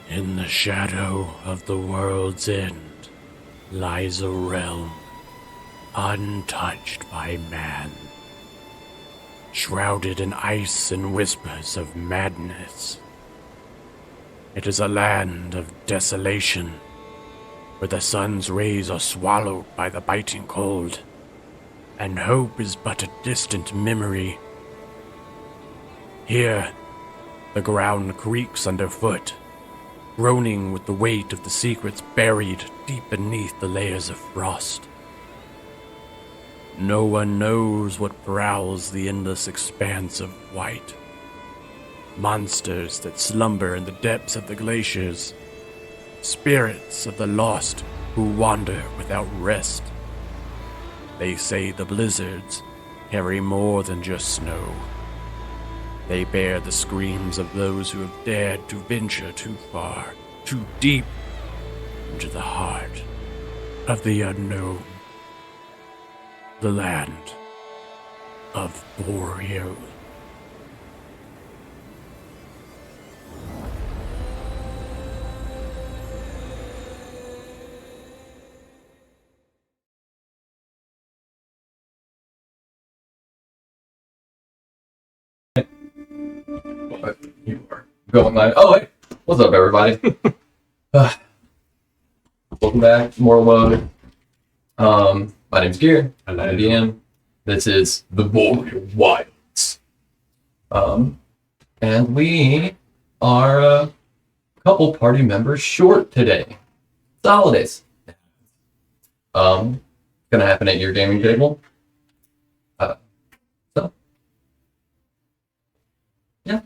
In the shadow of the world's end lies a realm untouched by man, shrouded in ice and whispers of madness. It is a land of desolation, where the sun's rays are swallowed by the biting cold, and hope is but a distant memory. Here, the ground creaks underfoot, groaning with the weight of the secrets buried deep beneath the layers of frost. No one knows what prowls the endless expanse of white. Monsters that slumber in the depths of the glaciers. Spirits of the lost who wander without rest. They say the blizzards carry more than just snow. They bear the screams of those who have dared to venture too far, too deep into the heart of the unknown. The land of Boreal. You are going live. Oh, hey. What's up, everybody? Welcome back. More load. My name's Gear. I'm the DM. This is the Boreal Wilds. And we are a couple party members short today. It's the holidays. Gonna happen at your gaming table. Yeah.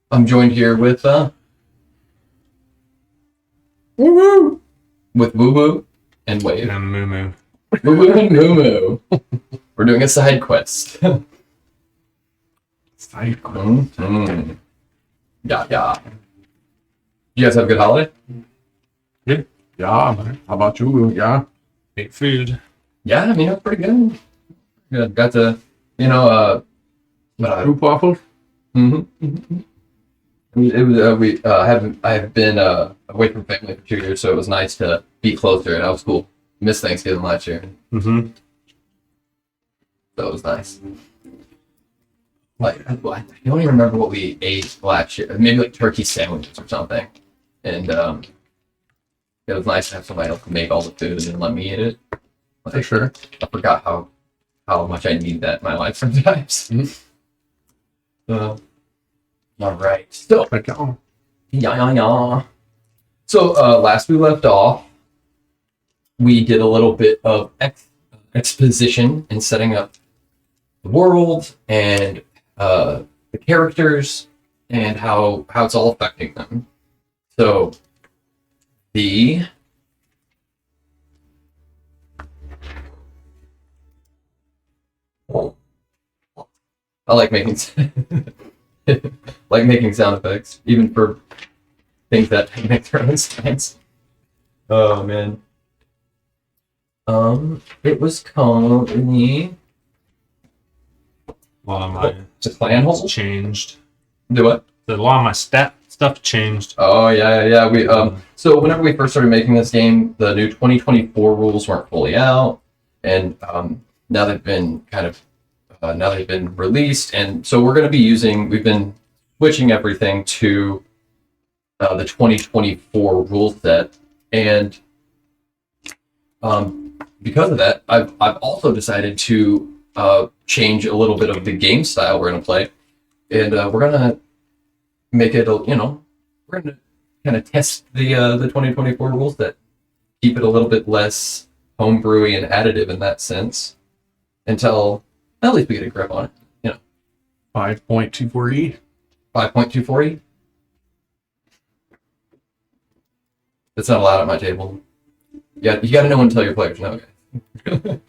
I'm joined here with Woo Woo with Woo Woo and Wave. And Moo Moo. Woo Woo and Moo Moo. We're doing a side quest. Side quest. Mm-hmm. Yeah. You guys have a good holiday? Yeah, man. How about you? Yeah. Ate food. Yeah, I mean, it was pretty good. Good. Got to, Soup waffles? Mm-hmm. It was I have been away from family for 2 years, so it was nice to be closer, and that was cool. Missed Thanksgiving last year, Mm-hmm. so it was nice. Like I don't even remember what we ate last year. Maybe like turkey sandwiches or something, and it was nice to have somebody else make all the food and then let me eat it. Like, For sure. I forgot how much I need that in my life sometimes. All right. So, yeah. So, last we left off, we did a little bit of exposition in setting up the world and the characters and how it's all affecting them. So, I like making sound effects, even for things that make their own sense. Oh man. It was called the clan hole. Changed. Do what? A lot of my stuff changed. Oh yeah. We so whenever we first started making this game, the new 2024 rules weren't fully out, and now they've been released, and so we're going to be we've been switching everything to the 2024 rule set, and because of that, I've also decided to change a little bit of the game style we're going to play, and we're going to make it we're going to kind of test the 2024 rules set, keep it a little bit less homebrewy and additive in that sense, until at least we get a grip on it. 5.24e. 5.24e. That's not allowed at my table. Yeah, you got to know when to tell your players no, guys. I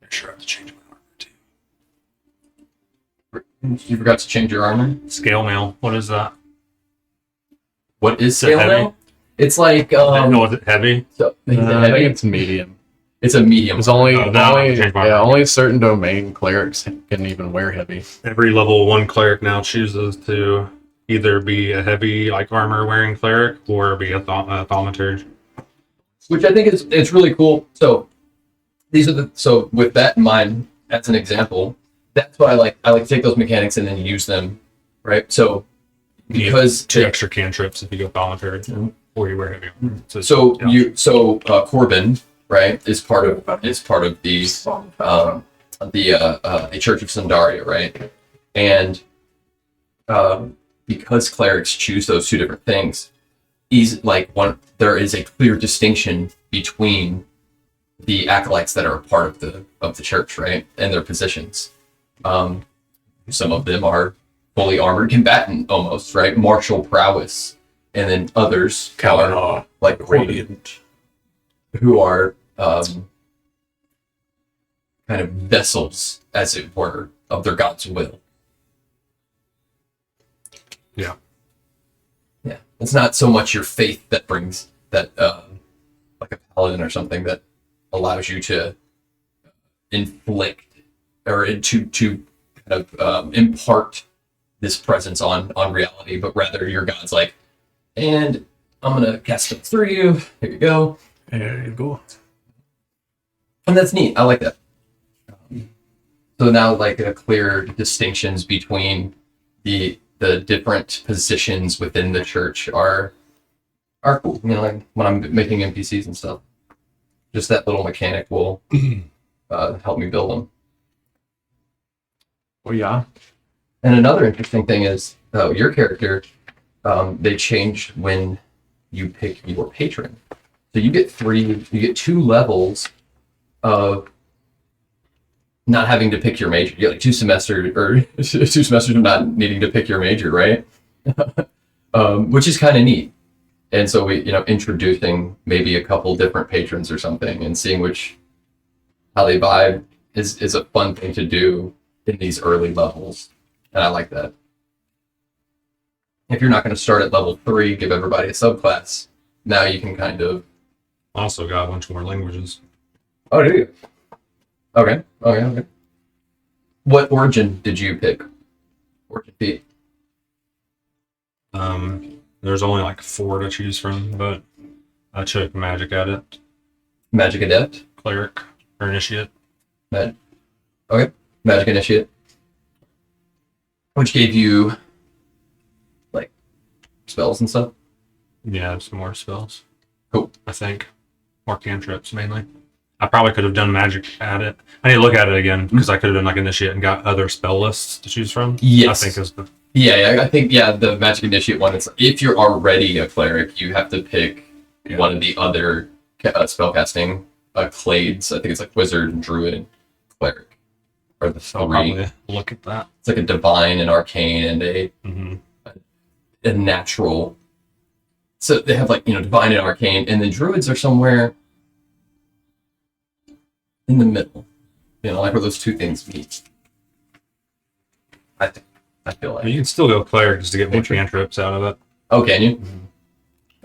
sure have to change my armor too. You forgot to change your armor? Scale mail. What is that? What is Is it scale heavy? mail? It's like no, is it heavy? So, is it I think heavy? it's medium. It's a medium. It's only Oh, now I can change my armor. only certain domain clerics can even wear heavy. Every level 1 cleric now chooses to either be a heavy like armor wearing cleric or be a thaumaturge. Which I think it's really cool. So with that in mind, as an example, that's why I like to take those mechanics and then use them, right? So because two extra cantrips if you go thaumaturge or you wear heavy armor. Corbin, right, is part of the Church of Sandaria, right? And because clerics choose those two different things, there is a clear distinction between the acolytes that are a part of the church, right, and their positions. Some of them are fully armored combatant, almost, right, martial prowess, and then others are like radiant, who are kind of vessels, as it were, of their god's will. Yeah. Yeah. It's not so much your faith that brings that, like a paladin or something that allows you to inflict or to kind of impart this presence on reality, but rather your god's like, and I'm going to cast it through you. Here you go. There you go. And that's neat. I like that. So now, like, clear distinctions between the different positions within the church are cool. You know, like when I'm making NPCs and stuff, just that little mechanic will help me build them. Oh yeah. And another interesting thing is your character. They change when you pick your patron. So you get 2 levels of not having to pick your major. You get like 2 semesters of not needing to pick your major, right? Which is kind of neat. And so we, introducing maybe a couple different patrons or something and seeing how they vibe is a fun thing to do in these early levels. And I like that. If you're not going to start at level 3, give everybody a subclass. Now you can kind of Also got a bunch more languages. Oh, do you? Okay. What origin did you pick? Origin feat. There's only like 4 to choose from, but I took Magic Adept, Magic Adept? Cleric, or Initiate. Okay. Magic Initiate. Which gave you, like, spells and stuff? Yeah, some more spells. Cool. I think. More cantrips, mainly. I probably could have done Magic Adept. I need to look at it again, because I could have done like Initiate and got other spell lists to choose from. Yes. I think is the... Yeah, I think, the Magic Initiate one, if you're already a cleric, you have to pick one of the other spellcasting clades. I think it's like Wizard, Druid, Cleric. Or the I'll 3. probably look at that. It's like a Divine, an Arcane, and a Natural. So they have like, Divine and Arcane, and then Druids are somewhere in the middle. Like where those two things meet. I feel like. You can still go Cleric just to get more cantrips out of it. Oh, can you?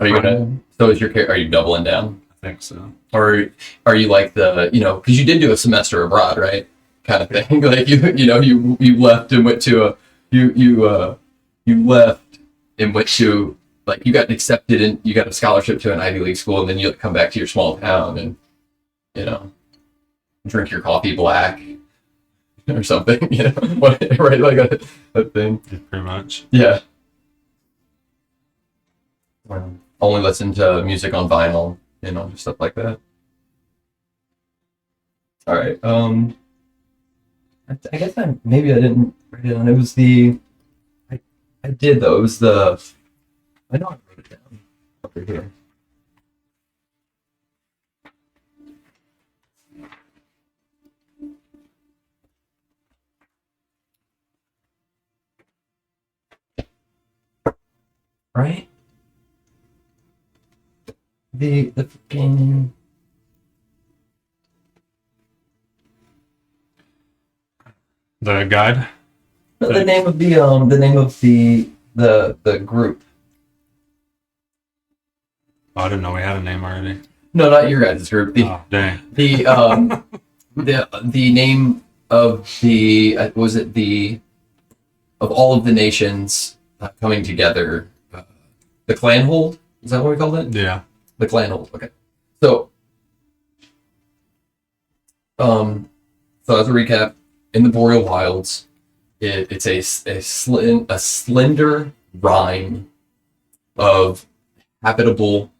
Are you gonna? So is your character? Are you doubling down? I think so. Or are you like the because you did do a semester abroad, right? Kind of thing. Like you left and went to you left and went to, like, you got accepted and you got a scholarship to an Ivy League school, and then you come back to your small town and drink your coffee black or something, right? Like a thing. Yeah, pretty much. Yeah. Only listen to music on vinyl, just stuff like that. All right. I guess maybe I didn't write it down. It was I did though. It was I know I wrote it down over here. Right? The fucking The guide? the name of the group. Oh, I didn't know we had a name already. No, not your guys' group. Oh, dang. The name of the of all of the nations coming together. The clan hold, is that what we called it? Yeah. The clan hold. Okay. So, so as a recap, in the Boreal Wilds, it's a slender rime of habitable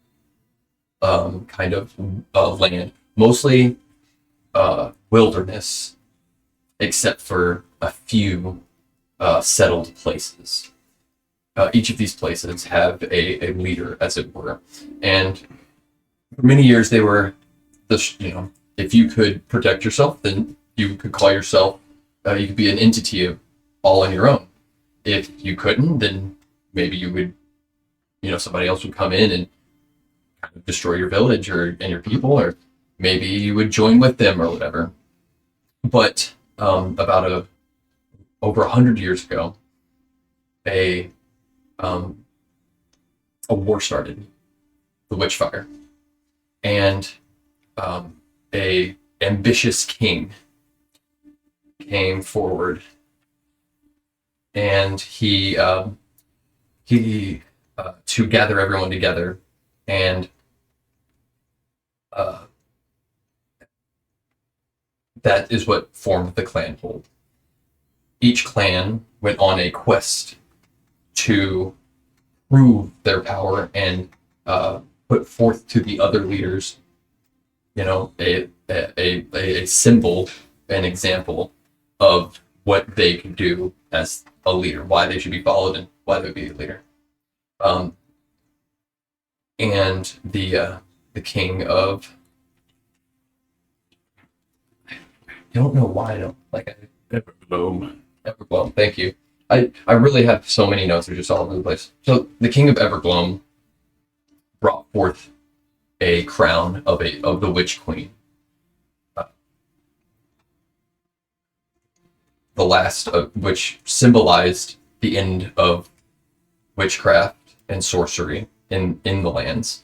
kind of land, mostly wilderness, except for a few settled places. Each of these places have a leader, as it were, and for many years they were if you could protect yourself, then you could call yourself, you could be an entity all on your own. If you couldn't, then maybe you would, somebody else would come in and kind of destroy your village and your people, or maybe you would join with them or whatever. But about over 100 years ago, a war started, the Witchfire, and a ambitious king came forward, and he to gather everyone together, and that is what formed the clan hold. Each clan went on a quest to prove their power and put forth to the other leaders, a symbol, an example of what they can do as a leader, why they should be followed, and why they would be a leader. And the king of, I don't know why I don't like it. Everbloom. Evergloam, thank you. I really have so many notes, they're just all over the place. So the king of Evergloam brought forth a crown of the witch queen. The last of which symbolized the end of witchcraft and sorcery in the lands,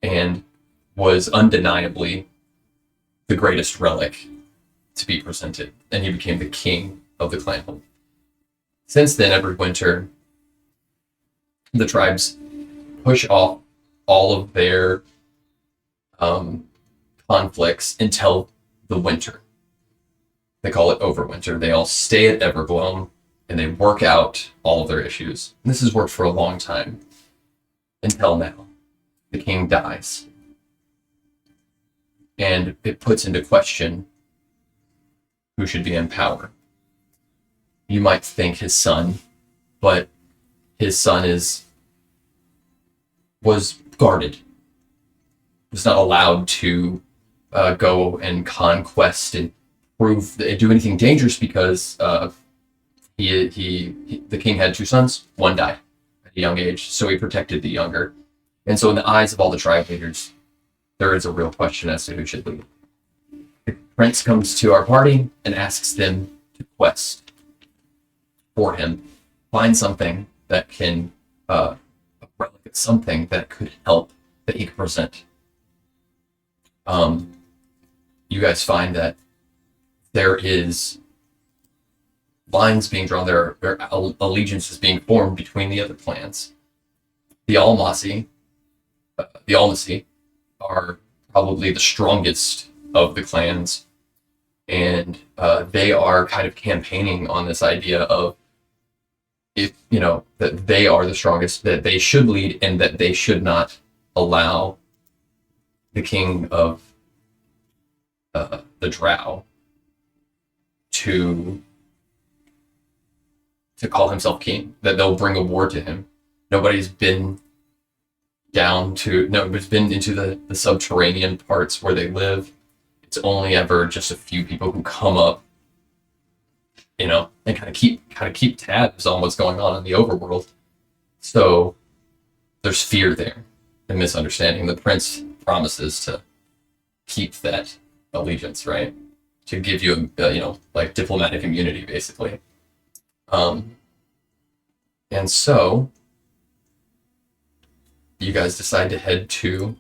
and was undeniably the greatest relic to be presented, and he became the king of the clan. Since then, every winter, the tribes push off all of their conflicts until the winter. They call it Overwinter. They all stay at Evergloam and they work out all of their issues. And this has worked for a long time until now. The king dies. And it puts into question who should be in power. You might think his son, but his son was guarded. Was not allowed to go and conquest and do anything dangerous because the king had two sons. One died at a young age, so he protected the younger. And so in the eyes of all the tribe leaders, there is a real question as to who should lead. The prince comes to our party and asks them to quest for him, find something that can something that could help, that he could present. You guys find that there is lines being drawn, there are allegiances being formed between the other clans. The Almasi are probably the strongest of the clans, and they are kind of campaigning on this idea of, that they are the strongest, that they should lead, and that they should not allow the king of the Drow to call himself king, that they'll bring a war to him. Nobody's been nobody's been into the subterranean parts where they live. It's only ever just a few people who come up, and kind of keep tabs on what's going on in the overworld. So there's fear there and misunderstanding. The prince promises to keep that allegiance, right? To give you like diplomatic immunity, basically. And so you guys decide to head to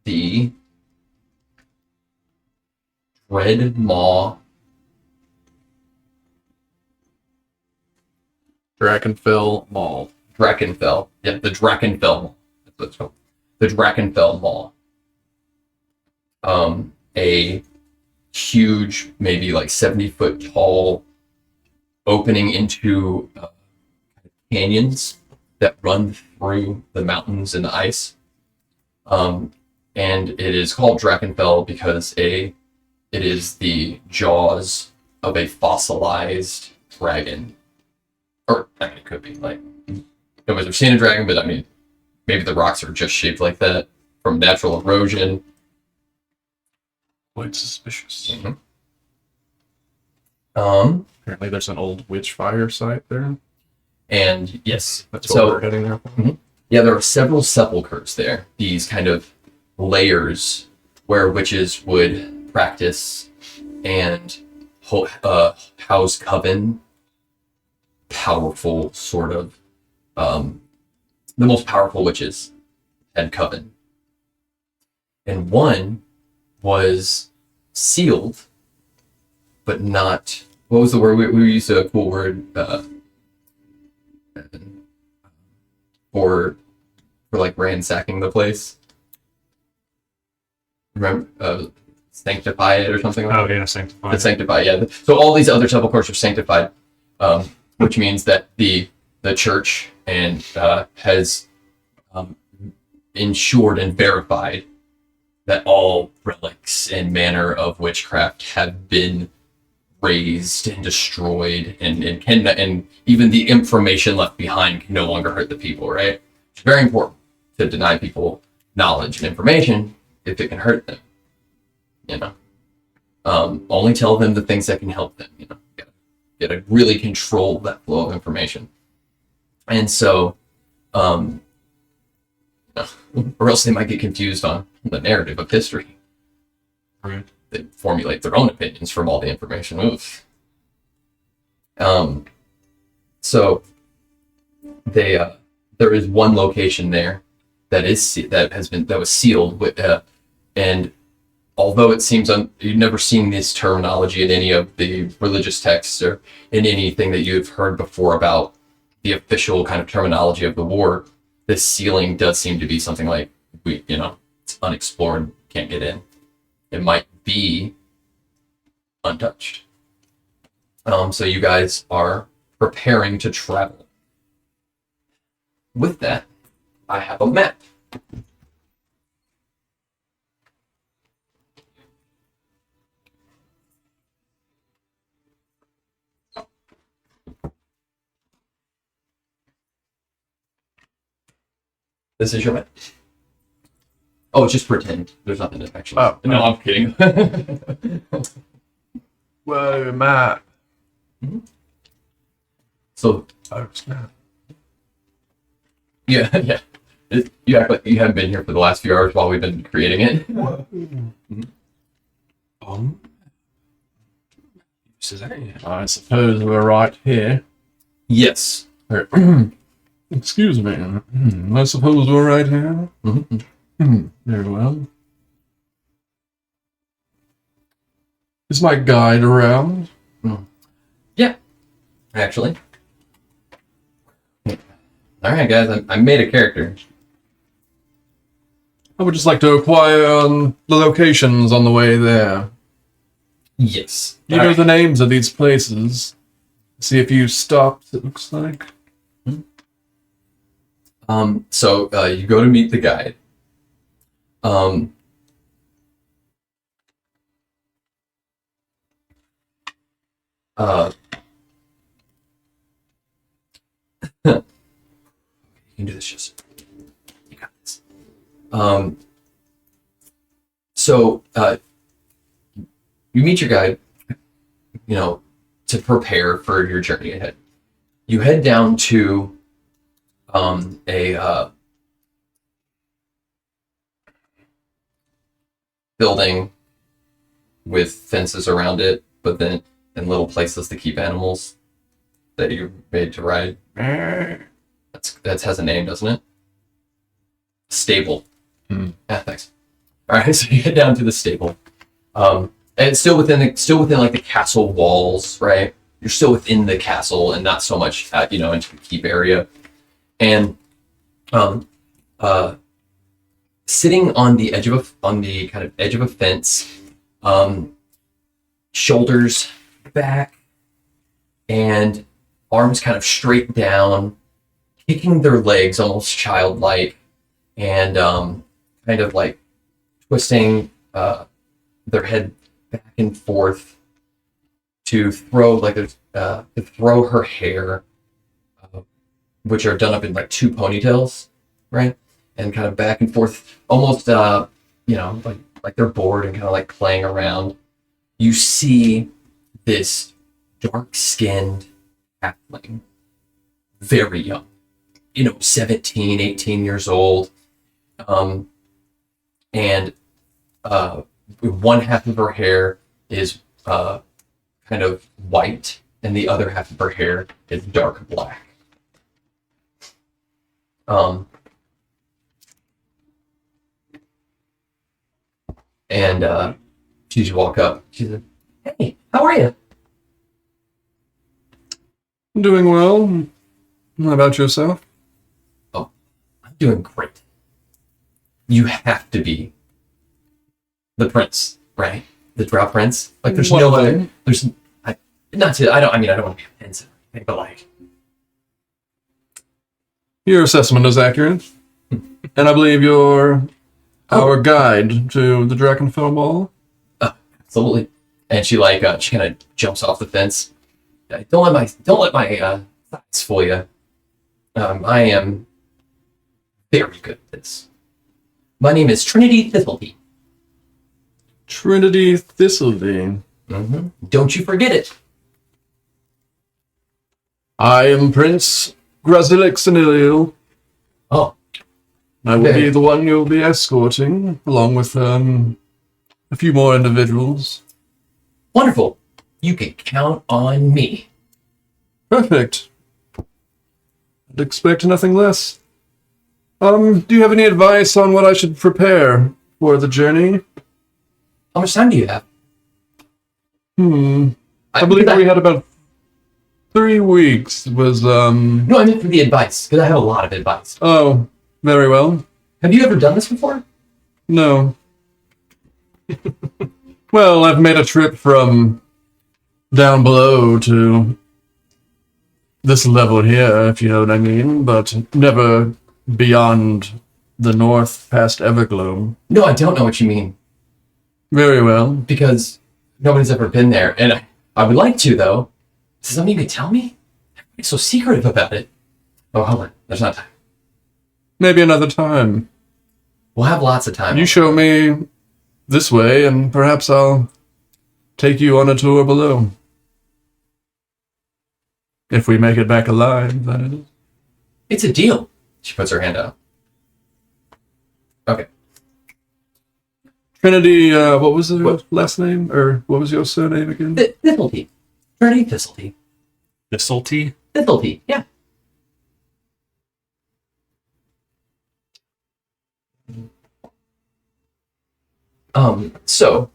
the Red Maw Drakenfell Mall. Drakenfell. Yeah, the Drakenfell Mall. That's what it's called. The Drakenfell Mall. A huge, maybe like 70-foot tall opening into canyons that run through the mountains and the ice. And it is called Drakenfell because it is the jaws of a fossilized dragon. Or, I mean, it could be, like, nobody's ever seen a dragon, but I mean, maybe the rocks are just shaped like that from natural erosion. Quite suspicious. Mm-hmm. Apparently there's an old witch fire site there. And yes, That's so what we're heading there for. yeah, there are several sepulchres there. These kind of layers where witches would practice and house coven. Powerful sort of, the most powerful witches had coven. And one was sealed, but not, what was the word? We used a cool word, for like ransacking the place. Remember, sanctify it or something like that? Oh, yeah, sanctified. The sanctify, yeah. So all these other sepulchres are sanctified, which means that the church and has ensured and verified that all relics and manner of witchcraft have been raised and destroyed, and even the information left behind can no longer hurt the people, right? It's very important to deny people knowledge and information if it can hurt them. You know, only tell them the things that can help them. You know, gotta really control that flow of information. And so, or else they might get confused on the narrative of history. Right. They formulate their own opinions from all the information. Oof. So they there is one location there that was sealed with, and although it seems you've never seen this terminology in any of the religious texts or in anything that you've heard before about the official kind of terminology of the war, this sealing does seem to be something like it's unexplored, can't get in. It might be untouched. So you guys are preparing to travel. With that, I have a map. This is your map. Oh, just pretend. There's nothing to actually. Oh, no, I'm kidding. Whoa, map. So, Oh, snap. yeah. You act like you haven't been here for the last few hours while we've been creating it. I suppose we're right here. Yes. Excuse me. I suppose we're right here. Very well. Is my guide around? Yeah. Actually. All right, guys. I made a character. I would just like to acquire the locations on the way there. Yes. You know the names of these places. See if you stopped, it looks like. So you go to meet the guide. You can do this, just you got this. So you meet your guide, to prepare for your journey ahead. You head down to a building with fences around it, but then in little places to keep animals that you made to ride. That has a name, doesn't it? Stable. Yeah, thanks. All right, so you head down to the stable, and it's still within like the castle walls, right? you're still within the castle and not so much at, into the keep area. And sitting on the kind of edge of a fence, shoulders back and arms kind of straight down, kicking their legs almost childlike, and kind of like twisting their head back and forth to throw her hair, which are done up in like two ponytails, right? And kind of back and forth, almost like they're bored and kind of like playing around. You see this dark-skinned halfling, very young, 17, 18 years old, and one half of her hair is kind of white, and the other half of her hair is dark black. And she just walk up. She said, "Hey, how are you?" Doing well. How about yourself? "Oh, I'm doing great. You have to be the prince, right? The Drow prince. Like, there's no other. There's I don't want to be offensive, but like, Your assessment is accurate. And I believe you're our guide to the Drakenfell Ball. absolutely." And she kind of jumps off the fence. Don't let my thighs fool you. I am very good at this. My name is Trinity Thistleby. Trinity Thistleby. Mm-hmm. Don't you forget it. I am Prince Grazilix Senilil. Oh, I will okay. be the one you'll be escorting, along with a few more individuals. Wonderful. You can count on me. Perfect. I'd expect nothing less. Do you have any advice on what I should prepare for the journey? How much time do you have? I believe we had about 3 weeks. Was No, I meant for the advice, because I have a lot of advice. Oh, very well. Have you ever done this before? No. Well, I've made a trip from down below to this level here, if you know what I mean, but never beyond the north past Everglow. No, I don't know what you mean, Very well. because nobody's ever been there, and I would like to, though. Is there something you could tell me? Everybody's so secretive about it. Oh, hold on. There's not time. Maybe another time. We'll have lots of time. You show me this way, and perhaps I'll take you on a tour below. If we make it back alive, that is. It's a deal. She puts her hand out. Okay. Trinity, what was her last name? Or what was your surname again? Thistleby. Trinity Thistleby. Thistlety? Thistleby, yeah. So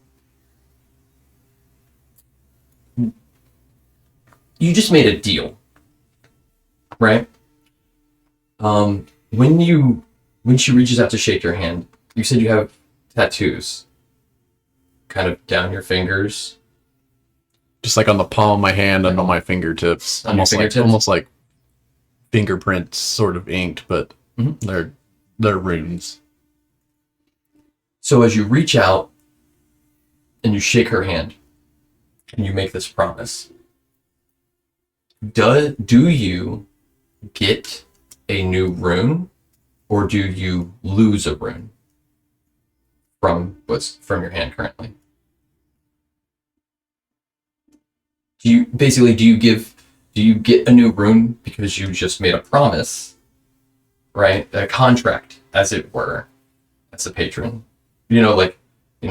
you just made a deal, right? When she reaches out to shake your hand, you said you have tattoos kind of down your fingers. Just like on the palm of my hand and on my fingertips. On your fingertips? Almost like fingerprints, sort of inked, but Mhm. they're runes. So as you reach out and you shake her hand and you make this promise, do you get a new rune, or do you lose a rune from what's from your hand currently? Do you get a new rune because you just made a promise, right? A contract, as it were, as a patron.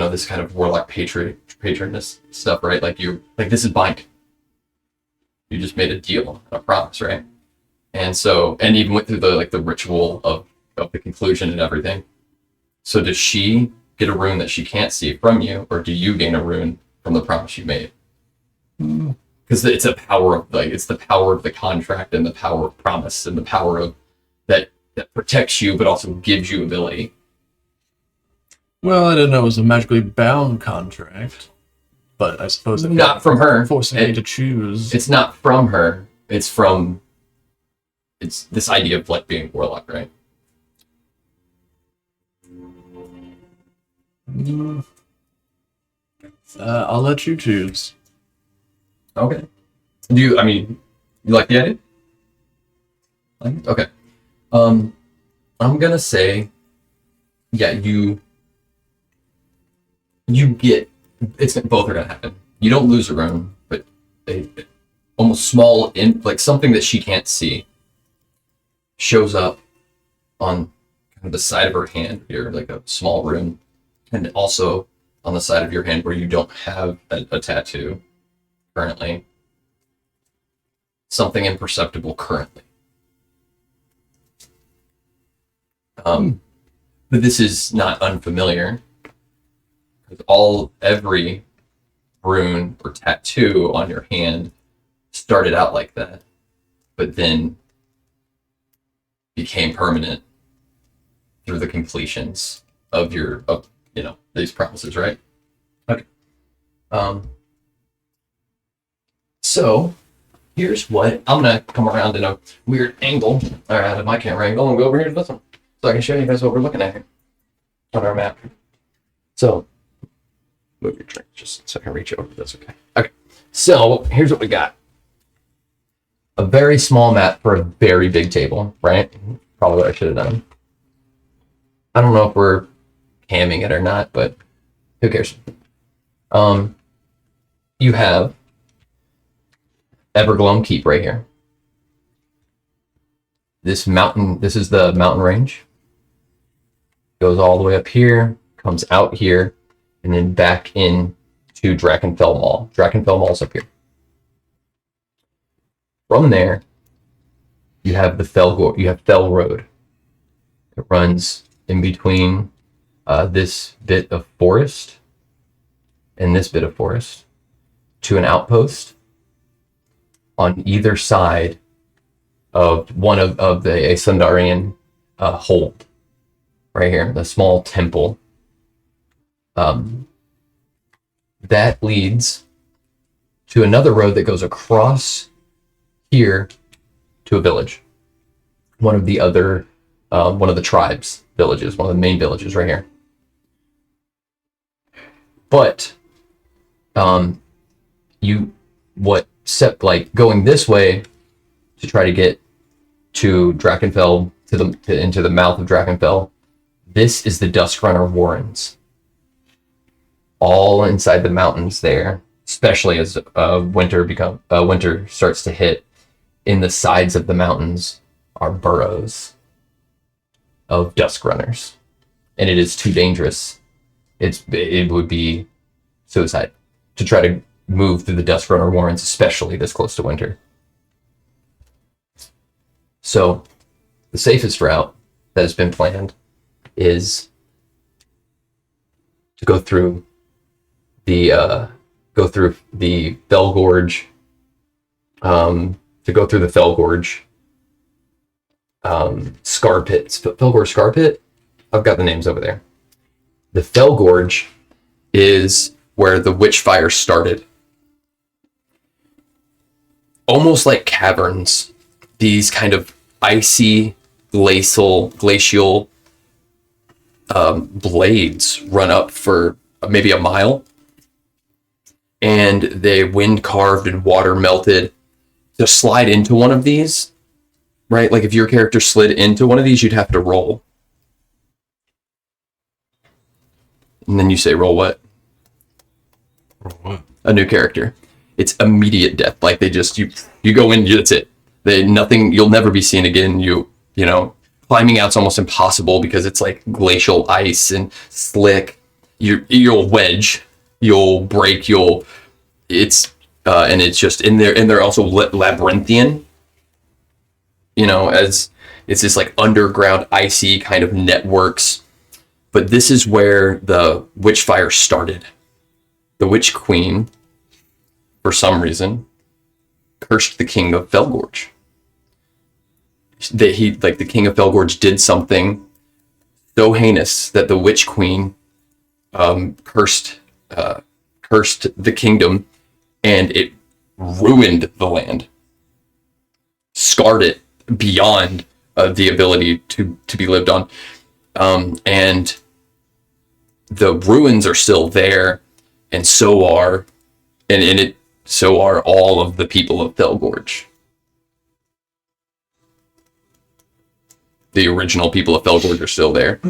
This kind of warlock patroness stuff, right? Like this is binding. You just made a deal, a promise, right? And so, and even went through the ritual of the conclusion and everything. So does she get a rune that she can't see from you, or do you gain a rune from the promise you made? because it's a power of it's the power of the contract and the power of promise and the power of that protects you but also gives you ability. Well, I didn't know it was a magically bound contract, but I suppose that Not from her. forcing me to choose. It's not from her. It's this idea of like being a warlock, right? I'll let you choose. Okay. You like the idea? Okay. I'm gonna say, yeah, you get, both are gonna happen. You don't lose a rune, but a almost small, like something that she can't see shows up on kind of the side of her hand here, like a small rune, and also on the side of your hand where you don't have a tattoo currently. Something imperceptible currently. But this is not unfamiliar, because every rune or tattoo on your hand started out like that, but then became permanent through the completions of these promises, right? Okay. So here's what I'm gonna come around in a weird angle, or out of my camera angle, and go over here to this one, so I can show you guys what we're looking at here on our map. So move your drink just so I can reach over. That's okay. Okay. So here's what we got. A very small map for a very big table, right? Probably what I should have done. I don't know if we're camming it or not, but who cares? You have Evergloam Keep right here. This is the mountain range. Goes all the way up here, comes out here, and then back in to Drakenfell Mall. Drakenfell Mall's up here. From there, you have Fell Road. It runs in between this bit of forest and this bit of forest to an outpost on either side of one of the Sundarian hold. Right here, the small temple. That leads to another road that goes across here to a village. One of the tribes villages, one of the main villages right here. But going this way to try to get to Drakenfell, into the mouth of Drakenfell. This is the Duskrunner Warrens. All inside the mountains there, especially as winter starts to hit. In the sides of the mountains are burrows of Duskrunners, and it is too dangerous. It would be suicide to try to move through the Duskrunner Warrens, especially this close to winter. So, the safest route that has been planned is to go through the Fell Gorge, Scar Pit. Fell Gorge Scar Pit? I've got the names over there. The Fell Gorge is where the witch fire started. Almost like caverns, these kind of icy, glacial blades run up for maybe a mile, and they wind carved and water melted. To slide into one of these, right? Like if your character slid into one of these, you'd have to roll. And then you say, roll what? Roll what? A new character. It's immediate death. Like they just, you go in, that's it. You'll never be seen again. You know, climbing out's almost impossible because it's like glacial ice and slick. You'll wedge, you'll break, and it's just in there, and they're also labyrinthian, as it's this like underground icy kind of networks. But this is where the witch fire started. The witch queen, for some reason, cursed the king of Felgorge. The king of Felgorge did something so heinous that the Witch Queen cursed the kingdom, and it ruined the land, scarred it beyond the ability to be lived on, and the ruins are still there, and so are all of the people of Felgorge. The original people of Felgorge are still there.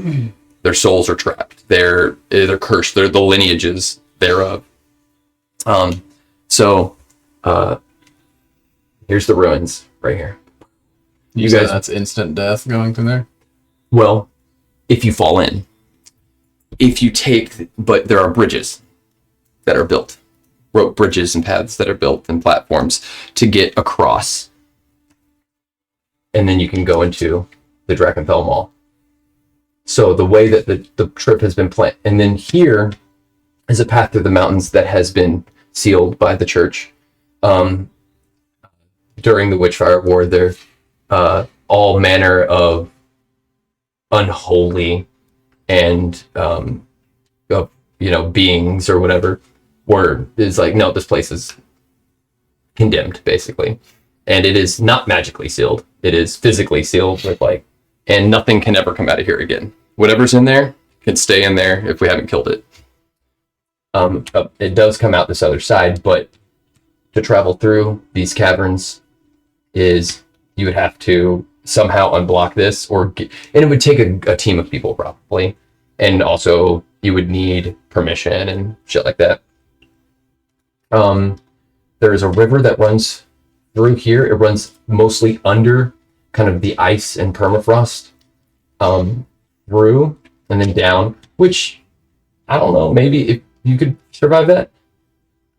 Their souls are trapped. They're cursed. They're the lineages thereof. Here's the ruins right here. You guys, that's instant death going through there? Well, if you fall in. But there are bridges that are built. Rope bridges and paths that are built and platforms to get across. And then you can go into the Drakenfell Mall. So the way that the trip has been planned. And then here is a path through the mountains that has been sealed by the church. During the Witchfire War, there all manner of unholy and beings or whatever is like, no, this place is condemned, basically. And it is not magically sealed. It is physically sealed with and nothing can ever come out of here again. Whatever's in there can stay in there if we haven't killed it. It does come out this other side, but to travel through these caverns is you would have to somehow unblock this, and it would take a team of people probably, and also you would need permission and shit like that. There is a river that runs through here. It runs mostly under kind of the ice and permafrost, through and then down, which I don't know, maybe if you could survive that,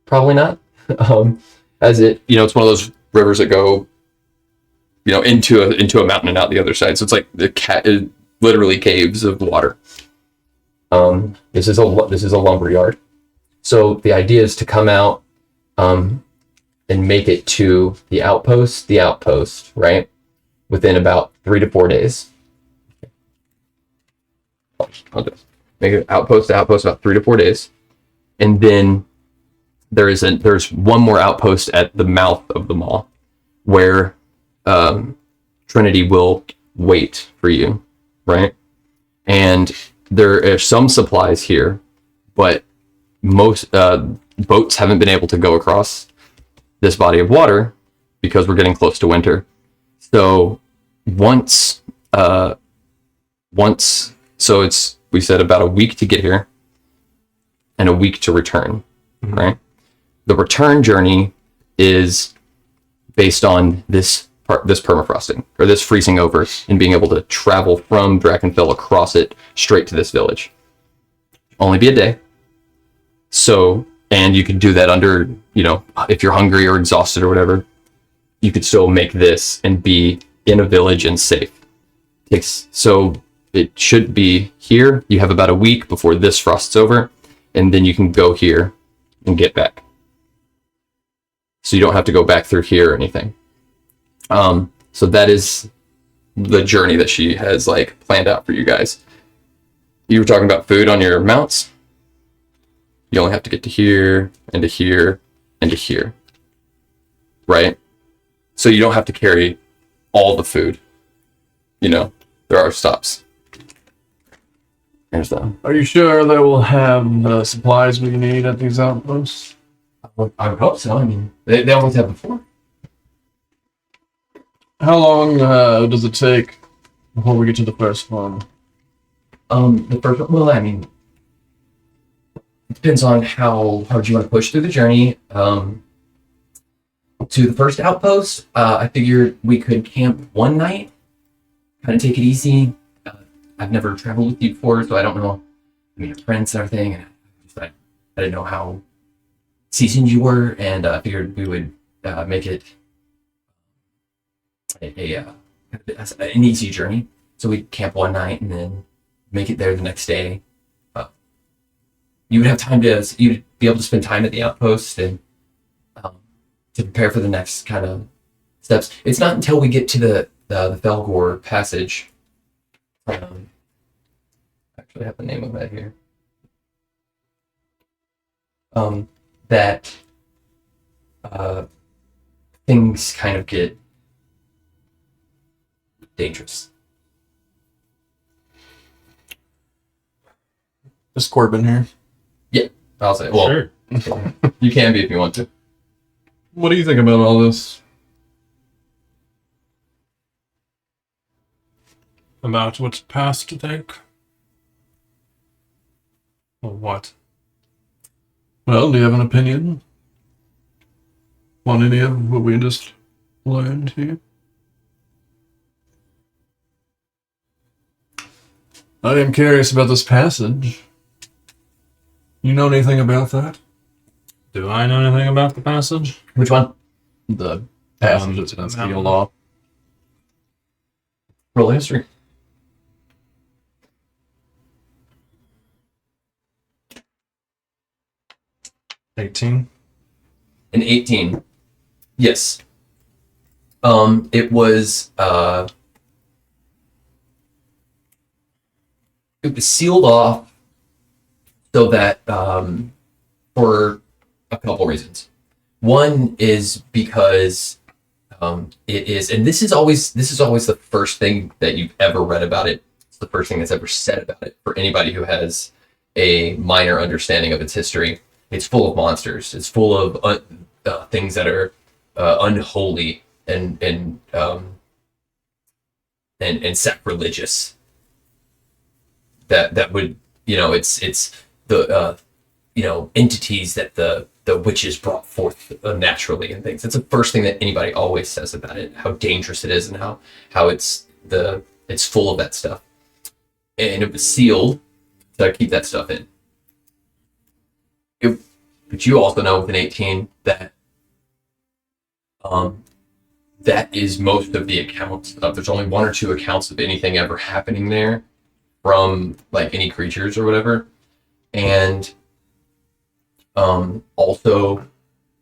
probably not. As it's one of those rivers that go, into a mountain and out the other side. So it's like literally caves of water. This is a lumber yard. So the idea is to come out, and make it to the outpost, right? Within about 3 to 4 days. I'll just make it outpost to outpost about 3 to 4 days. And then there's one more outpost at the mouth of the mall where Trinity will wait for you, right? And there are some supplies here, but most boats haven't been able to go across this body of water because we're getting close to winter. So we said about a week to get here and a week to return, right? The return journey is based on this permafrosting, or this freezing over, and being able to travel from Drakenfell across it straight to this village. Only be a day. So, and you could do that under, if you're hungry or exhausted or whatever, you could still make this and be in a village and safe. So it should be here. You have about a week before this frost's over, and then you can go here and get back. So you don't have to go back through here or anything. So that is the journey that she has planned out for you guys. You were talking about food on your mounts. You only have to get to here and to here and to here, right? So you don't have to carry all the food. There are stops. There's that. Are you sure they will have the supplies we need at these outposts? I would hope so. I mean, they always have before. How long does it take before we get to the first one? The first one, well, I mean, it depends on how hard you want to push through the journey. To the first outpost, I figured we could camp one night, kind of take it easy. I've never traveled with you before, so I don't know. I mean, your friends and everything, and I didn't know how seasoned you were, and I figured we would make it an easy journey. So we'd camp one night and then make it there the next day. You would have time you'd be able to spend time at the outpost and prepare for the next kind of steps. It's not until we get to the Felgor passage. Actually, I have the name of that here. That things kind of get dangerous. Is Corbin here? Yeah, I'll say. Well, Sure. you can be if you want to. What do you think about all this? About what's past, I think. Or what? Well, do you have an opinion on any of what we just learned here? I am curious about this passage. You know anything about that? Do I know anything about the passage? Which one? The passage that's in Steel Law. Roll history. An 18. An 18. Yes. It was sealed off so that for a couple reasons. One is because it is, and this is always the first thing that you've ever read about it. It's the first thing that's ever said about it for anybody who has a minor understanding of its history. It's full of monsters. It's full of things that are unholy and sacrilegious. That would, it's the entities that the witches brought forth naturally and things. It's the first thing that anybody always says about it, how dangerous it is and how it's full of that stuff. And it was sealed to keep that stuff in. But you also know with an 18 that that is most of the accounts of. There's only one or two accounts of anything ever happening there from like any creatures or whatever. And also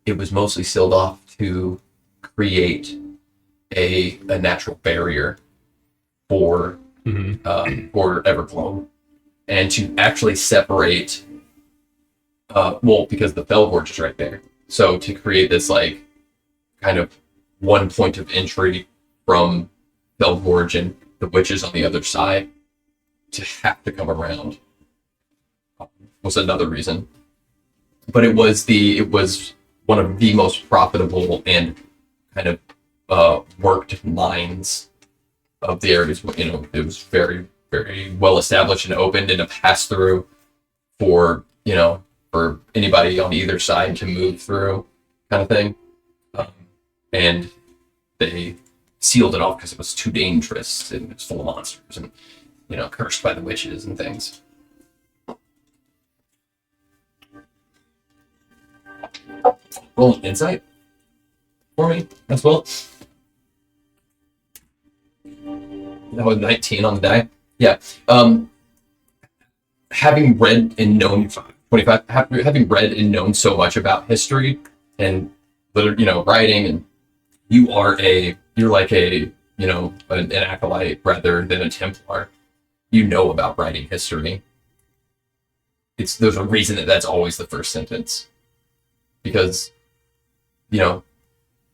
it was mostly sealed off to create a natural barrier for Everglow, and to actually separate because the Felgorge is right there, so to create this like kind of one point of entry from Felgorge and the witches on the other side to have to come around was another reason. But it was one of the most profitable and kind of worked mines of the areas. It was very, very well established and opened and a pass through for anybody on either side to move through, kind of thing. And they sealed it off because it was too dangerous and it was full of monsters and cursed by the witches and things. Roll an insight for me as well. That was 19 on the die. Yeah. Having read and known 25, having read and known so much about history and writing, and you're like an acolyte rather than a Templar. You know about writing history. There's a reason that's always the first sentence. Because,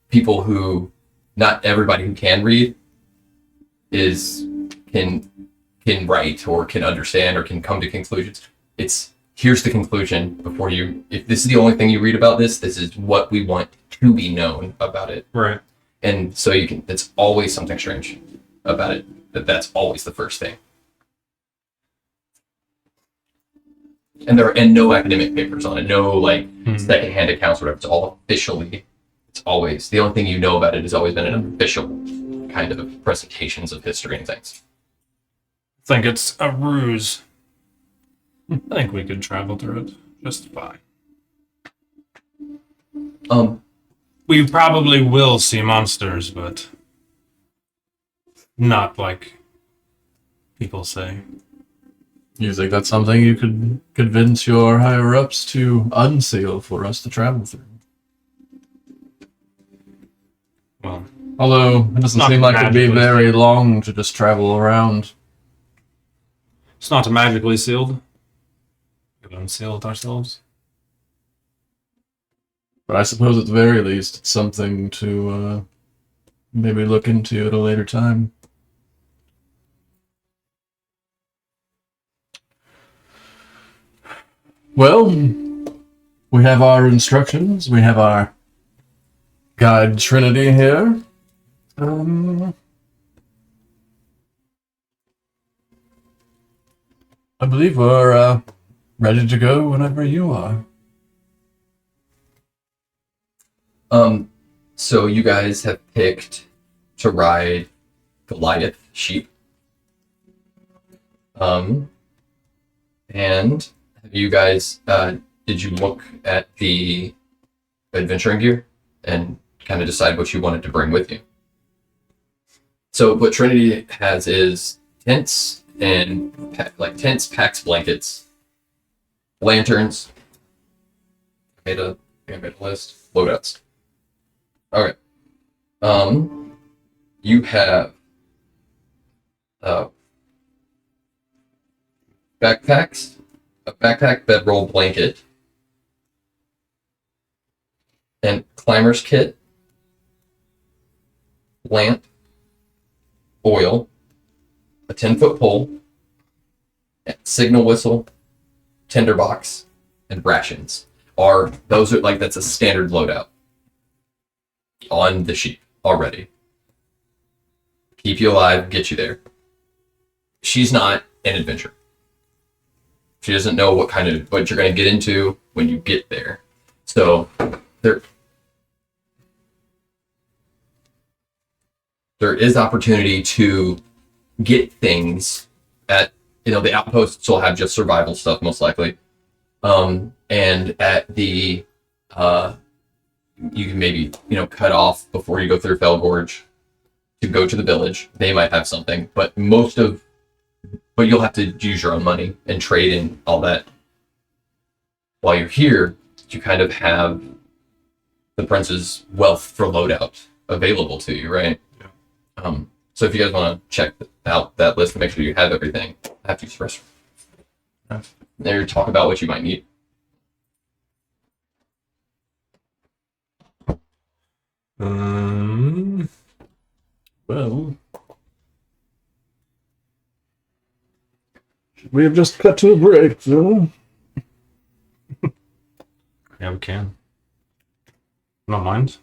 people who, not everybody who can read can write or can understand or can come to conclusions. Here's the conclusion if this is the only thing you read about this is what we want to be known about it. Right. And so it's always something strange about it, that's always the first thing. And there are no academic papers on it, no secondhand accounts or whatever. It's all officially. It's always the only thing you know about it has always been an official kind of presentations of history and things. I think it's a ruse. I think we could travel through it just fine. We probably will see monsters, but not like people say. You think that's something you could convince your higher-ups to unseal for us to travel through? Although it doesn't Not seem like it'd be magically very long to just travel around. It's not magically sealed. We could unseal it ourselves. But I suppose at the very least it's something to maybe look into at a later time. Well, we have our instructions. We have our guide Trinity here. I believe we're ready to go whenever you are. So you guys have picked to ride Goliath sheep. And have you guys, did you look at the adventuring gear and kind of decide what you wanted to bring with you? So what Trinity has is tents and tents, packs, blankets, lanterns. I made a list. Loadouts. Okay. You have backpacks, a backpack, bedroll, blanket, and climber's kit, lamp, oil, a 10-foot pole, signal whistle, tinderbox, and rations. That's a standard loadout on the sheep already. Keep you alive, get you there. She's not an adventurer. She doesn't know what you're going to get into when you get there. So there is opportunity to get things at, the outposts will have just survival stuff most likely. And at the, you can maybe, cut off before you go through Fell Gorge to go to the village. They might have something, but you'll have to use your own money and trade and all that. While you're here, you kind of have the prince's wealth for loadout available to you, right? Yeah. So if you guys want to check out that list and make sure you have everything, I have to use the restroom. There, talk about what you might need. Well, we have just cut to a break, so. Yeah, we can. Not mind.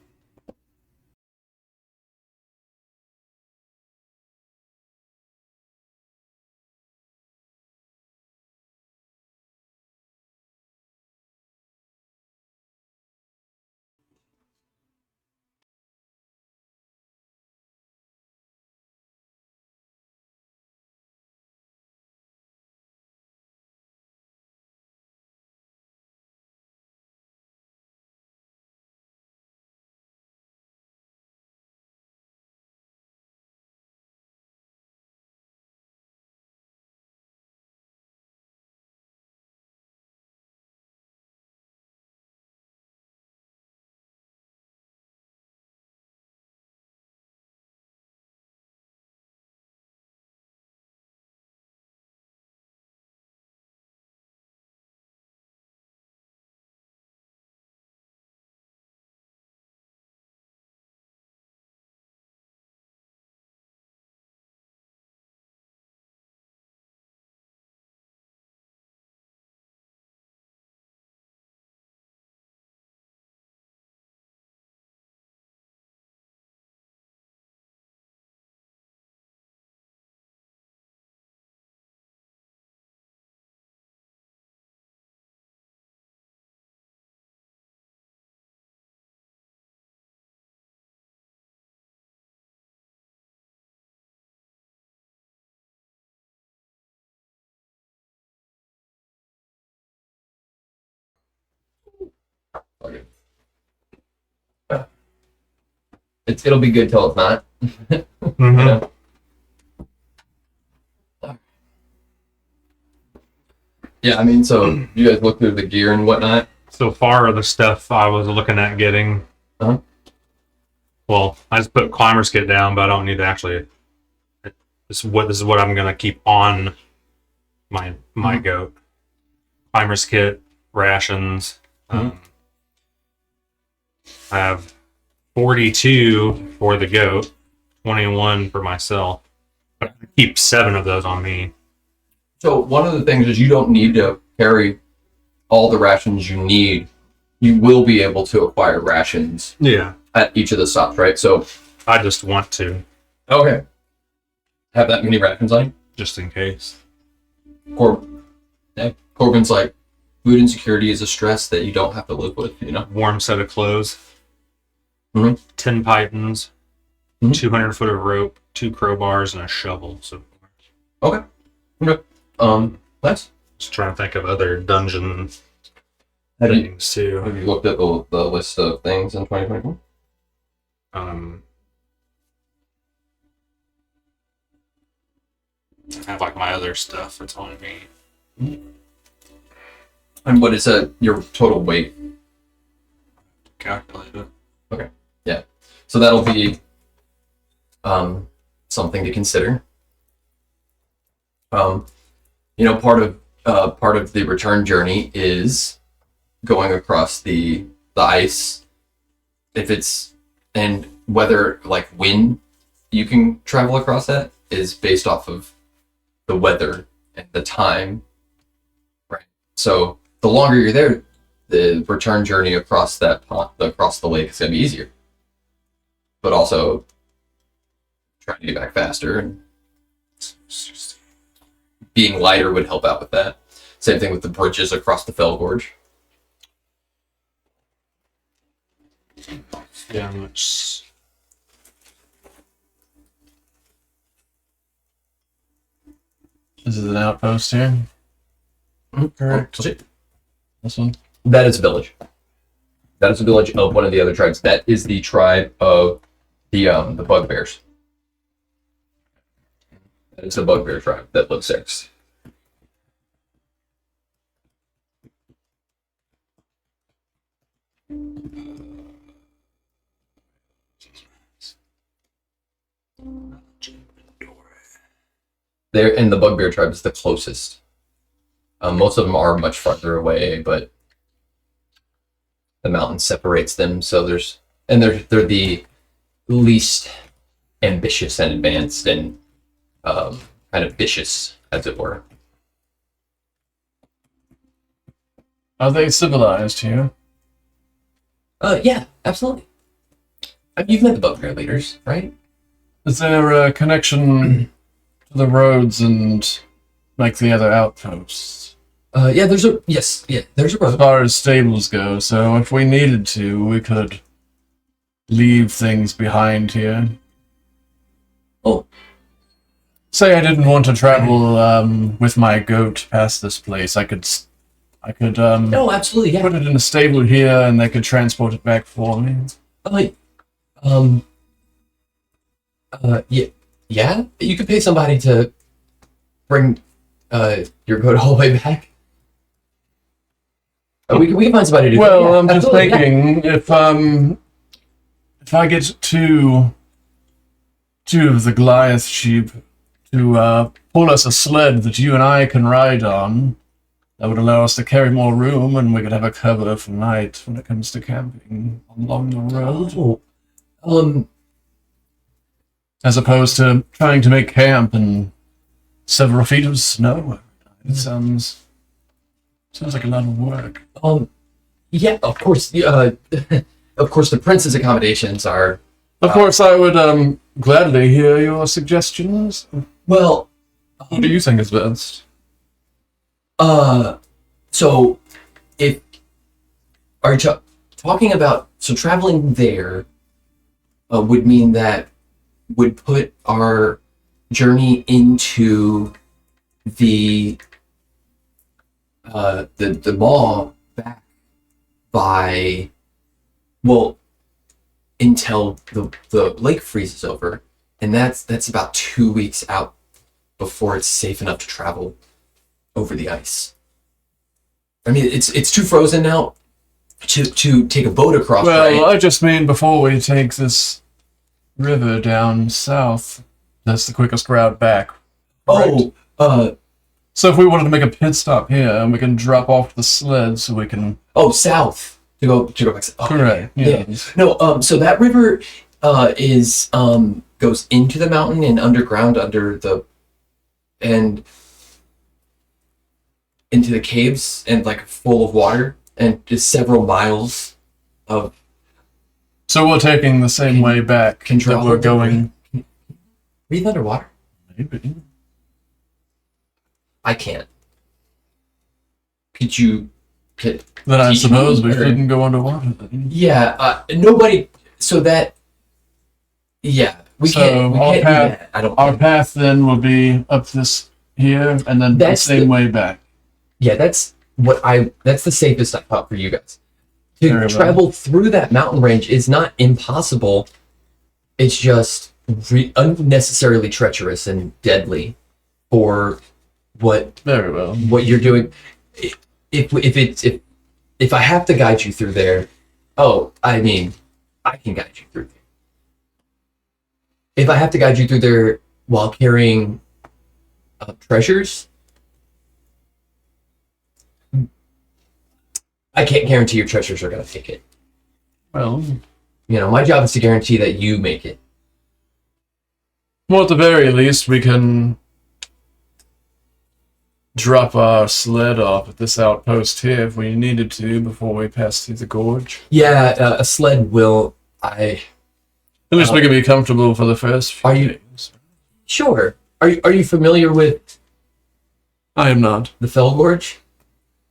Okay. It'll be good till it's not. Mm-hmm. Yeah, so you guys look through the gear and whatnot. So far, the stuff I was looking at getting, Uh-huh. Well, I just put climber's kit down, but I don't need to actually. This is what I'm gonna keep on my goat. Climber's kit, rations. I have 42 for the goat, 21 for myself. But I keep 7 of those on me. So one of the things is you don't need to carry all the rations you need. You will be able to acquire rations Yeah. at each of the stops, right? So I just want to, okay, have that many rations on you. just in case. Corbin's like, food insecurity is a stress that you don't have to live with, you know? Warm set of clothes, Mhm. 10 pythons, Mhm. 200 foot of rope, 2 crowbars, and a shovel. So Okay. Nice. just trying to think of other dungeon Have you, things too. have you looked at the list of things in 2024? I have like my other stuff that's on me. And what is your total weight? Calculate it. So that'll be something to consider. Part of the return journey is going across the ice. If it's and whether like when you can travel across that is based off of the weather and the time. Right. So the longer you're there, the return journey across across the lake is gonna be easier. But also trying to get back faster and being lighter would help out with that. Same thing with the bridges across the Fell Gorge. Yeah, much. This is an outpost here. Correct. Oh, This one. that is a village. That is a village of one of the other tribes. That is the tribe of the bugbears. That is the bugbear tribe that lives there. There, and the bugbear tribe is the closest. Most of them are much farther away, but the mountain separates them. So they're the least ambitious and advanced and kind of vicious, as it were. Are they civilized here? Yeah, absolutely. You've met the bugbear leaders, right? Is there a connection to the roads and like the other outposts? There's a As far as stables go, so if we needed to, we could leave things behind here. Oh. Say I didn't want to travel with my goat past this place, I could No, absolutely, yeah. put it in a stable here, and they could transport it back for me. Yeah. You could pay somebody to bring your goat all the way back. We can find somebody to do that. Well, Yeah, I'm just absolutely, yeah. thinking if I get two of the Goliath sheep to pull us a sled that you and I can ride on, that would allow us to carry more room, and we could have a cover for night when it comes to camping along the road. Oh, As opposed to trying to make camp in several feet of snow. It sounds like a lot of work. yeah, of course. Of course, the prince's accommodations are. Of course, I would gladly hear your suggestions. Well, What do you think is best? so if are you talking about traveling there would mean that would put our journey into the mall back by until the lake freezes over, and that's about 2 weeks out before it's safe enough to travel over the ice. I mean, it's too frozen now to take a boat across. Well, right? I just mean before we take this river down south. That's the quickest route back. Oh, So if we wanted to make a pit stop here, we can drop off the sled so we can. south to go back. Oh, Correct. Yeah. Yes. No. So that river is goes into the mountain and underground and into the caves and like full of water and just several miles of. So we're taking the same way back that drop we're it going. Breathe underwater. Maybe. I can't. Could you? Then I teach suppose me, we or- couldn't go underwater. Then. Yeah. Nobody. So that. Yeah. We So can't. We our can't do path- that. I don't. Our think. path then will be up this here, and then That's the same the- way back. Yeah, that's the safest I thought for you guys. To Very well. travel through that mountain range is not impossible. It's just unnecessarily treacherous and deadly for Very well. what you're doing. If I have to guide you through there, I mean, I can guide you through there. If I have to guide you through there while carrying treasures, I can't guarantee your treasures are going to make it. Well, My job is to guarantee that you make it. well, at the very least, we can drop our sled off at this outpost here if we needed to before we pass through the gorge. Yeah, a sled will. At least we can be comfortable for the first few Are you- days. Sure. Are you familiar with I am not. the Fell Gorge?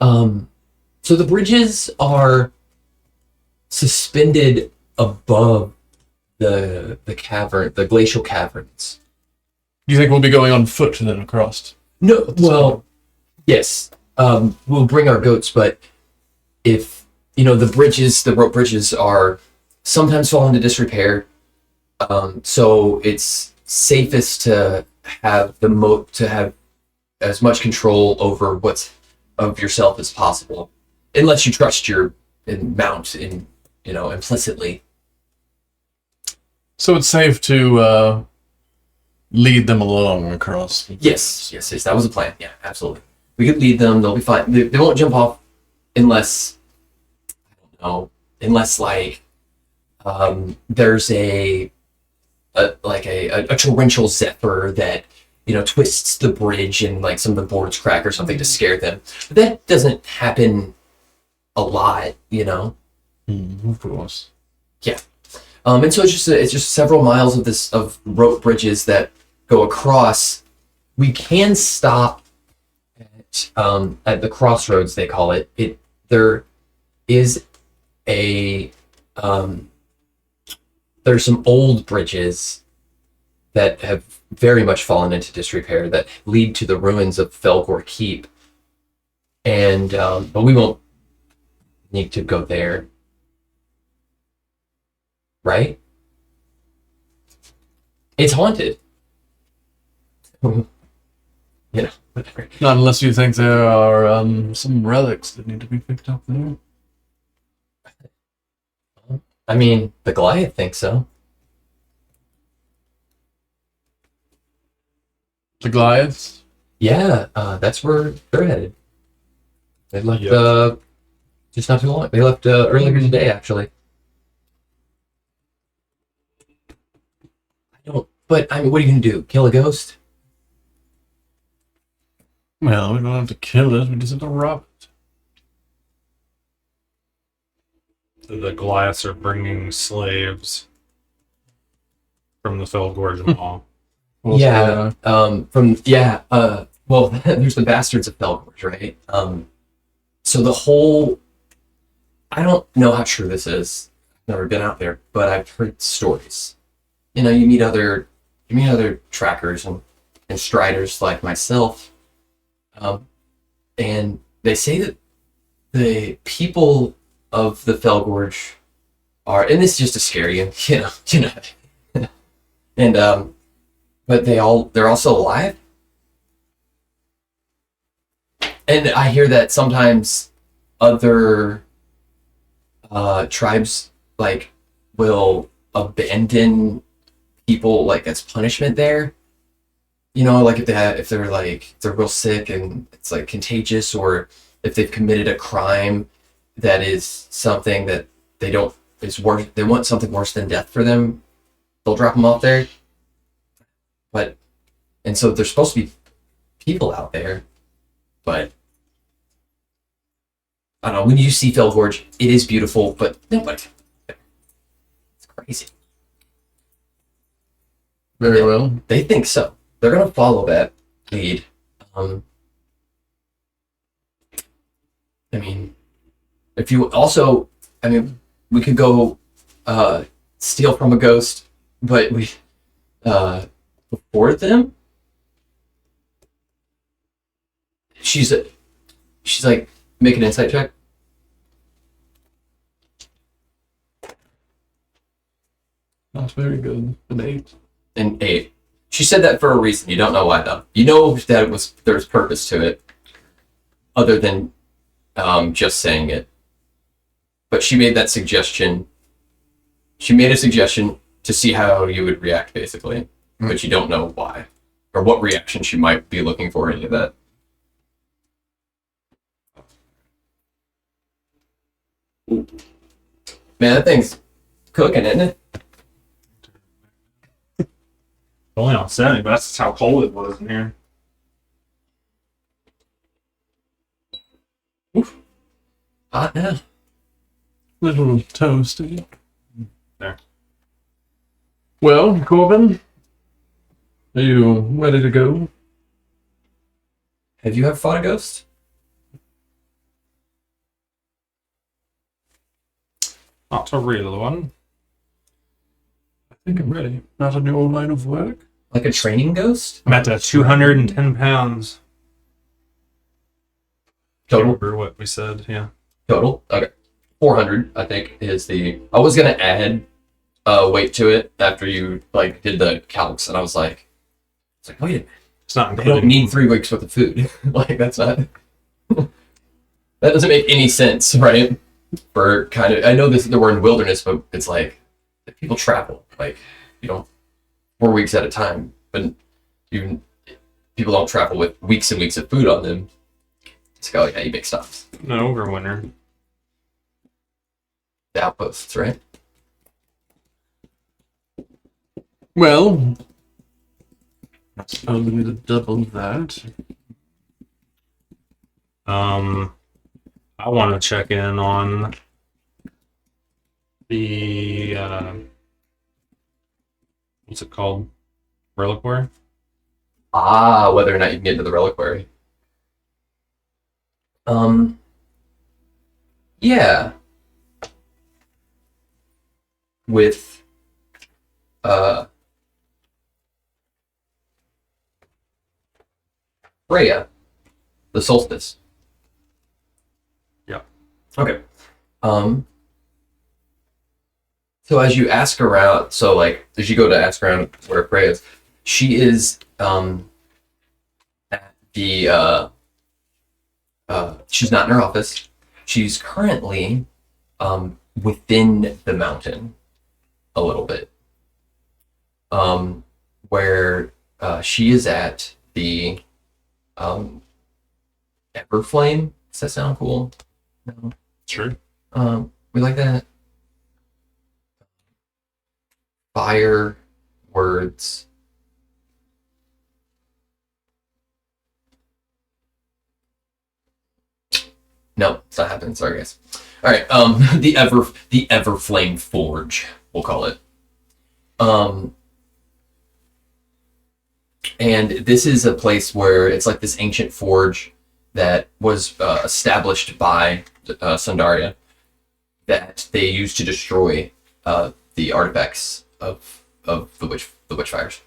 So the bridges are suspended above the cavern, the glacial caverns. Do you think we'll be going on foot then across? No, well, yes. We'll bring our goats, but if the rope bridges are sometimes fall into disrepair, so it's safest to have to have as much control over what's of yourself as possible, unless you trust your mount implicitly. So it's safe to lead them along across. Yes, that was the plan. Yeah, absolutely. We could lead them; they'll be fine. They won't jump off unless like there's a torrential zephyr that twists the bridge and like some of the boards crack or something to scare them. But that doesn't happen a lot. Of course. Yeah. And so it's just several miles of rope bridges that go across. We can stop at the crossroads, they call it. There is there's some old bridges that have very much fallen into disrepair that lead to the ruins of Felgor Keep. And but we won't need to go there. Right? It's haunted. Whatever. Not unless you think there are some relics that need to be picked up there. I mean, the Goliath thinks so. The Goliaths? Yeah, that's where they're headed. They left just not too long. They left earlier today, actually. But I mean, what are you gonna do? Kill a ghost? Well, we don't have to kill it, we just have to rob it. The Goliaths are bringing slaves from the Fell Gorge Mall. Well, Yeah. Well, there's the bastards of Felgorge, right? So the whole, I don't know how true this is. I've never been out there, but I've heard stories. You meet other trackers and striders like myself, and they say that the people of the Felgorge are, and this is just to scare you, and but they're also alive. And I hear that sometimes other tribes will abandon people like as punishment there. You know, like if they're real sick and it's like contagious, or if they've committed a crime that is something that they don't is worse. They want something worse than death for them. They'll drop them off there. And so there's supposed to be people out there, but I don't know. When you see Fell Gorge, it is beautiful, but nobody. It's crazy. Very well. They think so. They're gonna follow that lead. I mean, if you also, I mean, we could go steal from a ghost, but we before them. She's like, make an insight check. That's very good. An 8. An 8. She said that for a reason. You don't know why though. You know that there's purpose to it, other than just saying it. But she made that suggestion. She made a suggestion to see how you would react, basically. But you don't know why or what reaction she might be looking for. Any of that. Man, that thing's cooking, isn't it? Only on 70, but that's how cold it was in here. Hot now. Little toasty. There. Well, Corbin, are you ready to go? Have you ever fought a ghost? Not a real one. I think I'm ready. Not a new line of work. Like a training ghost? I'm at 210 pounds. Total? Remember what we said, yeah. Total? Okay. 400, I think, is the... I was going to add weight to it after you like did the calcs, and I was like, wait a minute. It's not They don't including need 3 weeks worth of food. Like, that's not... that doesn't make any sense, right? For kind of... I know that we're in wilderness, but it's like, people travel, like, 4 weeks at a time, but people don't travel with weeks and weeks of food on them. It's like, oh yeah, you make stops. no over winter. The outposts, right? Well, I suppose we need to double that. I want to check in on the what's it called? Reliquary? Whether or not you can get into the reliquary. Yeah. With, Freya, the solstice. Yeah. Okay. So as you ask around, as you go to ask around where Freya is, she is, at the, she's not in her office. She's currently, within the mountain a little bit. Where, she is at the, Everflame. Does that sound cool? No. Sure. We like that. Fire words. No, it's not happening. Sorry, guys. All right. The Everflame Forge, we'll call it. And this is a place where it's like this ancient forge that was established by Sundaria that they used to destroy the artifacts of the witchfires.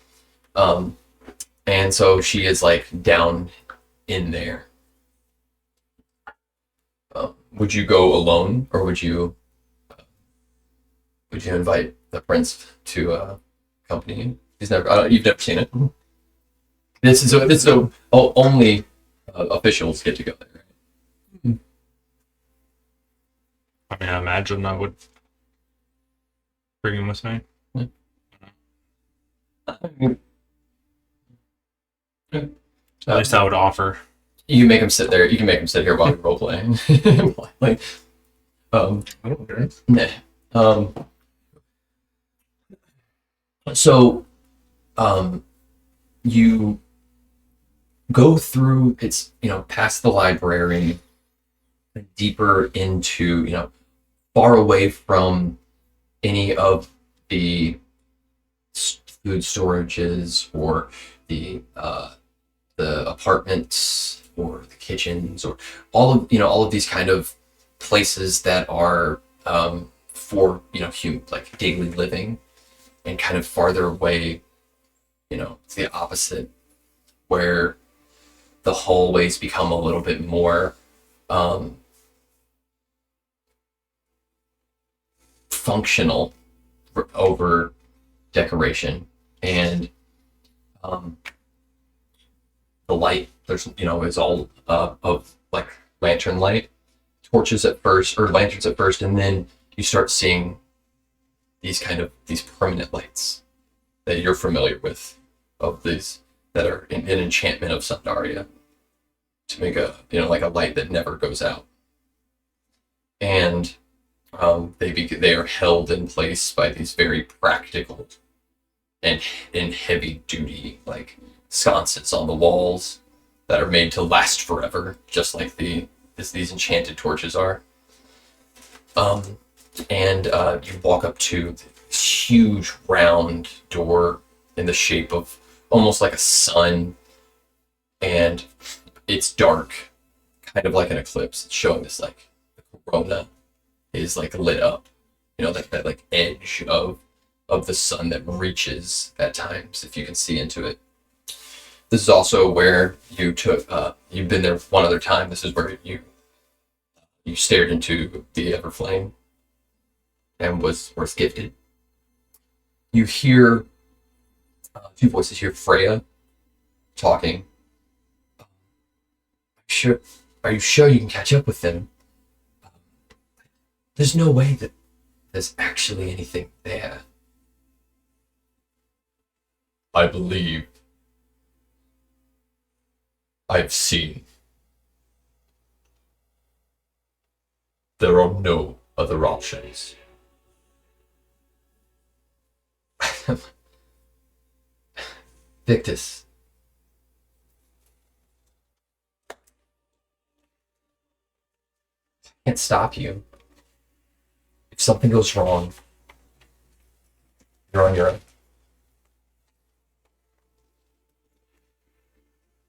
And so she is like down in there. Would you go alone, or would you invite the prince to accompany you? You've never seen it. This is only officials get to go there. I mean, I imagine I would bring him with me. Yeah. At least I would offer. You can make him sit there. You can make him sit here while you're role playing. Like, I don't care. nah. So, you go through. It's past the library, deeper into far away from any of the food storages or the apartments or the kitchens or all of these kind of places that are for like daily living, and kind of farther away it's the opposite, where the hallways become a little bit more functional over decoration, and the light is all of like lantern light, torches at first, or lanterns at first, and then you start seeing these permanent lights that you're familiar with, of these that are an enchantment of Sundaria, to make a like a light that never goes out, and they are held in place by these very practical and heavy duty like sconces on the walls that are made to last forever, just like these enchanted torches are. And you walk up to this huge round door in the shape of almost like a sun, and it's dark, kind of like an eclipse. It's showing this like the corona is like lit up, that like edge of the sun that reaches at times, if you can see into it. This is also where you've been there one other time. This is where you stared into the Everflame and was gifted. You hear two voices here. Freya talking. Are you sure you can catch up with them? There's no way that there's actually anything there. I believe I've seen. There are no other options. Victus. I can't stop you. If something goes wrong, you're on your own.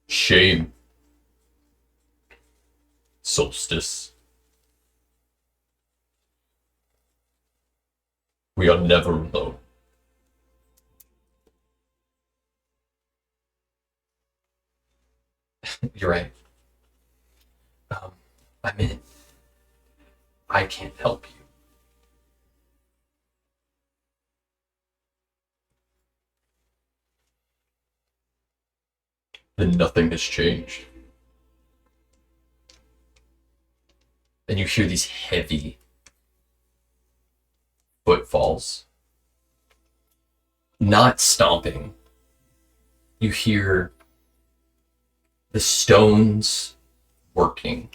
Shame. Solstice. We are never alone. You're right. I mean, I can't help you. Then nothing has changed. And you hear these heavy footfalls. Not stomping. You hear the stones working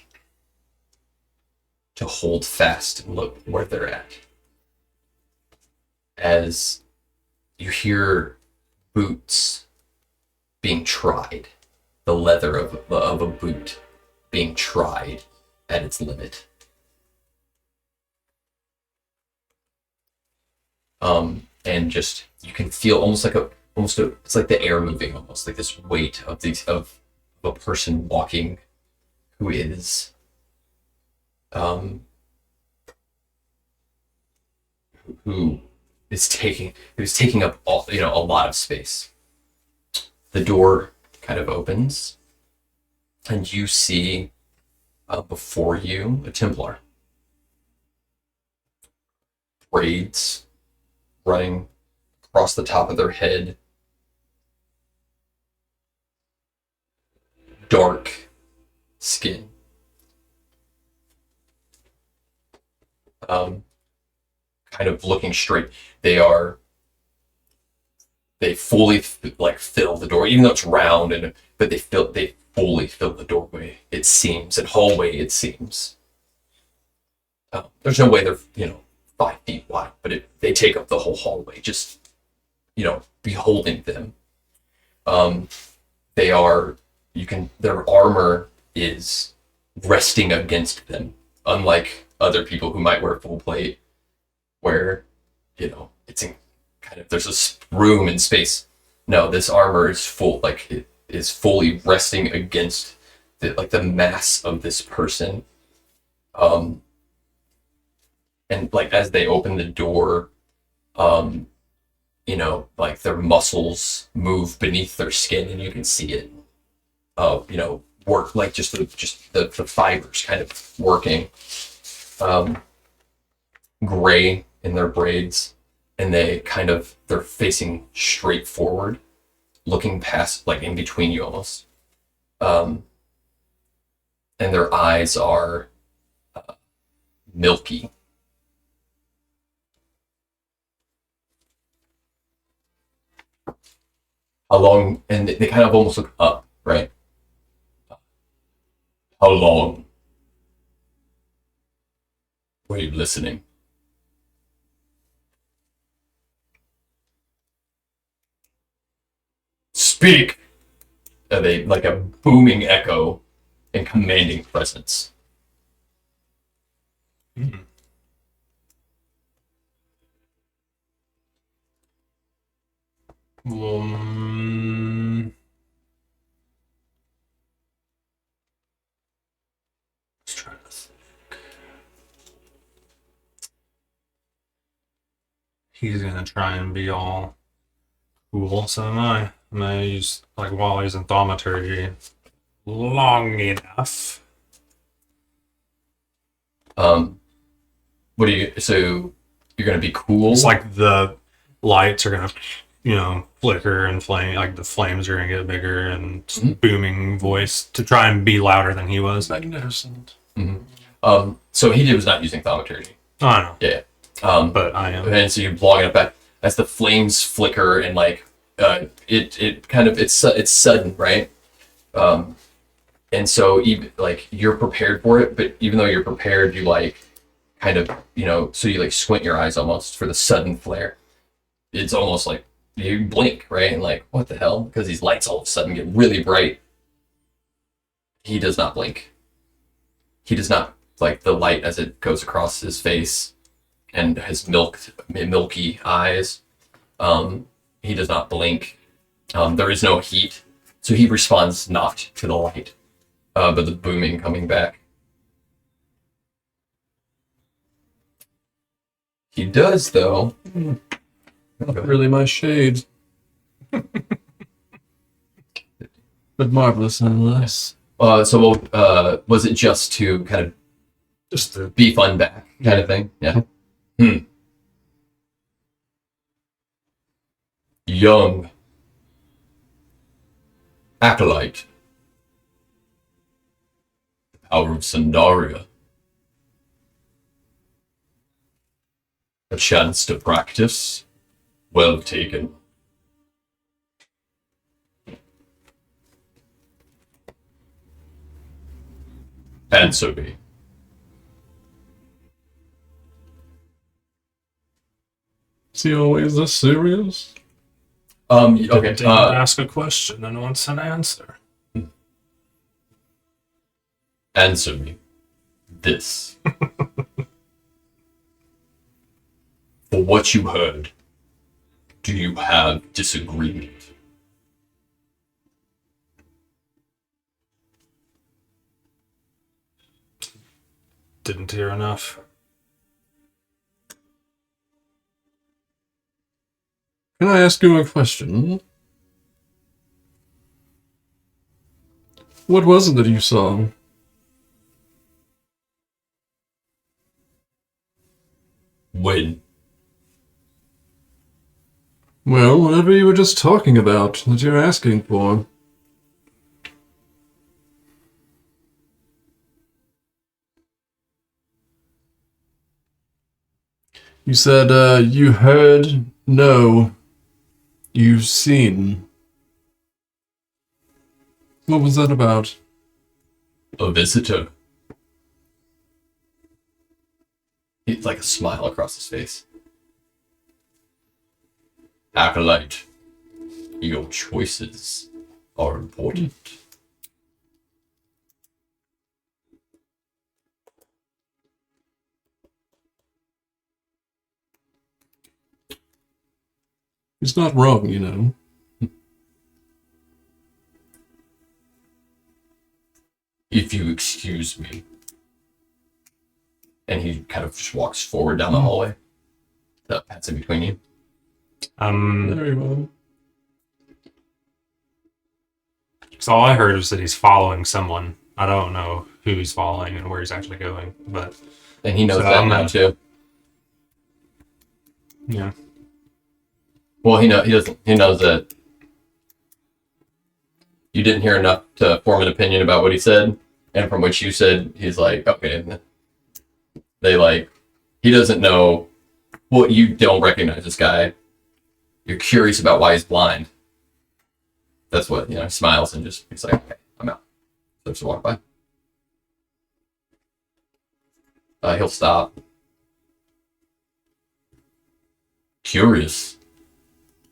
to hold fast and look where they're at. As you hear boots being tried, the leather of a boot being tried at its limit. And just you can feel it's like the air moving, almost like this weight of a person walking who is who is taking up a lot of space. The door kind of opens, and you see before you a Templar. Braids running across the top of their head. Dark skin. Kind of looking straight. They fully like fill the door, even though it's round, but they fully fill the doorway. It seems, and hallway. It seems. There's no way they're 5 feet wide, but they take up the whole hallway. Just beholding them. They are. Their armor is resting against them, unlike other people who might wear full plate, where it's in kind of there's a room and space. No, this armor is full, like it is fully resting against the mass of this person. And like as they open the door, like their muscles move beneath their skin, and you can see it. Work like just the fibers kind of working. Gray in their braids, and they're facing straight forward, looking past, like in between you almost. And their eyes are milky. How long? And they kind of almost look up, right? How long were you listening? Speak! Are they like a booming echo and commanding presence? Hmm. Let's try this. He's gonna try and be all cool, so am I. I'm gonna use while he's in thaumaturgy long enough. What do you? So you're gonna be cool? It's like the lights are gonna, flicker and flame. Like the flames are gonna get bigger and booming voice to try and be louder than he was. Magnificent. Mm-hmm. So he was not using thaumaturgy. Oh, I know. Yeah. But I am. And so you're blocking it back as the flames flicker and it's sudden, right? And so even you're prepared for it, but even though you're prepared, you so you squint your eyes almost for the sudden flare. It's almost like you blink, right? And what the hell? Because these lights all of a sudden get really bright. He does not blink. He does not, the light as it goes across his face and his milky eyes. He does not blink. There is no heat, so he responds not to the light, but the booming coming back. He does, though. Not really my shade. But marvelous nonetheless. So was it just to kind of Just the be fun back kind of thing? Yeah. Young acolyte. The power of Sandaria. A chance to practice. Well taken. Answer me. Is he always this serious? Okay. didn't ask a question and wants an answer. Answer me. This. For what you heard, do you have disagreement? Didn't hear enough. Can I ask you a question? What was it that you saw? When? Well, whatever you were just talking about that you're asking for. You said, you heard no. you've seen. What was that about? A visitor. It's like a smile across his face. Acolyte, your choices are important. He's not wrong, you know. If you excuse me. And he kind of just walks forward down the hallway. That pats in between you. Very well. So all I heard was that he's following someone. I don't know who he's following and where he's actually going, but And he knows So that I'm now gonna- too. yeah. Well, he knows that you didn't hear enough to form an opinion about what he said, and from what you said, he's like, okay. He doesn't know. Well, you don't recognize this guy. You're curious about why he's blind. That's what, smiles and he's like, okay, I'm out. So just walk by. He'll stop. Curious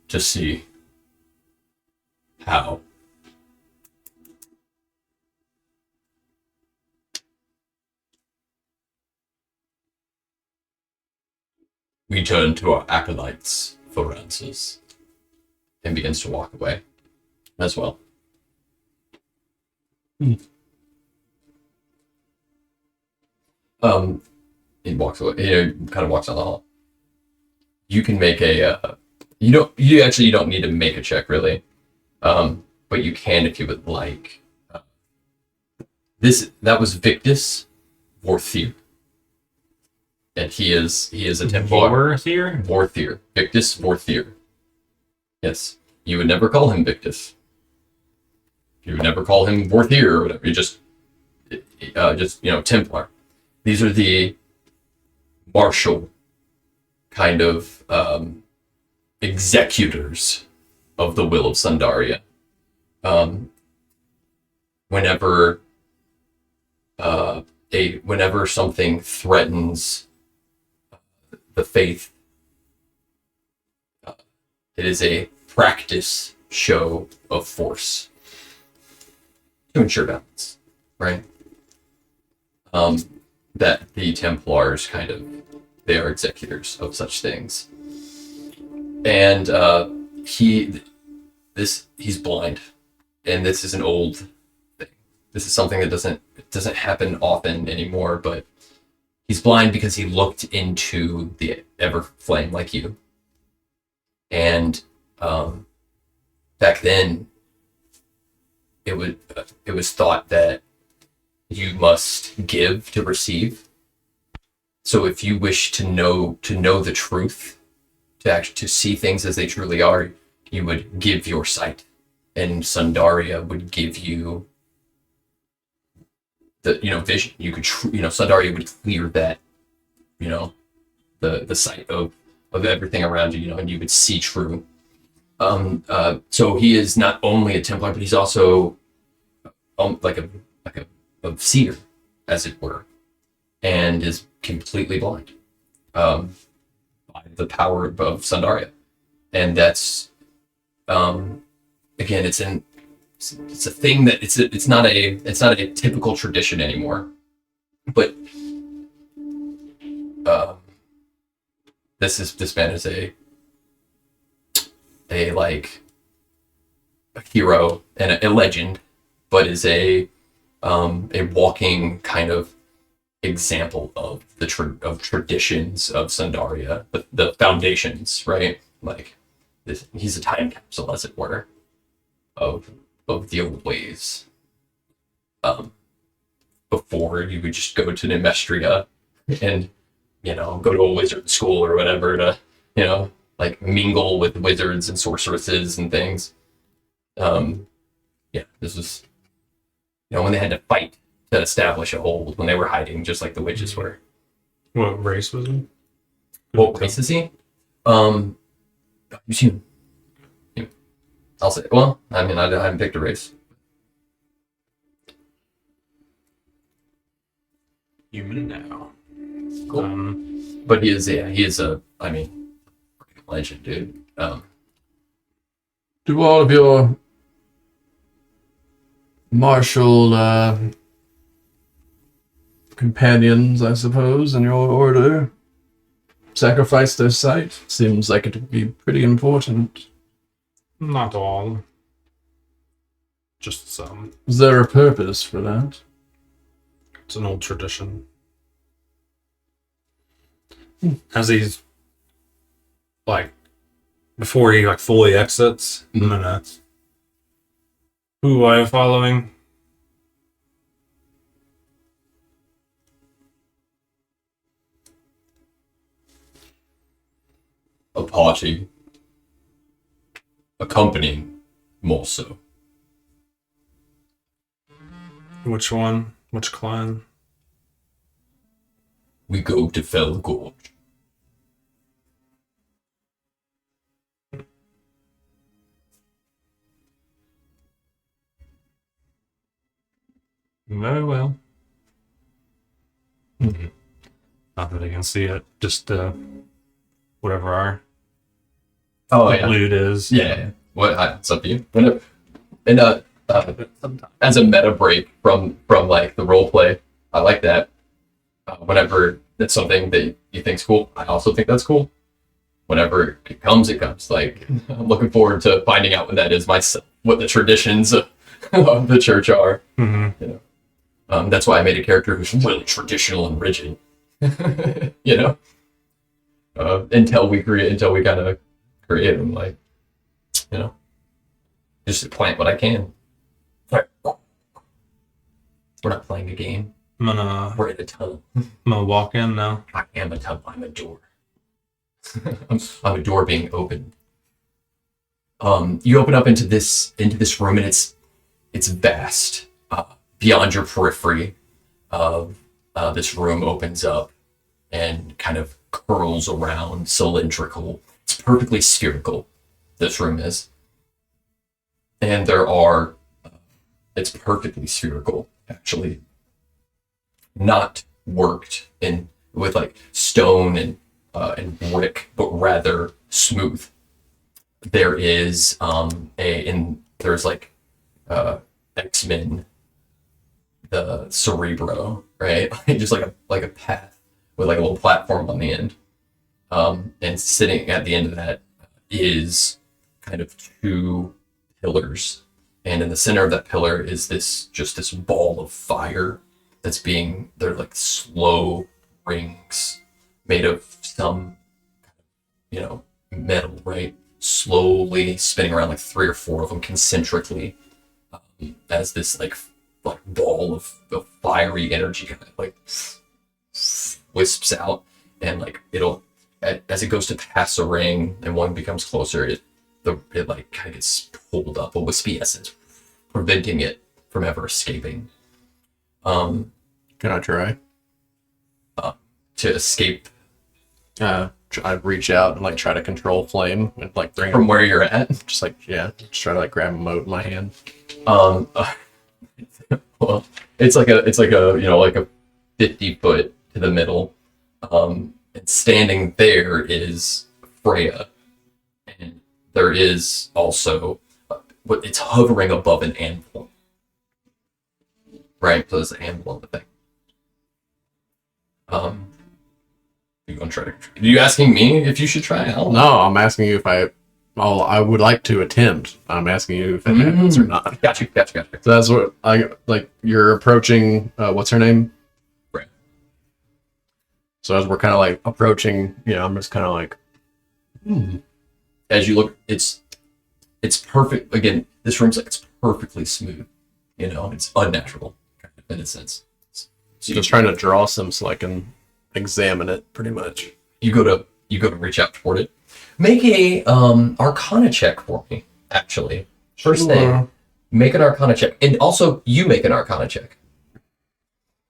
to see how. We turn to our acolytes for answers. And begins to walk away as well. He walks away. He kind of walks down the hall. You can make a. You don't need to make a check really, but you can if you would like. That was Victus Vorthir, and he is a Templar. Vorthir, Victus Vorthir. Yes, you would never call him Victus. You would never call him Vorthir or whatever. You just Templar. These are the martial kind of executors of the will of Sundaria. Whenever something threatens the faith, it is a practice show of force to ensure balance, right? That the Templars they are executors of such things. And he's blind, and this is an old thing. This is something that doesn't happen often anymore, but he's blind because he looked into the ever flame like you. And back then it was thought that you must give to receive. So if you wish to know the truth, to see things as they truly are, you would give your sight, and Sundaria would give you the vision. You could Sundaria would clear that the sight of everything around you, and you would see true. So he is not only a Templar, but he's also like a seer, as it were, and is completely blind by the power of Sundaria. And that's again, it's a thing that it's not a typical tradition anymore. But this man is a hero and a legend, but is a walking kind of example of the traditions of Sundaria, the foundations, right? Like this, he's a time capsule, as it were, of the old ways. Before you would just go to Nemestria and go to a wizard school or whatever to mingle with wizards and sorceresses and things. This was when they had to fight to establish a hold, when they were hiding, just like the witches were. What race was he? What race is he? You've seen him. I'll say. Well, I mean, I haven't picked a race. Human now. Cool. But he is a, I mean, legend, dude. Do all of your martial companions, I suppose, in your order, sacrifice their sight? Seems like it would be pretty important. Not all. Just some. Is there a purpose for that? It's an old tradition. As he's like before he like fully exits, I'm gonna. Who are you following? A party. Accompanying, more so. Which one? Which clan? We go to Fell Gorge. Very well. Not that I can see it. Just whatever our loot is. Yeah. It's up to you. As a meta break from like the role play, I like that. Whenever it's something that you think's cool, I also think that's cool. Whenever it comes, it comes. Like I'm looking forward to finding out what that is myself, what the traditions of the church are. Mm-hmm. You know, that's why I made a character who's really traditional and rigid. You know, until we kind of create them, like, you know, just plant what I can. We're not playing a game. We're in a tunnel. I'm gonna walk in now. I am a tunnel. I'm a door. I'm a door being opened. You open up into this room, and it's vast. Beyond your periphery of this room opens up and kind of curls around, cylindrical. It's perfectly spherical. This room is, and it's perfectly spherical, actually. Not worked in with like stone and brick, but rather smooth. There is there's like X-Men, the Cerebro, right? Just like a path with like a little platform on the end. And sitting at the end of that is kind of two pillars. And in the center of that pillar is this ball of fire they're like slow rings made of some, metal, right? Slowly spinning around, like 3 or 4 of them concentrically, as this like ball of fiery energy kind of like wisps out, and like as it goes to pass a ring and one becomes closer, it like kind of gets pulled up, a wispy essence, preventing it from ever escaping. Can I try? To escape I reach out and like try to control flame and like bring from where you're at. just try to like grab a mote in my hand. Well, it's like a like a 50 foot to the middle. And standing there is Freya, and there is also it's hovering above an anvil. Right, so there's an anvil on the thing. You gonna try to? Are you asking me if you should try? No, I'm asking you if I would like to attempt. I'm asking you if it happens or not. Gotcha. So that's what I like. You're approaching. What's her name? Right. So as we're kind of like approaching, I'm just kind of like. As you look, it's perfect. Again, this room's like it's perfectly smooth. It's unnatural in a sense. So just trying to draw some so I can examine it, pretty much. You go to reach out toward it. Make a Arcana check for me. Actually, first thing, make an Arcana check, and also you make an Arcana check.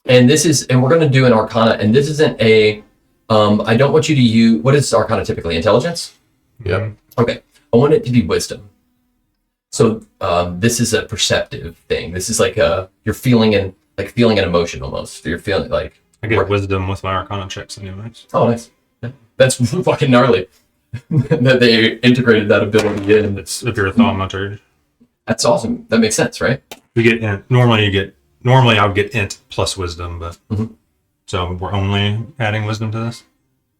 And we're going to do an Arcana, and this isn't a. I don't want you to use. What is Arcana typically? Intelligence. Yep. Okay. I want it to be Wisdom. So this is a perceptive thing. This is like you're feeling an emotion almost. You're feeling like I get wisdom with my Arcana checks, anyways. oh nice. That's fucking gnarly that they integrated that ability in. It's if you're a thaumaturge. That's awesome. That makes sense, right? You get int. Normally I would get int plus wisdom, but so we're only adding wisdom to this.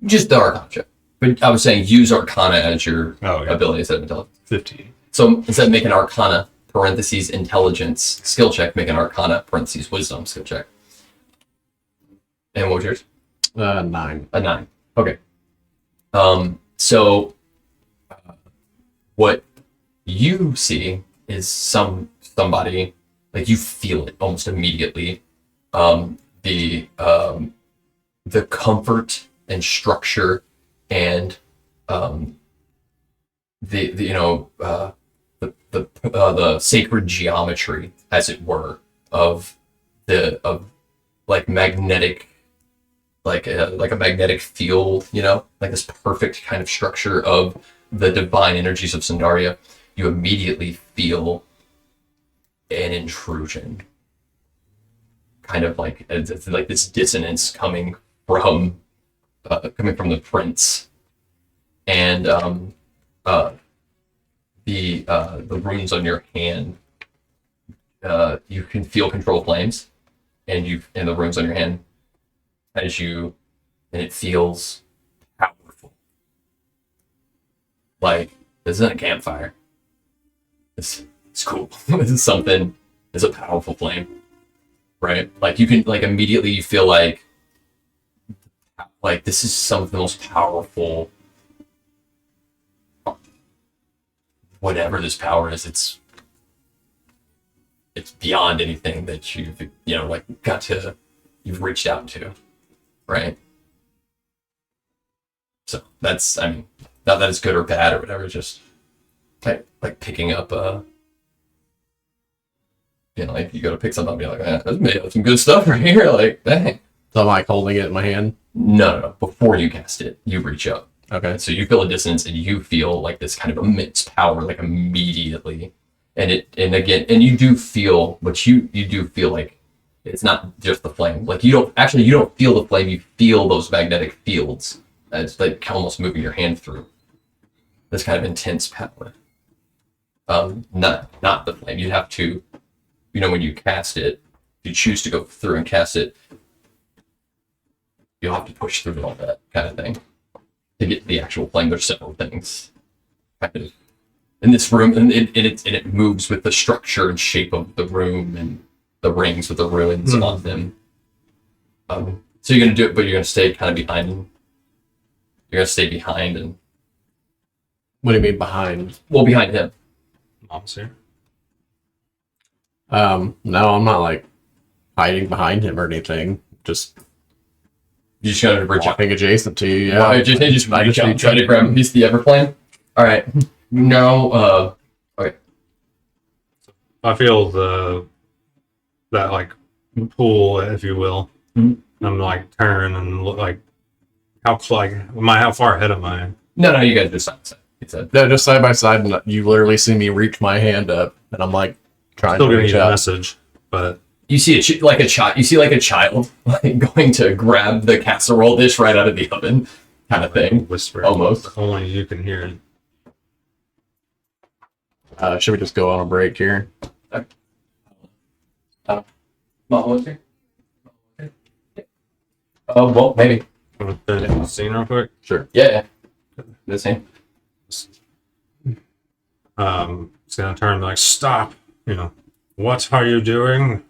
Just the Arcana check. But I was saying use Arcana as your ability instead of intelligence. 15. So instead of making Arcana parentheses intelligence skill check, make an Arcana parentheses wisdom skill check. And what was yours? 9. A 9. Okay. So what you see is somebody like you feel it almost immediately. The comfort and structure and the sacred geometry, as it were, of like magnetic, like a magnetic field, like this perfect kind of structure of the divine energies of Sandaria. You immediately feel an intrusion, kind of like it's like this dissonance coming from the prince, and the runes on your hand. You can feel control flames, and the runes on your hand and it feels powerful. Like this isn't a campfire. It's cool. This is something. It's a powerful flame, right? Like you can immediately you feel like this is some of the most powerful. Whatever this power is, it's beyond anything that you've reached out to, right? So that's, I mean, not that it's good or bad or whatever, it's just like picking up like you go to pick something up and be like, that's made of some good stuff right here, like dang. So I'm like holding it in my hand? No. Before you cast it, you reach up. Okay. So you feel a dissonance and you feel like this kind of immense power, like immediately. And you do feel, but you do feel like it's not just the flame. Like you don't feel the flame, you feel those magnetic fields. It's like almost moving your hand through this kind of intense power. Not the flame. You'd have to, when you cast it, if you choose to go through and cast it, you'll have to push through all that kind of thing to get the actual flame. There's several things kind of in this room, and it moves with the structure and shape of the room and the rings with the ruins on them. So you're gonna do it, but you're gonna stay kind of behind. You're gonna stay behind and. What do you mean behind? Well, behind him. Mom's here. No, I'm not like hiding behind him or anything. Just you just gotta reach out. Walking adjacent to you. Yeah. Well, just reach out and try to grab a piece of the Everplane. All right. No. Okay. I feel that like pull, if you will. Mm-hmm. I'm like turn and look like how far ahead am I? No, you guys just side. No, just side by side, and you literally see me reach my hand up, and I'm like trying Still to gonna reach get a out. message, but you see like a child. You see like a child like going to grab the casserole dish right out of the oven, kind of thing. Whisper, almost. Only you can hear it. Should we just go on a break here? Mom, here? Oh, well, maybe. Want to finish the scene real quick? Sure. Yeah. The same. It's gonna turn like stop. What are you doing?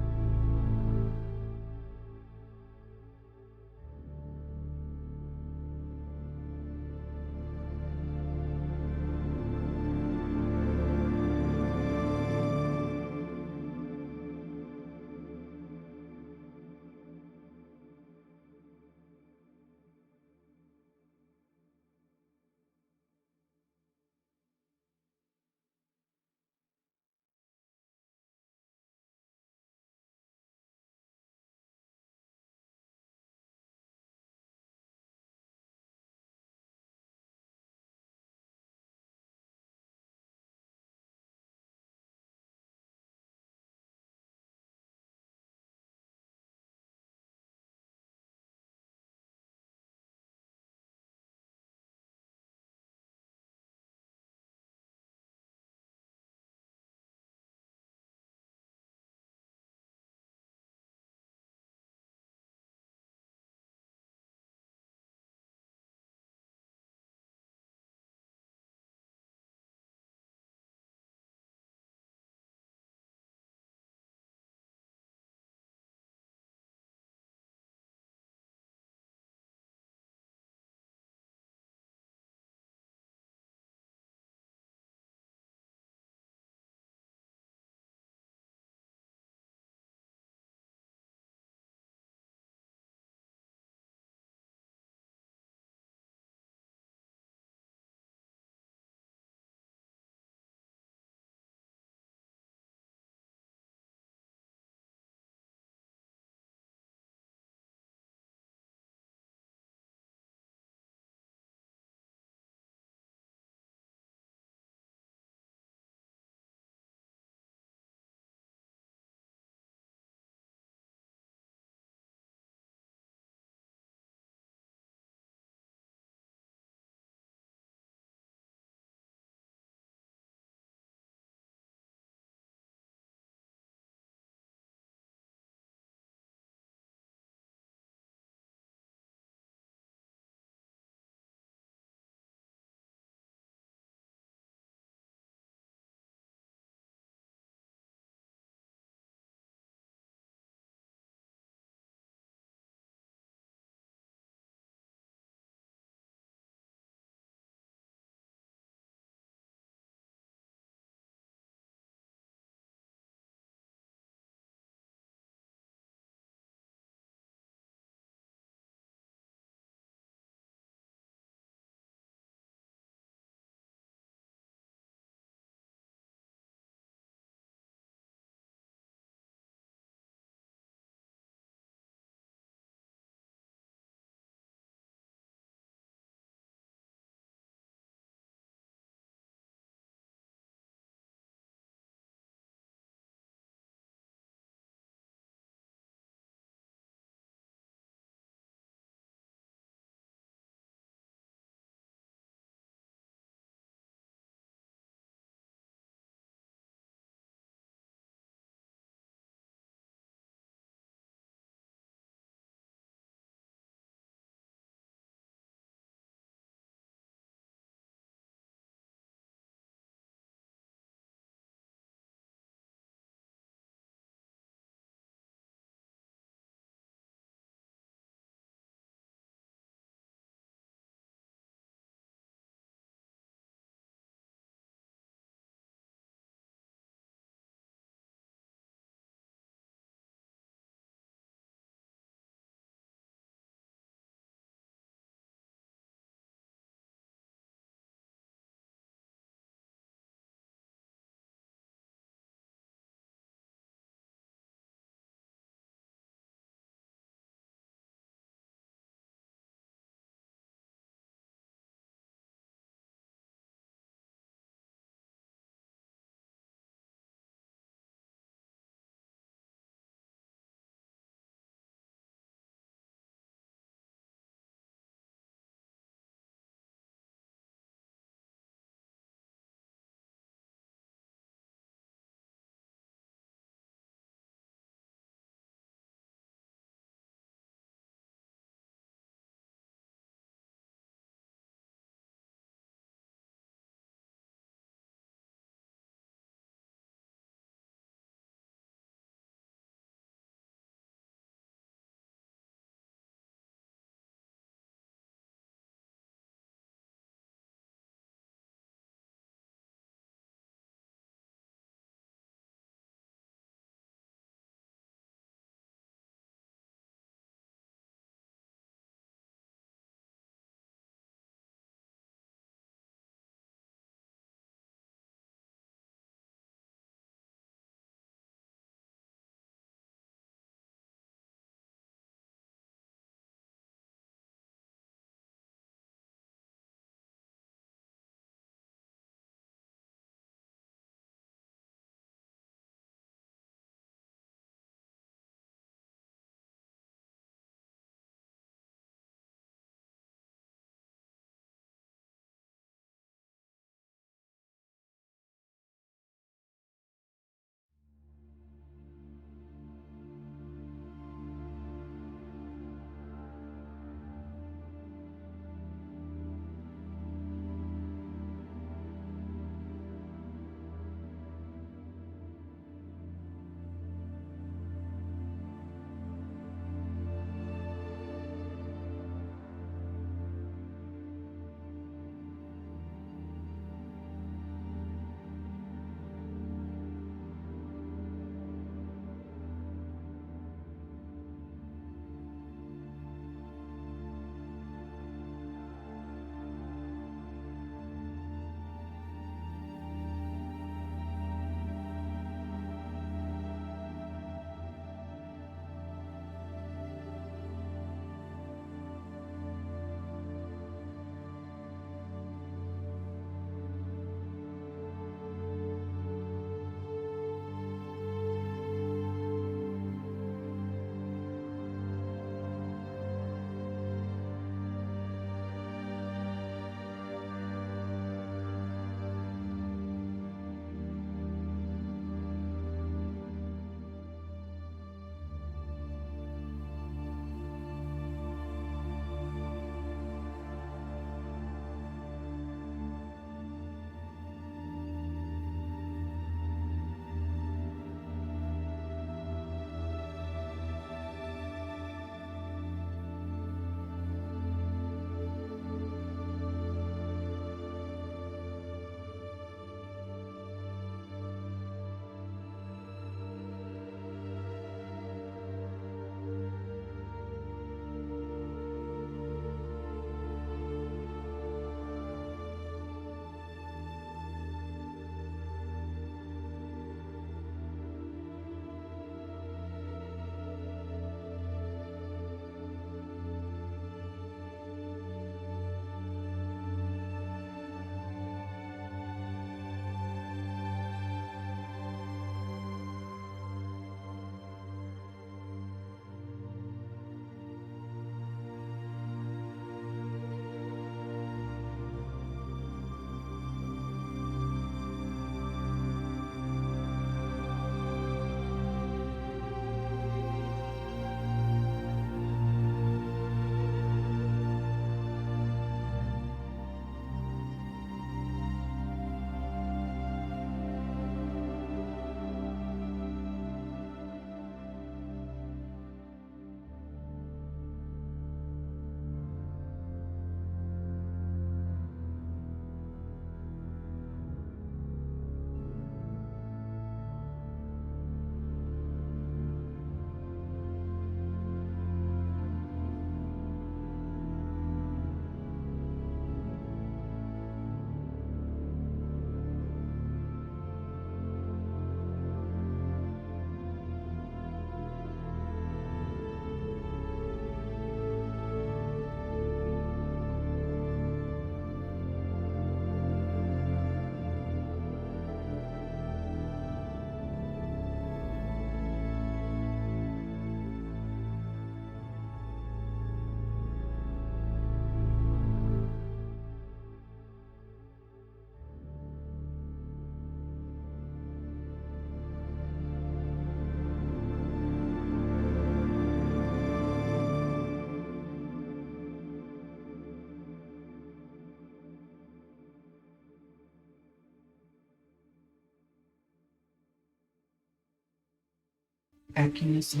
accuracy.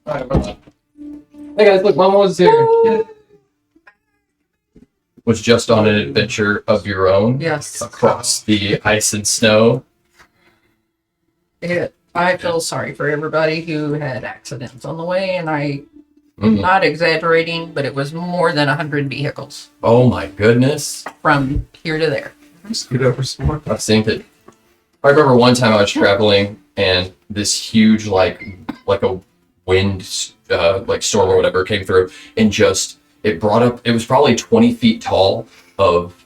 All right, hold on. Hey guys, look, Mama was here. Yay. Was just on an adventure of your own. Yes. Across the ice and snow. I feel sorry for everybody who had accidents on the way, and I'm Mhm. not exaggerating, but it was more than 100 vehicles Oh my goodness. from here to there. Scoot over some more. I've seen it. I remember one time I was traveling and this huge like a wind like storm or whatever came through and just it brought up it was probably 20 feet tall of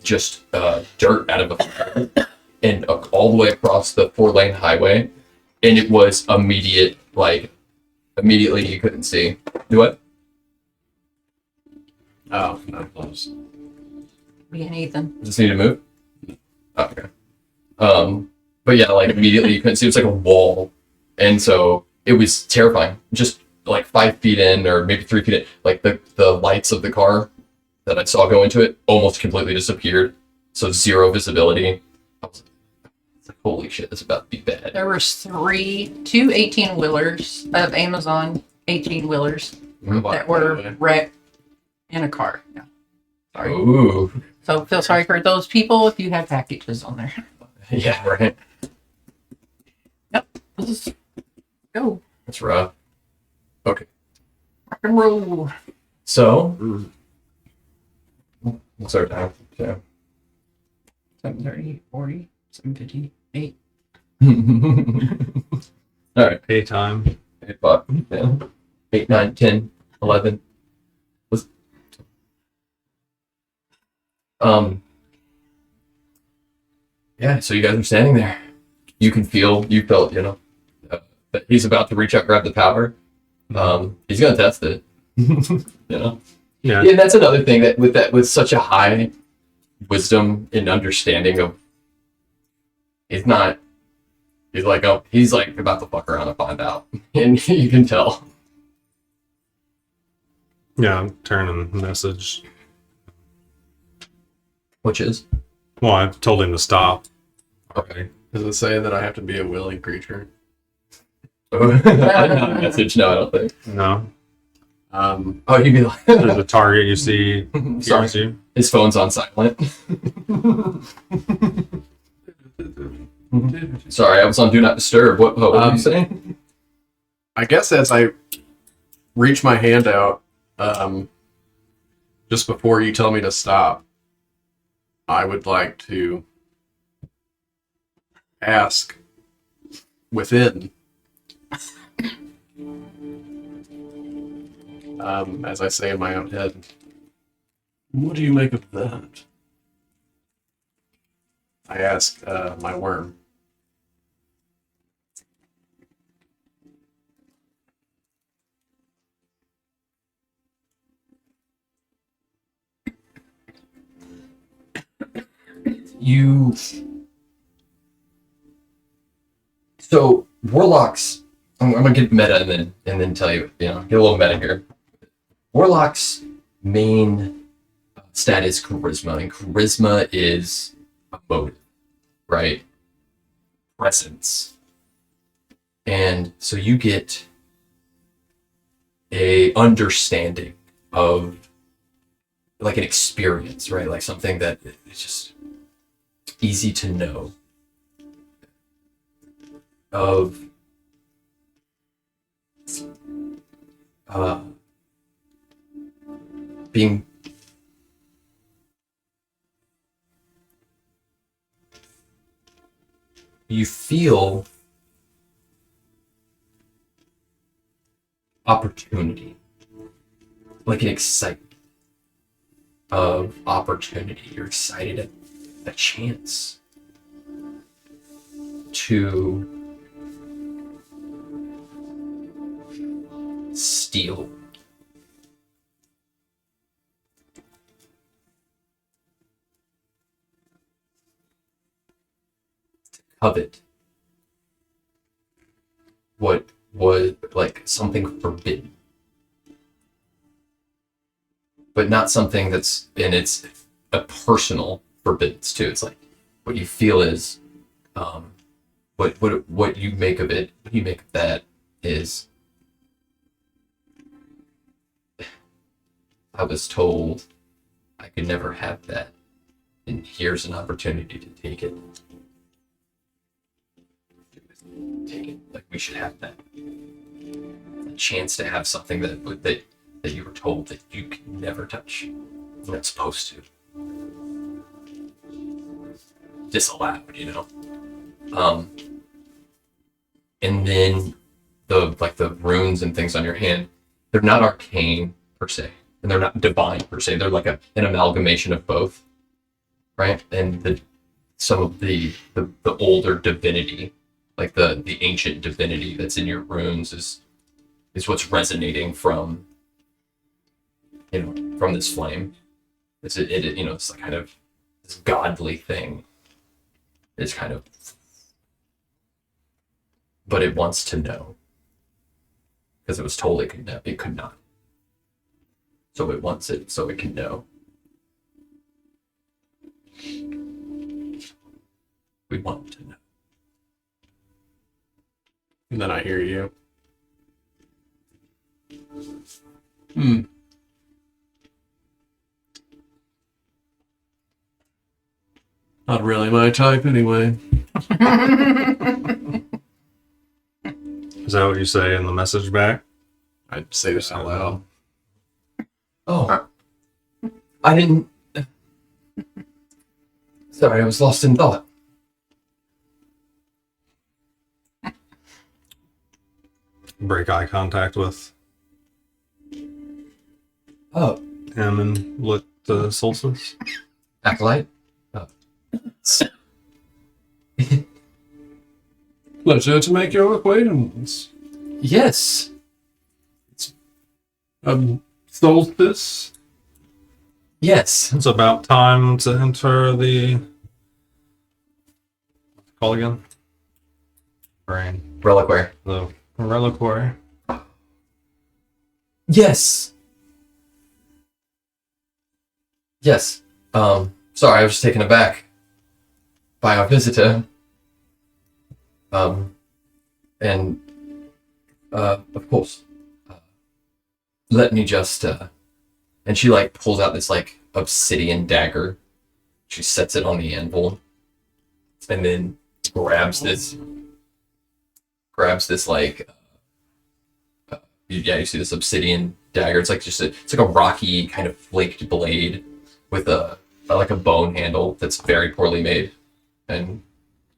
just dirt out of a fire and all the way across the 4-lane highway, and it was immediately you couldn't see. Do what? Oh, not close. Me and Ethan. Just need to move? Oh, okay. But yeah, like immediately you couldn't see. It was like a wall. And so it was terrifying. Just like 5 feet in or maybe 3 feet in, like the lights of the car that I saw go into it almost completely disappeared. So zero visibility. I was like, holy shit, this is about to be bad. There were two 18-wheelers of Amazon 18-wheelers that were wrecked in a car. Yeah. Sorry. Ooh. So feel sorry for those people if you have packages on there. Yeah, right. Let's go. That's rough. Okay. Rock and roll. So, what's our time? Yeah. 7:30, 40, 7:58. All right. Paytime. 8 o'clock. Yeah. 8, 9, 10, 11. Let's... Yeah, so you guys are standing there. You felt, that he's about to reach out, grab the power. He's gonna test it. Yeah. Yeah, that's another thing with such a high wisdom and understanding of he's like about to fuck around and find out. And you can tell. Yeah, I'm turning the message. Which is? Well, I told him to stop. Okay. Does it say that I have to be a willing creature? I didn't have a message, no, I don't think. No. Oh, you'd be like There's a target you see. Sorry. hears you. His phone's on silent. Sorry, I was on Do Not Disturb. What were you saying? I guess as I reach my hand out, just before you tell me to stop, I would like to ask within, as I say in my own head, what do you make of that? I ask my worm. So warlocks. I'm gonna get meta and then tell you. Get a little meta here. Warlock's main stat is charisma, and charisma is a motive, right? Presence, and so you get a understanding of like an experience, right? Like something that is just easy to know of being you feel opportunity, like an excitement of opportunity. You're excited at a chance to steal. To covet what was like something forbidden. But not something that's, and it's a personal forbiddance too. It's like what you feel is what you make of it, what you make of that is, I was told I could never have that, and here's an opportunity to take it. Take it. Like, we should have that. A chance to have something that you were told that you could never touch. You're not supposed to. Disallowed, you know? And then the runes and things on your hand, they're not arcane per se, and they're not divine per se. They're like an amalgamation of both, right? And some of the older divinity, like the ancient divinity that's in your runes, is what's resonating from this flame. It's it's like kind of this godly thing. It's kind of, but it wants to know because it was told it could not. So it wants it so it can know. We want to know. And then I hear you. Not really my type anyway. Is that what you say in the message back? I'd say this out loud. Oh, I didn't. Sorry, I was lost in thought. Break eye contact with Oh, him and lit the solstice. acolyte. Pleasure to make your acquaintance. Yes. Solstice? Yes. It's about time to enter the call again. Brain. Reliquary. The reliquary. Yes. Yes. Sorry, I was just taken aback by our visitor. And of course, let me just, and she like pulls out this like obsidian dagger. She sets it on the anvil and then grabs this like, you see this obsidian dagger. It's like it's like a rocky kind of flaked blade with a bone handle that's very poorly made and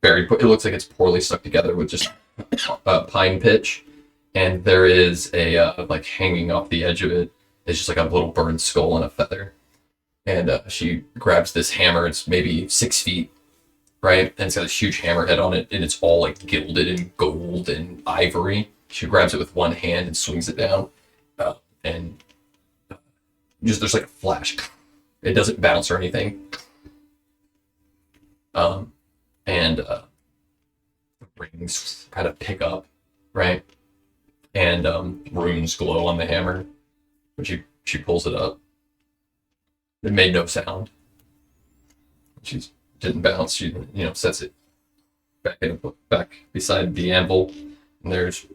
it looks like it's poorly stuck together with just pine pitch. And there is a like hanging off the edge of it is just like a little burned skull and a feather. And she grabs this hammer. It's maybe 6 feet, right? And it's got this huge hammerhead on it, and it's all like gilded in gold and ivory. She grabs it with one hand and swings it down, and just there's like a flash. It doesn't bounce or anything. And the rings kind of pick up, right? And runes glow on the hammer when she pulls it up. It made no sound. She didn't bounce. She sets it back beside the anvil, and there's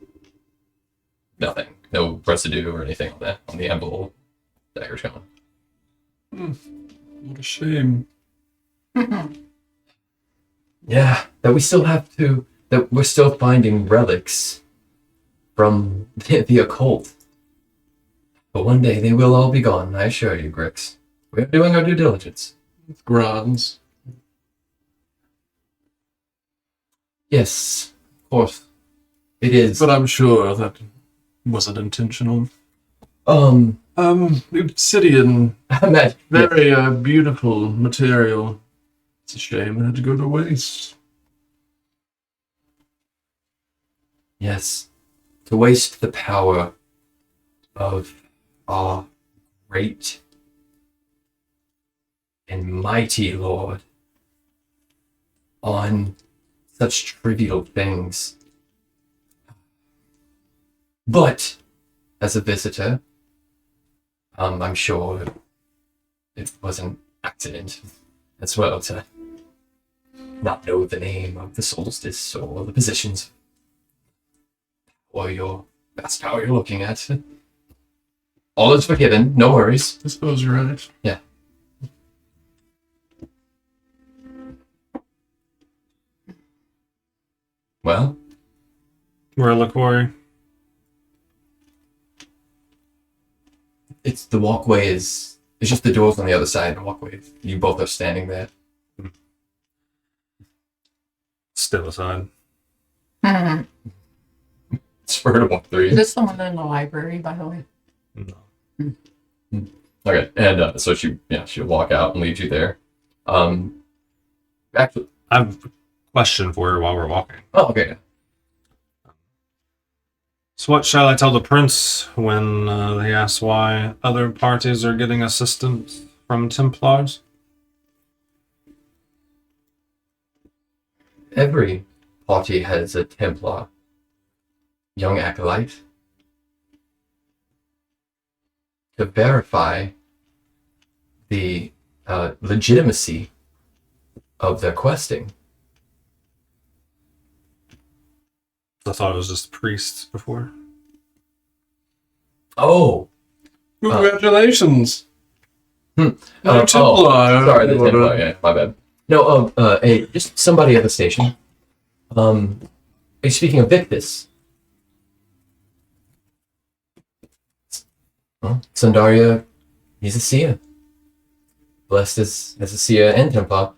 nothing, no residue or anything on the anvil. Dagger's gone. What a shame. Yeah, that we're still finding relics from the occult. But one day they will all be gone, I assure you, Grix. We're doing our due diligence. Grans. Yes, of course. It is. But I'm sure that wasn't intentional. Obsidian, very beautiful material. It's a shame it had to go to waste. Yes, to waste the power of our great and mighty Lord on such trivial things. But as a visitor, I'm sure it was an accident as well to not know the name of the solstice or the positions or your vast power you're looking at. All is forgiven, no worries. I suppose you're right. Yeah. Well, Reliquary. it's the walkway is. It's just the doors on the other side of the walkway. You both are standing there. Still aside. Mhm. It's for her to walk through. Is this the one in the library, by the way? No. Okay, and so she'll walk out and leave you there. Actually, I have a question for her while we're walking. oh, okay. So what shall I tell the prince when they ask why other parties are getting assistance from Templars? Every party has a Templar, young acolyte, to verify the legitimacy of their questing. I thought it was just priests before. Oh, Congratulations. Oh, Templar. sorry, the Templar. Yeah, my bad. No, hey, just somebody at the station. Hey, speaking of Victus, well, Sandaria, he's a seer. Blessed as a seer and Templar.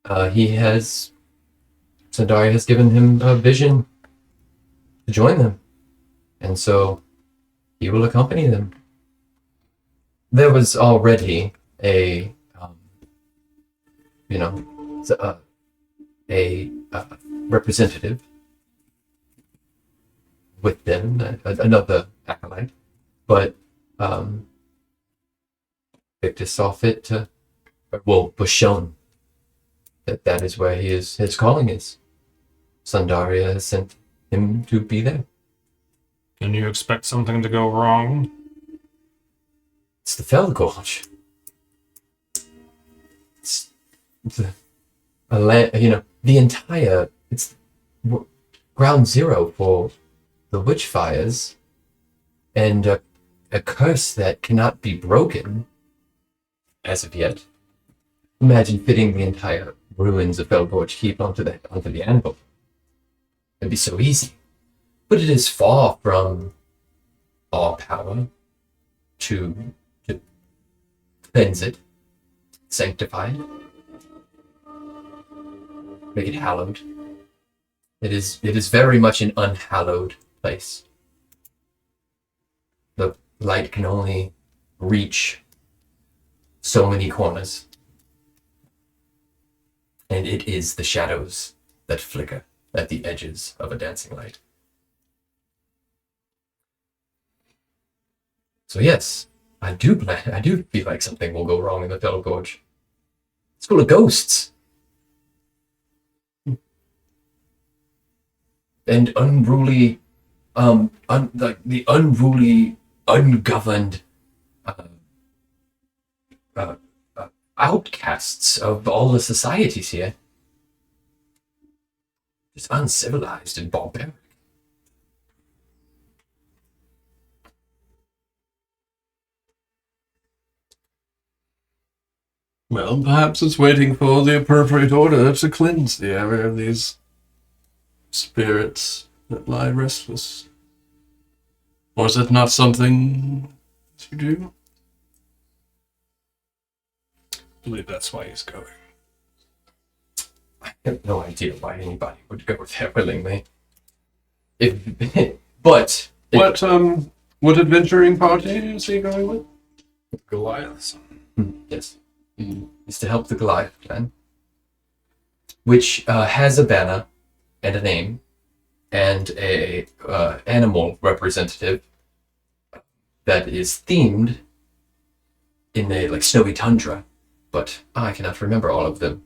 Sandaria has given him a vision to join them. And so he will accompany them. There was already a representative with them, another acolyte, but Victor saw fit to, was shown that is where his calling is. Sandaria has sent him to be there. Can you expect something to go wrong? It's the Fell Gorge. It's a land, the entire, it's ground zero for the witch fires and a curse that cannot be broken as of yet. Imagine fitting the entire ruins of Fell Gorge Keep onto the anvil. It'd be so easy. But it is far from our power to cleanse it, sanctify it, make it hallowed. It is very much an unhallowed place. The light can only reach so many corners. And it is the shadows that flicker at the edges of a dancing light. So yes, I do feel like something will go wrong in the Fell Gorge. It's full of ghosts. And unruly, like the unruly, ungoverned outcasts of all the societies here. Just uncivilized and barbaric. Well, perhaps it's waiting for the appropriate order to cleanse the area of these spirits that lie restless. Or is it not something you do? I believe that's why he's going. I have no idea why anybody would go there willingly. What adventuring party is he going with? Goliaths. Yes. Is to help the Goliath clan, which has a banner and a name and a animal representative that is themed in a like snowy tundra, but I cannot remember all of them.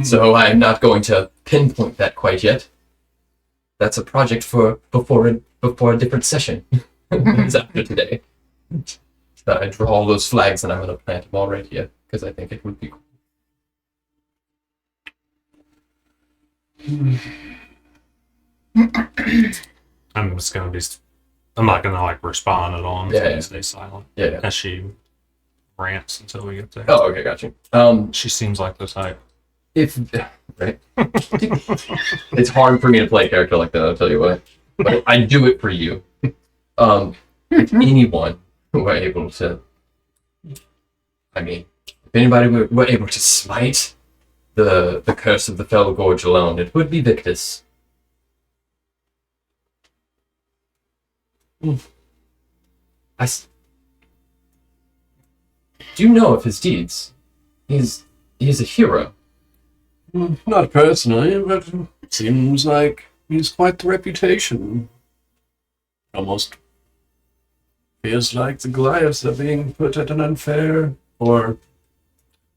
So I'm not going to pinpoint that quite yet. That's a project for before a different session. It's after today. So I draw all those flags and I'm going to plant them all right here because I think it would be cool. I'm just gonna be. I'm not gonna like respond at all. I'm just Yeah, gonna yeah. stay silent Yeah. as she rants until we get there. Oh, okay, got you. She seems like the type. If right, it's hard for me to play a character like that. I'll tell you what, but I do it for you. If anyone were able to, I mean, if anybody were able to smite the curse of the Fell Gorge alone, it would be Victus. Do you know of his deeds? He's a hero. Not personally, but it seems like he's quite the reputation. Almost feels like the Goliaths are being put at an unfair, or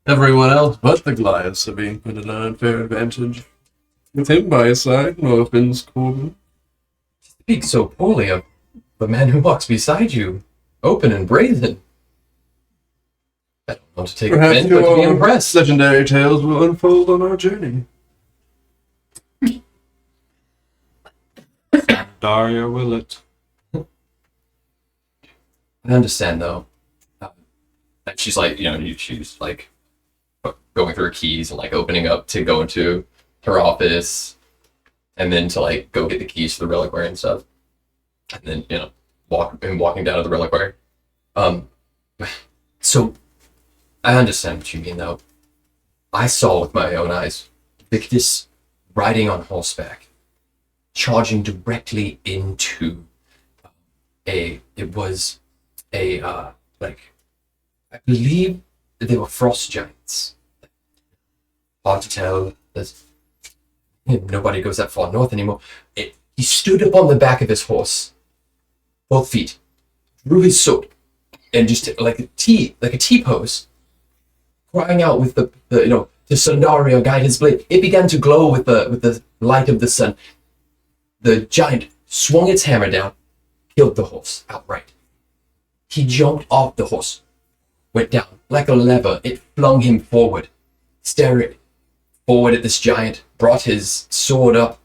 everyone else but the Goliaths are being put at an unfair advantage. With him by his side, no offense, Corbin. Speak so poorly of the man who walks beside you, open and brazen. I don't want to take Perhaps offense, but to be your impressed. legendary tales will unfold on our journey. Daria Willett. I understand, though. And she's like, she's like going through her keys and like opening up to go into her office, and then to like go get the keys to the reliquary and stuff, and then walking down to the reliquary. So I understand what you mean, though. I saw with my own eyes Victus riding on horseback, charging directly into I believe that they were frost giants. Hard to tell. Nobody goes that far north anymore. He stood up on the back of his horse, both feet, drew his sword, and just like a T pose, crying out with the to Sandario guide his blade. It began to glow with the light of the sun. The giant swung its hammer down, killed the horse outright. He jumped off the horse, went down like a lever. It flung him forward, staring forward at this giant, brought his sword up,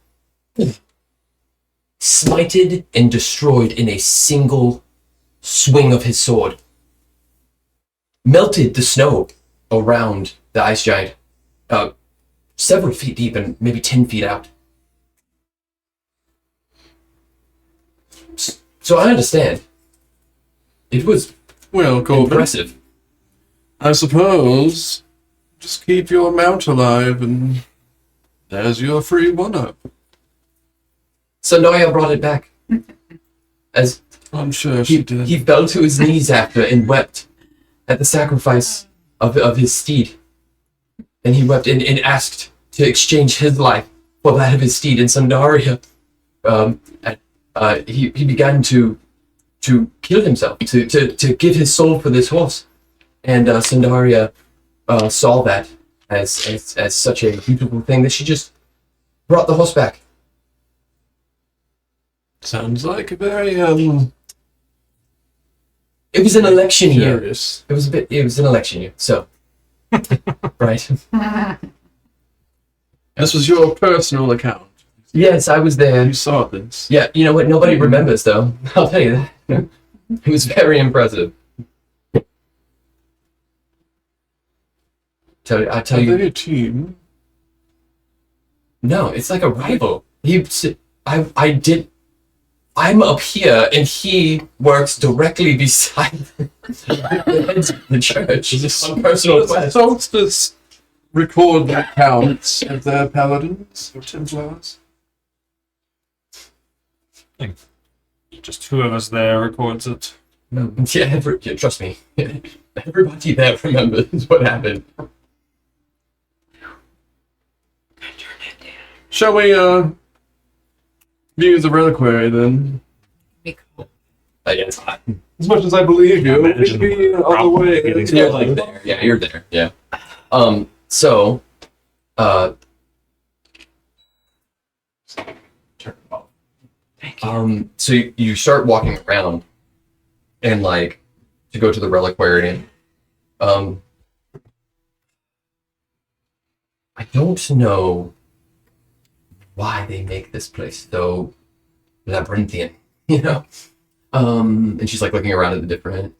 smited and destroyed in a single swing of his sword. Melted the snow around the ice giant, several feet deep and maybe 10 feet out. So I understand. It was Well, Corbin, impressive. I suppose just keep your mount alive, and there's your free one-up. Sandaria brought it back. As I'm sure she did. he fell to his knees after and wept at the sacrifice of his steed. And he wept and asked to exchange his life for that of his steed. And Sandaria, he began to kill himself, to give his soul for this horse. And Sandaria saw that as such a beautiful thing that she just brought the horse back. Sounds like a very, It was an election year. curious. It was an election year, so right. This was your personal account. Yes, I was there. You saw this. Yeah, you know what? Nobody remembers, though. I'll tell you that. It was very impressive. I tell Are you, they a team? no, it's like a rival. I'm up here, and he works directly beside the heads of the church. On personal quest. Solstice record the accounts of their paladins or Templars. Just two of us there records it. Yeah, trust me. Everybody there remembers what happened. Shall we view the reliquary then? Yes, As much as I believe you, I imagine we'd be on the probably way. getting you're like there. Yeah, you're there. Yeah. So, turn it off. So you start walking around, and like to go to the reliquary. I don't know why they make this place so labyrinthian, you know? And she's like looking around at the different,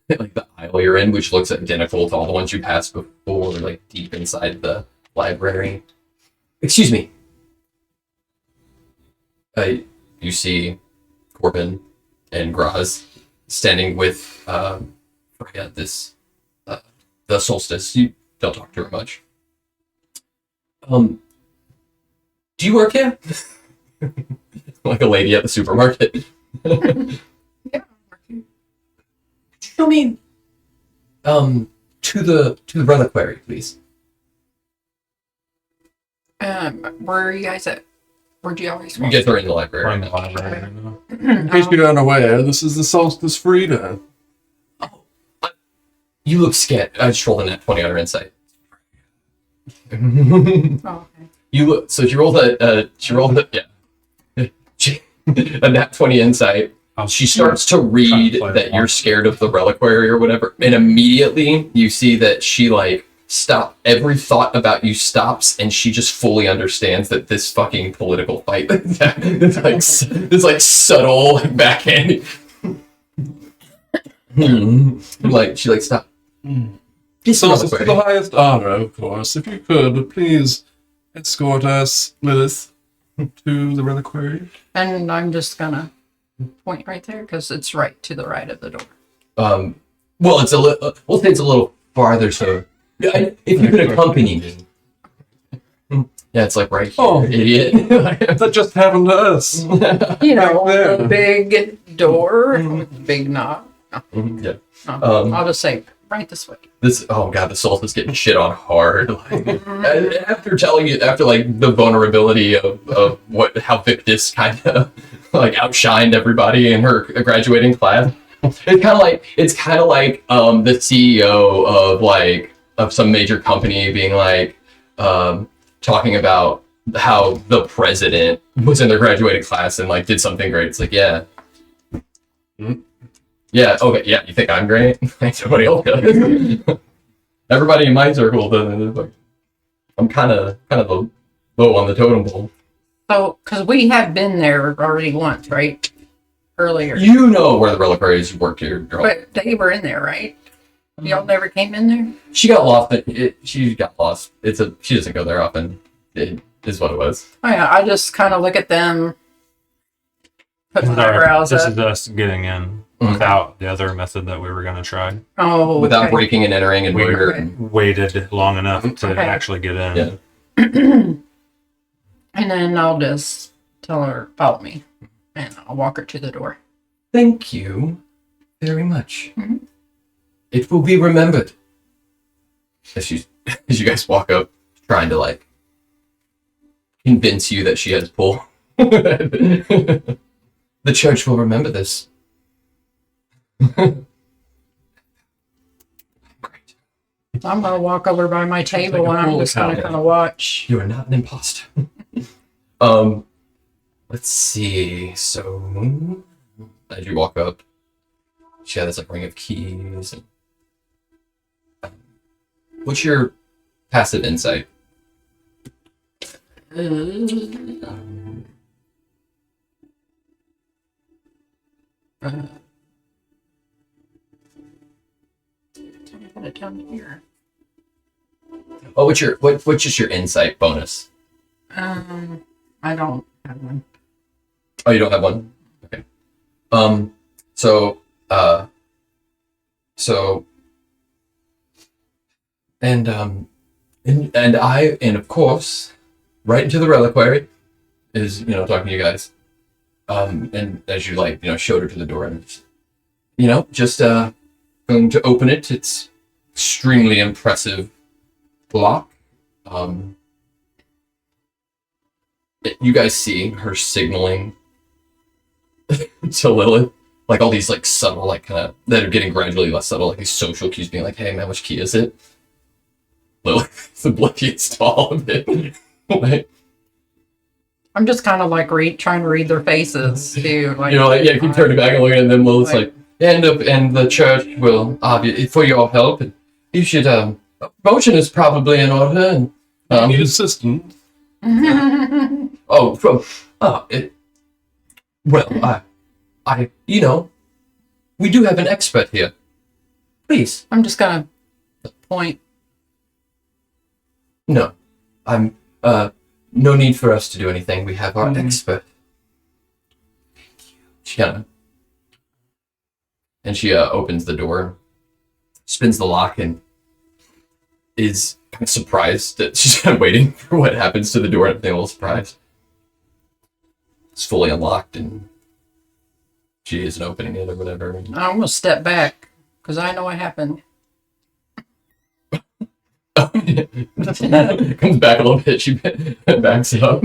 like the aisle you're in, which looks identical to all the ones you passed before, like deep inside the library. Excuse me. You see Corbin and Graz standing with Freya, the solstice. You don't talk to her much. Do you work here? Like a lady at the supermarket. Yeah. Could you show me to the reliquary, please? Where are you guys at? Where'd you always You want? guys are in the library. We're in the library right now. In case you're unaware, this is the Solstice Frida. You look scared. I just rolled a nat 20 on her insight. Oh, okay. You look. So she rolled a. Yeah. A nat 20 insight. She starts to read play that it you're along. scared of the reliquary or whatever, and immediately you see that she like stop. Every thought about you stops, and she just fully understands that this fucking political fight it's like subtle like backhand. Like she like stop. Solstice to the highest honor, of course. If you could, please escort us, Lilith, to the reliquary. And I'm just gonna point right there because it's right to the right of the door. Well, it's a little. We'll say it's a little farther. So, yeah, if you could accompany me. Yeah, it's like right here, Oh. idiot. That just happened to us. You know, there. the big door with the big knob. Yeah. No, I'll just say right this way. This. Oh god, the salt is getting shit on hard. Like, after telling you, after like the vulnerability of how Victus kind of like outshined everybody in her graduating class. It's kind of like the CEO of some major company being like talking about how the president was in their graduating class and like did something great. It's like, yeah. Yeah, okay, yeah, you think I'm great? Nobody else does. Everybody in my circle doesn't. Like, I'm kind of low on the totem pole. So, because we have been there already once, right? Earlier. You know where the reliquary is. You worked here, girl. But they were in there, right? Y'all never came in there? She got lost. She got lost. She doesn't go there often. It is what it was. Oh yeah, I just kind of look at them, put my eyebrows This up. is us getting in without the other method that we were going to try. Oh, Without okay. breaking and entering and We murder. Okay. waited long enough to Okay. actually get in. Yeah. And then I'll just tell her, follow me. And I'll walk her to the door. Thank you very much. Mhm. It will be remembered. As you guys walk up, trying to like convince you that she has pull. The church will remember this. Great. I'm going to walk over by my table and I'm just going to kind of watch. You are not an imposter. Let's see. So, as you walk up, she has like ring of keys. And, what's your passive insight? Put it down here. Oh, what's just your insight bonus? I don't have one. Oh, you don't have one? Okay. So and of course, right into the reliquary is, talking to you guys. And as you showed her to the door and just going to open it. It's extremely impressive block. You guys see her signaling to Lilith, like all these subtle, kind of that are getting gradually less subtle, like these social cues, being like, "Hey man, which key is it?" Lilith's oblivious to all of it. I'm just kind of trying to read their faces too. Keep turning back and looking at them. Lilith's and the church will for your help. And you should promotion is probably in order. And Need assistance. Oh, from it. Well, you know, we do have an expert here. Please. I'm just gonna point. No, I'm. No need for us to do anything. We have our expert. She kind of, and she opens the door, spins the lock, and is kind of surprised that she's kind of waiting for what happens to the door. And a little surprised. It's fully unlocked, and she isn't opening it or whatever. I almost step back because I know what happened. Comes back a little bit. She backs up.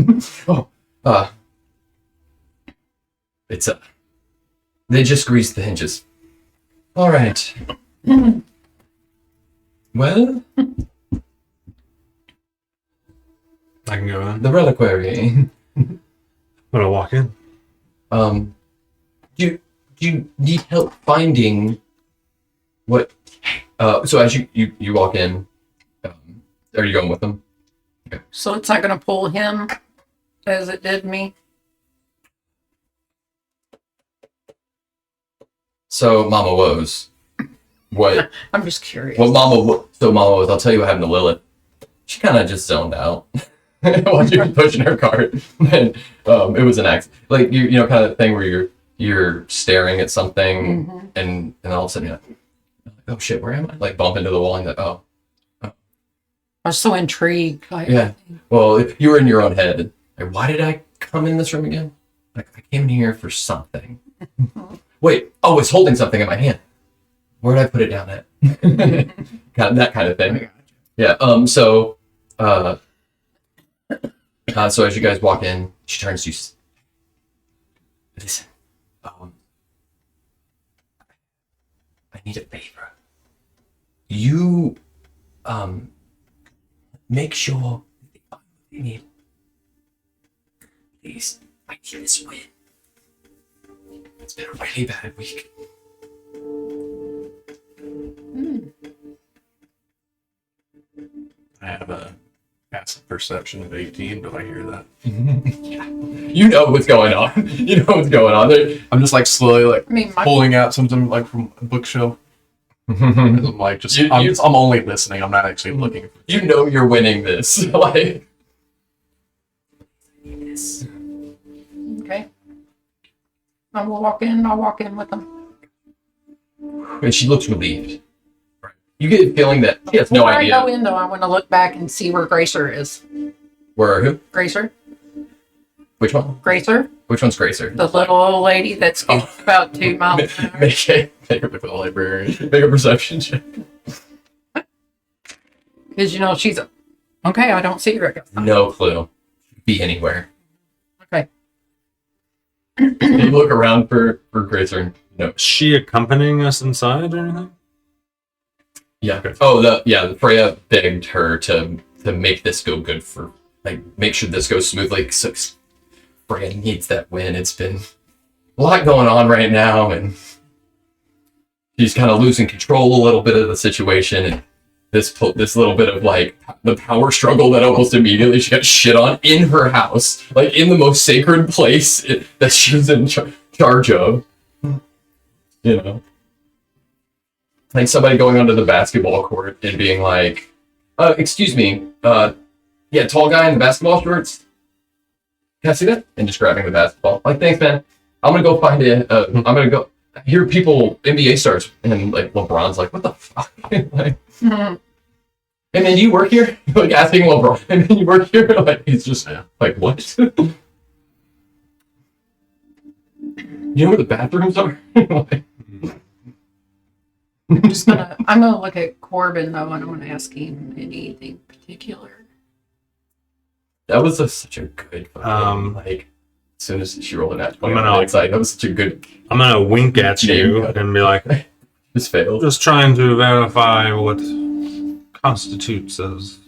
It's they just greased the hinges. All right. Well, I can go in. the reliquary. I'm gonna walk in. Do you need help finding what? So as you walk in, are you going with them? So it's not gonna pull him as it did me. So Mama Woes, what? I'm just curious. What Mama Woes, I'll tell you what happened to Lilith. She kind of just zoned out while she was pushing her cart, and it was an accident. Like you know, kind of thing where you're staring at something, and all of a sudden you're like, oh shit, where am I? Like bump into the wall, and like, oh. I was so intrigued. Like, Yeah. Well, you were in your own head. Like, why did I come in this room again? Like, I came in here for something. Wait. Oh, it's holding something in my hand. Where did I put it down at? That kind of thing. Yeah. So as you guys walk in, she turns to you. Listen. I need a favor. You make sure they find what they need. Please, I need this win. It's been a really bad week. I have a passive perception of 18. Do I hear that? Yeah. You know what's going on. You know what's going on there. I'm just like slowly like I mean, pulling out something like from a bookshelf. I'm like just I'm only listening. I'm not actually looking. You know you're winning this. Like this. okay. I will walk in. I'll walk in with them. And she looks relieved. You get a feeling that she has no Before idea. I go in, though, I want to look back and see where Gracer is. Where who? Gracer? Which one? Gracer? Which one's Gracer? The little old lady that's about 2 miles an hour. Make her look at the librarian. Make a perception check. Because, you know, she's... Okay, I don't see her. No clue. Be anywhere. Okay. You look around for Gracer. No. Is she accompanying us inside or anything? Yeah. Oh, the Freya begged her to make this go good for, like, make sure this goes smoothly. So Freya needs that win. It's been a lot going on right now, and she's kind of losing control a little bit of the situation. And this little bit of like the power struggle that almost immediately she got shit on in her house, like in the most sacred place that she was in charge of. You know. Like somebody going onto the basketball court and being like, excuse me, yeah, tall guy in the basketball shorts. Can I see that? And just grabbing the basketball. Like, thanks, man. I'm gonna go find it. I'm gonna go hear people, NBA stars. And like LeBron's like, what the fuck? Like, and then you work here? Like asking LeBron, and then you work here? Like, he's just like, what? You know where the bathrooms are? Like, I'm gonna look at Corbin though, and I want to ask him anything particular. that was such a good fucking, like, as soon as she rolled it out, I'm gonna- excited. That was such a good, I'm gonna wink at you and be like, just failed. just trying to verify what constitutes as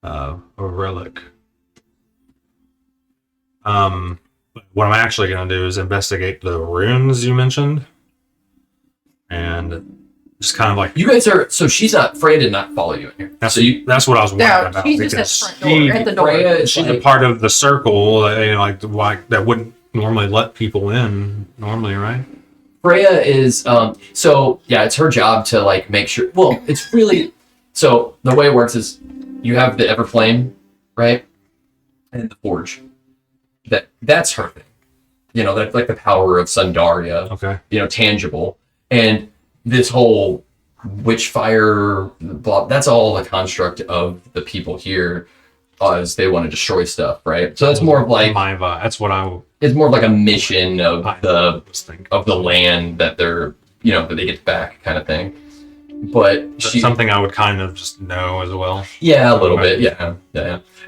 a relic. What I'm actually gonna do is investigate the runes you mentioned, and just kind of like You guys are so she's not Freya did not follow you in here. that's So you that's what I was wondering Yeah, about she's just because at the front door, at the door. Freya is she's like, a part of the circle, like that wouldn't normally let people in normally, right? Freya is so yeah, it's her job to like make sure. Well, it's really so the way it works is you have the Everflame, right, and the Forge. That's her thing. You know, that's like the power of Sundaria. Okay. You know, tangible, and this whole witchfire blah. That's all a construct of the people here, as they want to destroy stuff, right? So that's more of like my vibe. That's what I it's more of like a mission of the was thinking. of the land that they're that they get back kind of thing. But That's something I would kind of just know as well. yeah, a little bit, yeah.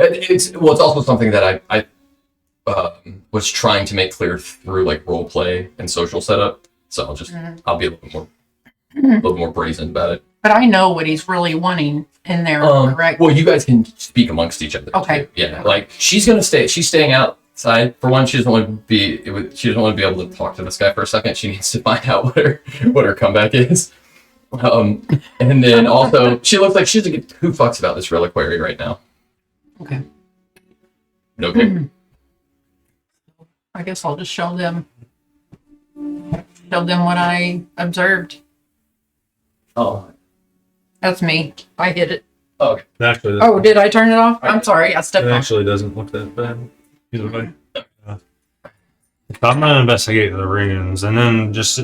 It's also something that I was trying to make clear through like role play and social setup. So I'll be a little more brazen about it. But I know what he's really wanting in there, correct? Well, you guys can speak amongst each other. Okay. Too. Yeah, like she's staying outside. For one, she doesn't want to be able to talk to this guy for a second. She needs to find out what her comeback is. And then also, she looks like she's who fucks about this reliquary right now. Okay. Okay. I guess I'll just show them what I observed. Oh. That's me. I hit it. Oh, okay. Actually, Oh, did I turn it off? I'm sorry. I stepped it on. actually doesn't look that bad. Either way. I'm gonna investigate the runes and then just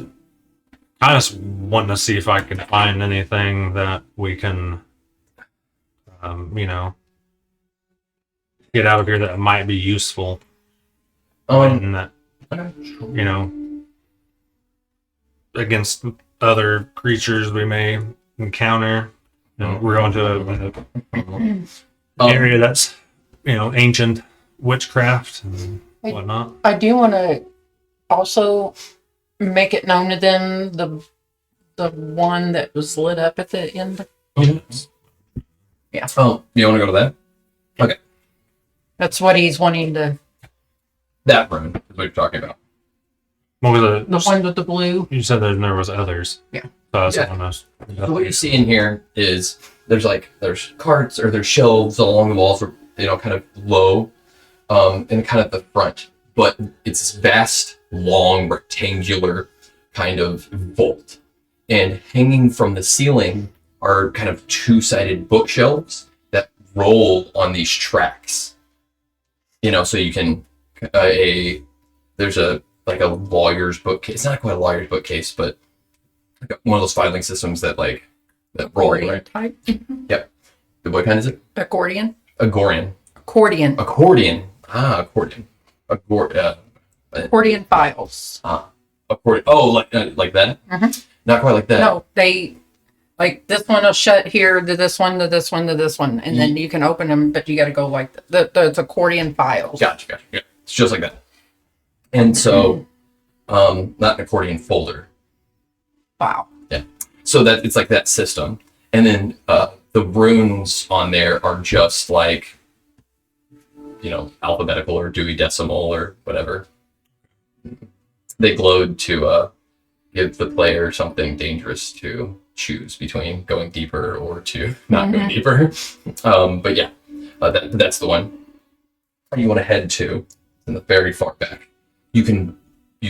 kind of wanting to see if I can find anything that we can, get out of here that might be useful. And that, against other creatures we may encounter. We're going to an area that's, ancient witchcraft and whatnot. I do want to also make it known to them the one that was lit up at the end. Yeah. Oh, you want to go to that? Okay. That's what he's wanting to. That room is what you're talking about. What was The one with the blue. You said that there was others. Yeah. So what you see in here is there's carts or there's shelves along the walls, or kind of low, and kind of the front. But it's this vast, long, rectangular kind of vault, and hanging from the ceiling are kind of two-sided bookshelves that roll on these tracks. So you can there's a lawyer's bookcase. It's not quite a lawyer's bookcase, but one of those filing systems that roll, right? Type. Yep. What kind is it? Accordion. Accordion. Accordion. Accordion. Accordion. Accordion files. Accordion. Oh, like that? Mhm. Not quite like that. No, they like this one will shut here to this one to this one to this one, and then you can open them, but you got to go like the accordion files. Gotcha. Yeah. It's just like that. And so, not an accordion folder. Wow. Yeah. So that it's like that system, and then the runes on there are just like, alphabetical or Dewey Decimal or whatever. They glowed to give the player something dangerous to choose between going deeper or to not go deeper. But yeah, that's the one you want to head to in the very far back. You can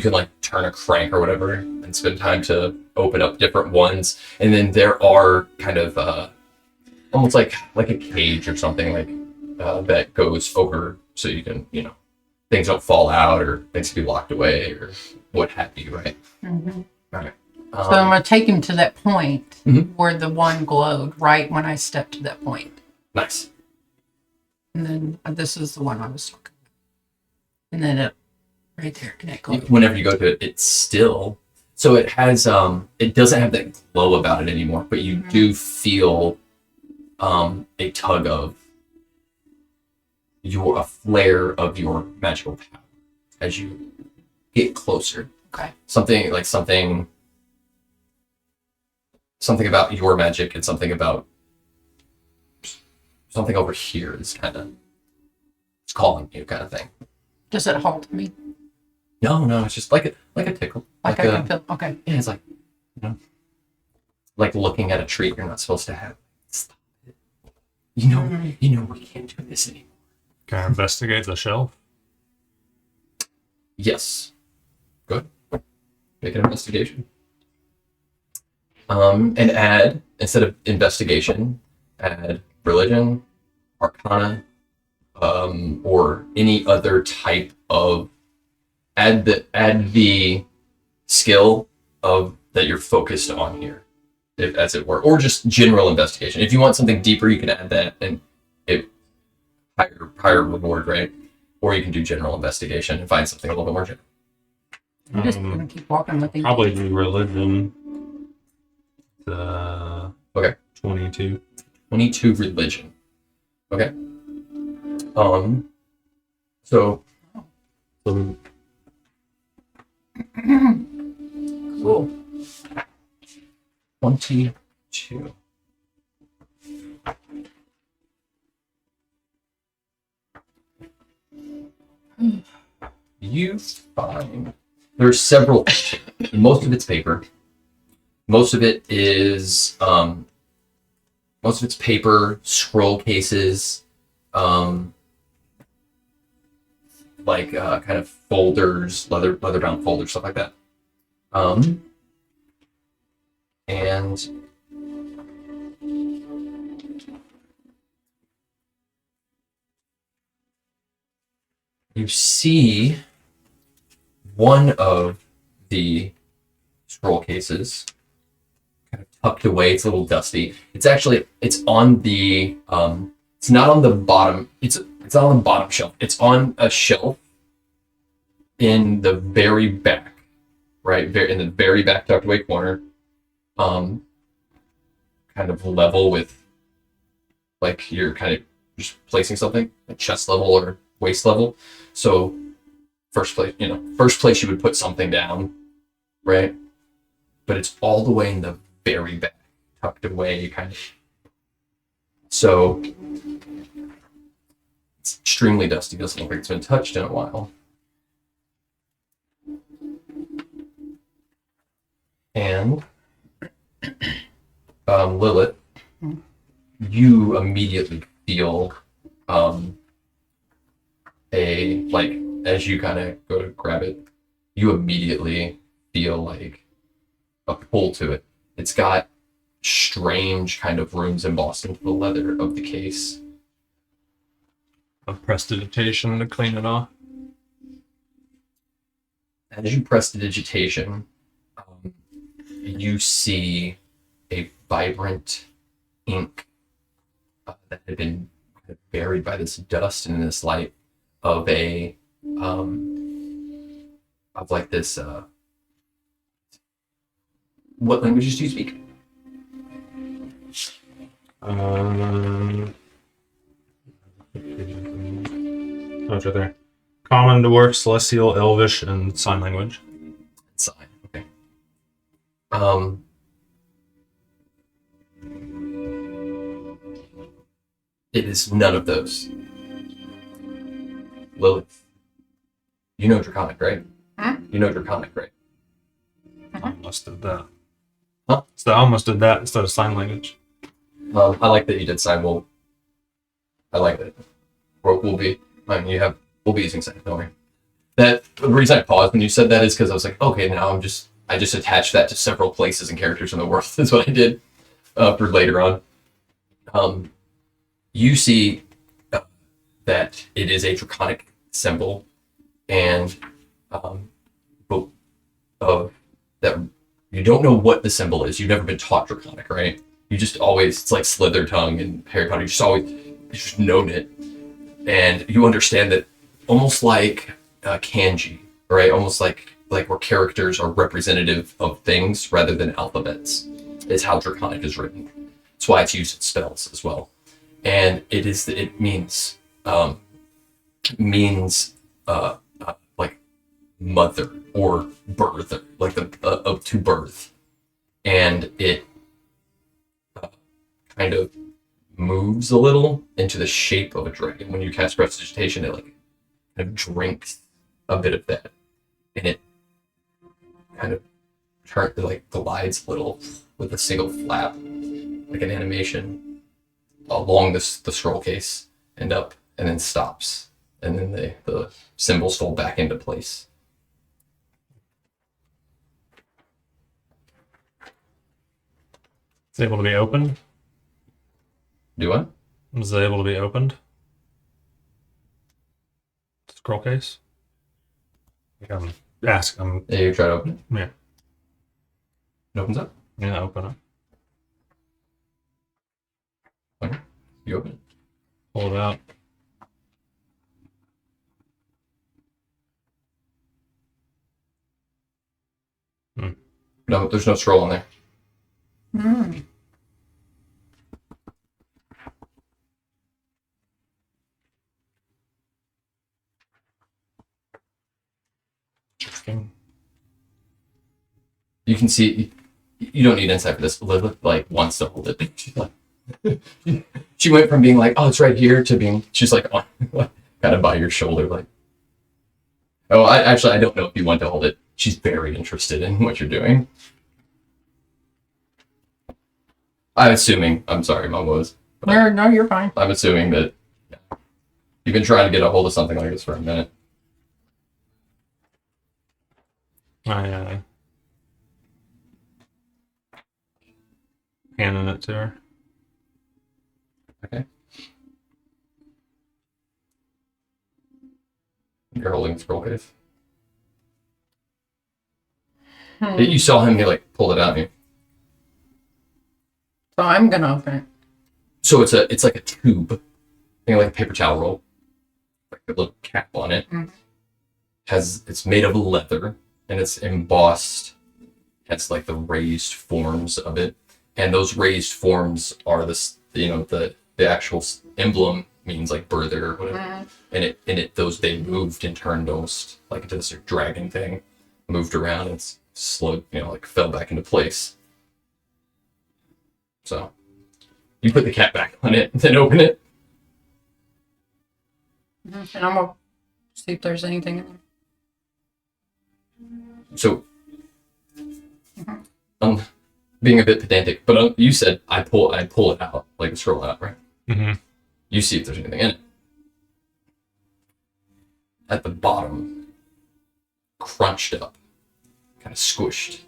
like turn a crank or whatever and spend time to open up different ones, and then there are kind of almost like a cage or something that goes over so you can things don't fall out or things can be locked away or what have you, right? Mm-hmm. Okay. So I'm going to take him to that point Mhm. where the one glowed right when I stepped to that point. Nice. And then this is the one I was talking about. And then it right there, and it glowed. Whenever you go to it, it's still so it has it doesn't have that glow about it anymore, but you do feel a tug of a flare of your magical power as you get closer. Okay. Something about your magic and something over here is kind of it's calling you, kind of thing. Does it halt me? No, it's just like a tickle. Like I can feel. Okay. Yeah, it's like like looking at a treat you're not supposed to have. Stop it. You know we can't do this anymore. Can I investigate the shelf? Yes. Good. Make an investigation. And add, instead of investigation, add religion, arcana, or any other type of add the skill of that you're focused on here, if, as it were, or just general investigation. If you want something deeper, you can add that and it higher reward, right? Or you can do general investigation and find something a little bit more general. I'm just gonna keep walking with him. Probably do religion. Okay. 22. 22 religion. Okay. So Cool. 22. You find there's several. Most of it's paper. Most of it is most of it's paper, scroll cases, like kind of folders, leather bound folders, stuff like that. And you see one of the scroll cases kind of tucked away. It's a little dusty. It's on the it's not on the bottom. It's not on the bottom shelf. It's on a shelf in the very back, right? In the very back tucked away corner. Kind of level with, like, you're kind of just placing something at chest level or waist level. So first place you would put something down, right? But it's all the way in the very back, tucked away, kind of. So it's extremely dusty. Doesn't look like it's been touched in a while. And Lilith, you immediately feel as you kind of go to grab it, you immediately feel like a pull to it. It's got strange kind of runes embossed into the leather of the case. A prestidigitation to clean it off. As you press the digitation, you see a vibrant ink that had been buried by this dust and this light of a this what languages do you speak? Oh, it's right there. Common, Dwarf, Celestial, Elvish, and Sign Language. Sign, okay. It is none of those. Lilith, you know Draconic, right? Huh? You know Draconic, right? I almost did that. Huh? So I almost did that instead of Sign Language. I like that you did sign. I like that. We'll be using sign. Don't worry. The reason I paused when you said that is because I was like, okay, now I just attached that to several places and characters in the world. That's what I did for later on. You see that it is a Draconic symbol, and of that you don't know what the symbol is. You've never been taught Draconic, right? You just always, it's like Slither Tongue and Harry Potter. You've just known it, and you understand that almost like kanji, right? Almost like where characters are representative of things rather than alphabets, is how Draconic is written. That's why it's used in spells as well, and it means like mother or birther, like to birth, and it kind of moves a little into the shape of a dragon. When you cast prestidigitation, it like kind of drinks a bit of that, and it kind of glides a little with a single flap, like an animation, along the scroll case and up, and then stops, and then the symbols fold back into place. It's able to be opened. Do what? Is it able to be opened? Scroll case. Ask them. Yeah, you try to open it. Yeah. It opens up. Yeah, open it. Okay. You open it. Pull it out. No, there's no scroll in there. Mm. Interesting. You can see. You don't need insight for this. Lilith wants to hold it. She's like, she went from being like, "Oh, it's right here," to being she's like, on, kind of by your shoulder, like. Oh, I don't know if you want to hold it. She's very interested in what you're doing. I'm assuming. I'm sorry, Mom was. No, you're fine. I'm assuming that you've been trying to get a hold of something like this for a minute. I handing it to her. Okay. You're holding the scroll case. You saw him. He pulled it out. And So I'm gonna open it. so it's like a tube, like a paper towel roll, like a little cap on it. It's made of leather and it's embossed. Has the raised forms of it, and those raised forms are the actual emblem means birther or whatever. And they moved and turned almost like into this dragon thing, moved around and slowed, fell back into place. So you put the cap back on it, then open it. And I'm gonna see if there's anything in there. So being a bit pedantic, but you said I pull it out, scroll out, right? Mm-hmm. You see if there's anything in it. At the bottom, crunched up, kind of squished,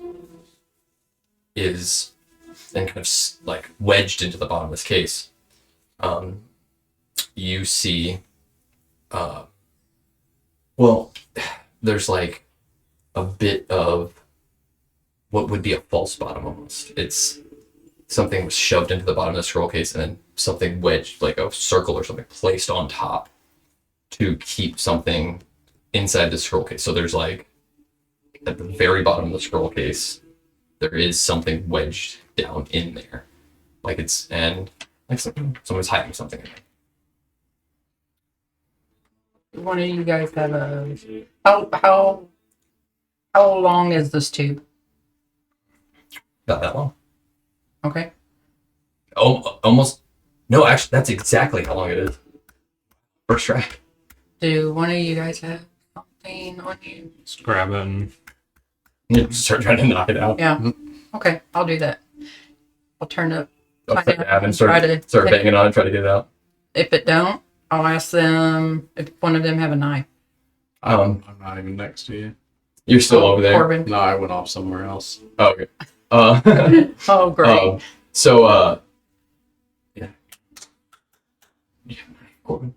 is and kind of wedged into the bottom of this case. You see, there's a bit of what would be a false bottom almost. It's something was shoved into the bottom of the scroll case and then something wedged, like a circle or something, placed on top to keep something inside the scroll case. So there's at the very bottom of the scroll case, there is something wedged down in there. Someone's hiding something in there. One of you guys have a how long is this tube? Not that long. Okay. Oh, almost. No, actually, that's exactly how long it is. First try. Do one of you guys have something on you? Just grab it and You start trying to knock it out. Yeah. Okay, I'll do that. I'll turn up. Upside down and try start to banging on it, try to get it out. If it don't, I'll ask them if one of them have a knife. I'm not even next to you. You're still over there. Corbin. No, I went off somewhere else. Oh, okay. Oh, great. Yeah. Corbin.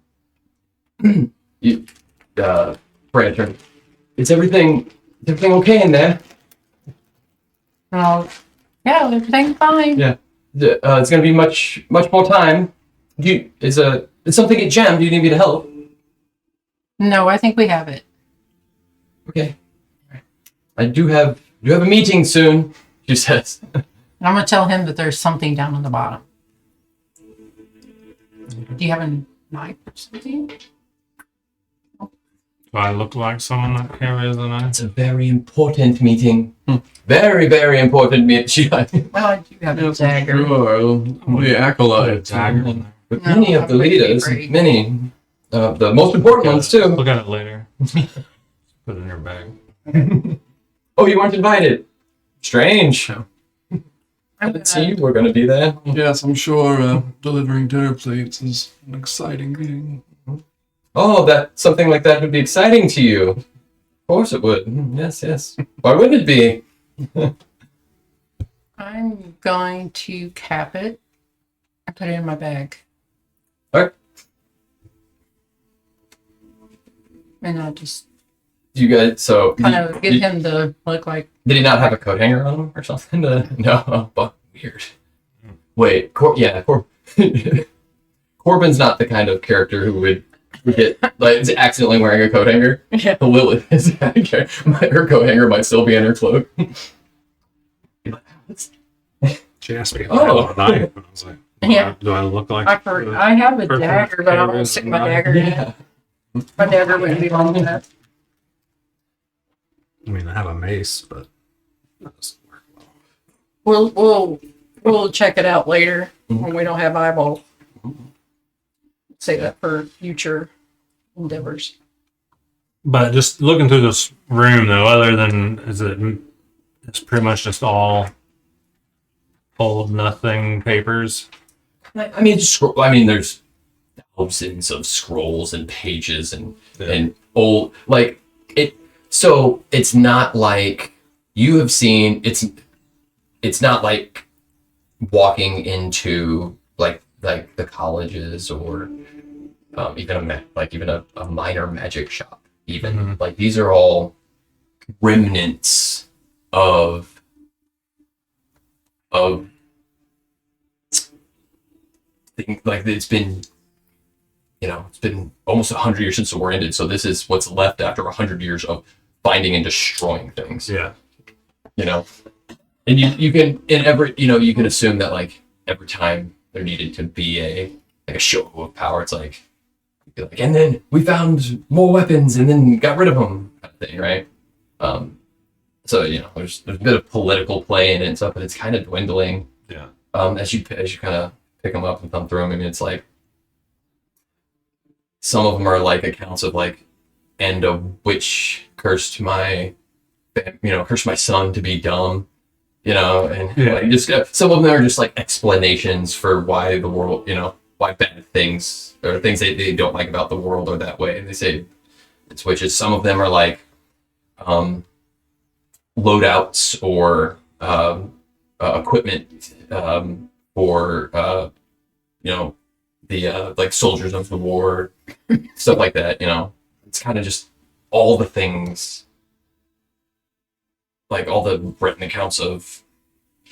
You, Brad turned. Is everything okay in there? Oh, yeah, everything's fine. Yeah. It's gonna be much more time. Did something get jammed? Do you need me to help? No, I think we have it. Okay. I do have a meeting soon, she says. And I'm gonna tell him that there's something down on the bottom. Do you have a knife or something? do I look like someone that carries a knife? It's a very important meeting. Very, very important meeting. Well, I do have a dagger. Sure, the acolyte. Dagger in there. But No, many of that the would be leaders, great. many, the most important ones too. Look at it later. Put it in your bag. Oh, you weren't invited. Strange. Yeah. I didn't see you were going to be there. Yes, I'm sure delivering dinner plates is an exciting thing. Oh, that something like that would be exciting to you. Of course it would. Yes, yes. Why wouldn't it be? I'm going to cap it and put it in my bag. Alright. And I'll just You guys, so kind of get him to look like. did he not have a coat hanger on him or something? No, but weird. Wait, Corbin's not the kind of character who would get like is accidentally wearing a coat hanger. Yeah. Lilith is her coat hanger might still be in her cloak. She asked me if Oh. I had a knife, and I was like, Yeah. do I look like I have a person dagger, but I carrying won't stick my a knife? dagger in. Yeah. My dagger wouldn't be long enough. I mean, I have a mace, but that doesn't work well. We'll check it out later when we don't have eyeballs. Save that for future endeavors. But just looking through this room, though, other than it's pretty much just all old nothing papers. I mean, there's thousands of scrolls and pages and old like it. So it's not like you have seen. It's not like walking into like the colleges or even a minor magic shop. Even like these are all remnants of things like it's been almost 100 years since the war ended, so this is what's left after 100 years of finding and destroying things. Yeah. And you can assume that like every time there needed to be a show of power, it's like and then we found more weapons and then got rid of them kind of thing, right? So there's a bit of political play in it and stuff, but it's kind of dwindling. Yeah. As you kind of pick them up and thumb through them, I mean, it's like some of them are like accounts of like, and a witch cursed my son to be dumb, and like just some of them are just like explanations for why the world, why bad things or things they don't like about the world are that way, and they say it's witches. Some of them are like loadouts or equipment for the like soldiers of the war, stuff like that. It's kind of just all the things, like all the written accounts of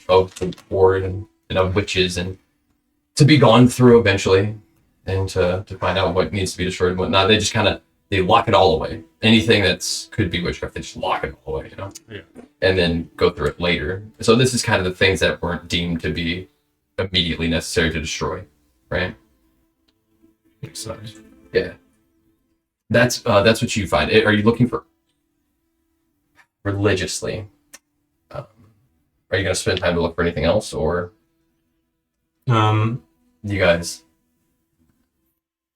the war and of witches, and to be gone through eventually, and to find out what needs to be destroyed and whatnot. They just they lock it all away. Anything that's could be witchcraft, they just lock it all away, Yeah. and then go through it later. So this is kind of the things that weren't deemed to be immediately necessary to destroy, right? Makes sense. Yeah. That's what you find. Are you looking for religiously? Are you going to spend time to look for anything else, or you guys?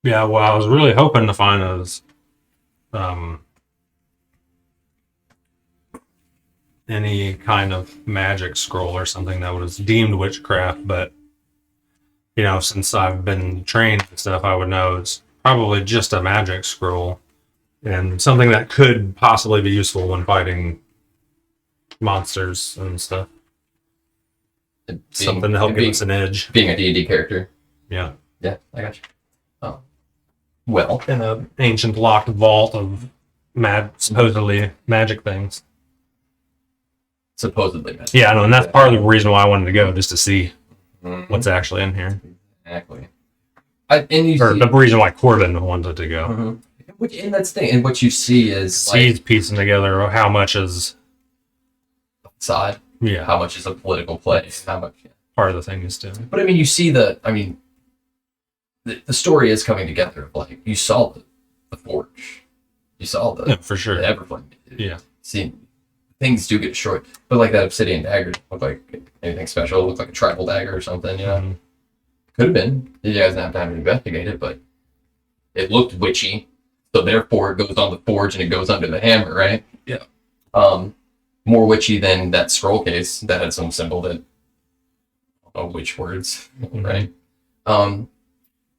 Yeah, well, I was really hoping to find those any kind of magic scroll or something that was deemed witchcraft, but since I've been trained and stuff, I would know it's probably just a magic scroll and something that could possibly be useful when fighting monsters and stuff. Something to help give us an edge. Being a D&D character. Yeah. Yeah, I got you. Oh. Well. In an ancient locked vault of supposedly magic things. Supposedly. Yeah, I know, and that's part of the reason why I wanted to go, just to see what's actually in here. Exactly. Or the reason why Corbin wanted to go. And that's the thing. And what you see is He's piecing together how much is side. Yeah. How much is a political play? How much? Yeah. Part of the thing is too. But I mean, you see the story is coming together. Like you saw the forge, you saw for sure. the Everflame. Yeah. See, things do get destroyed, but like that obsidian dagger didn't look like anything special. It looked like a tribal dagger or something. Could have been. You guys didn't have time to investigate it, but it looked witchy. So therefore, it goes on the forge and it goes under the hammer, right? Yeah. more witchy than that scroll case that had some symbol that I don't know which words, right?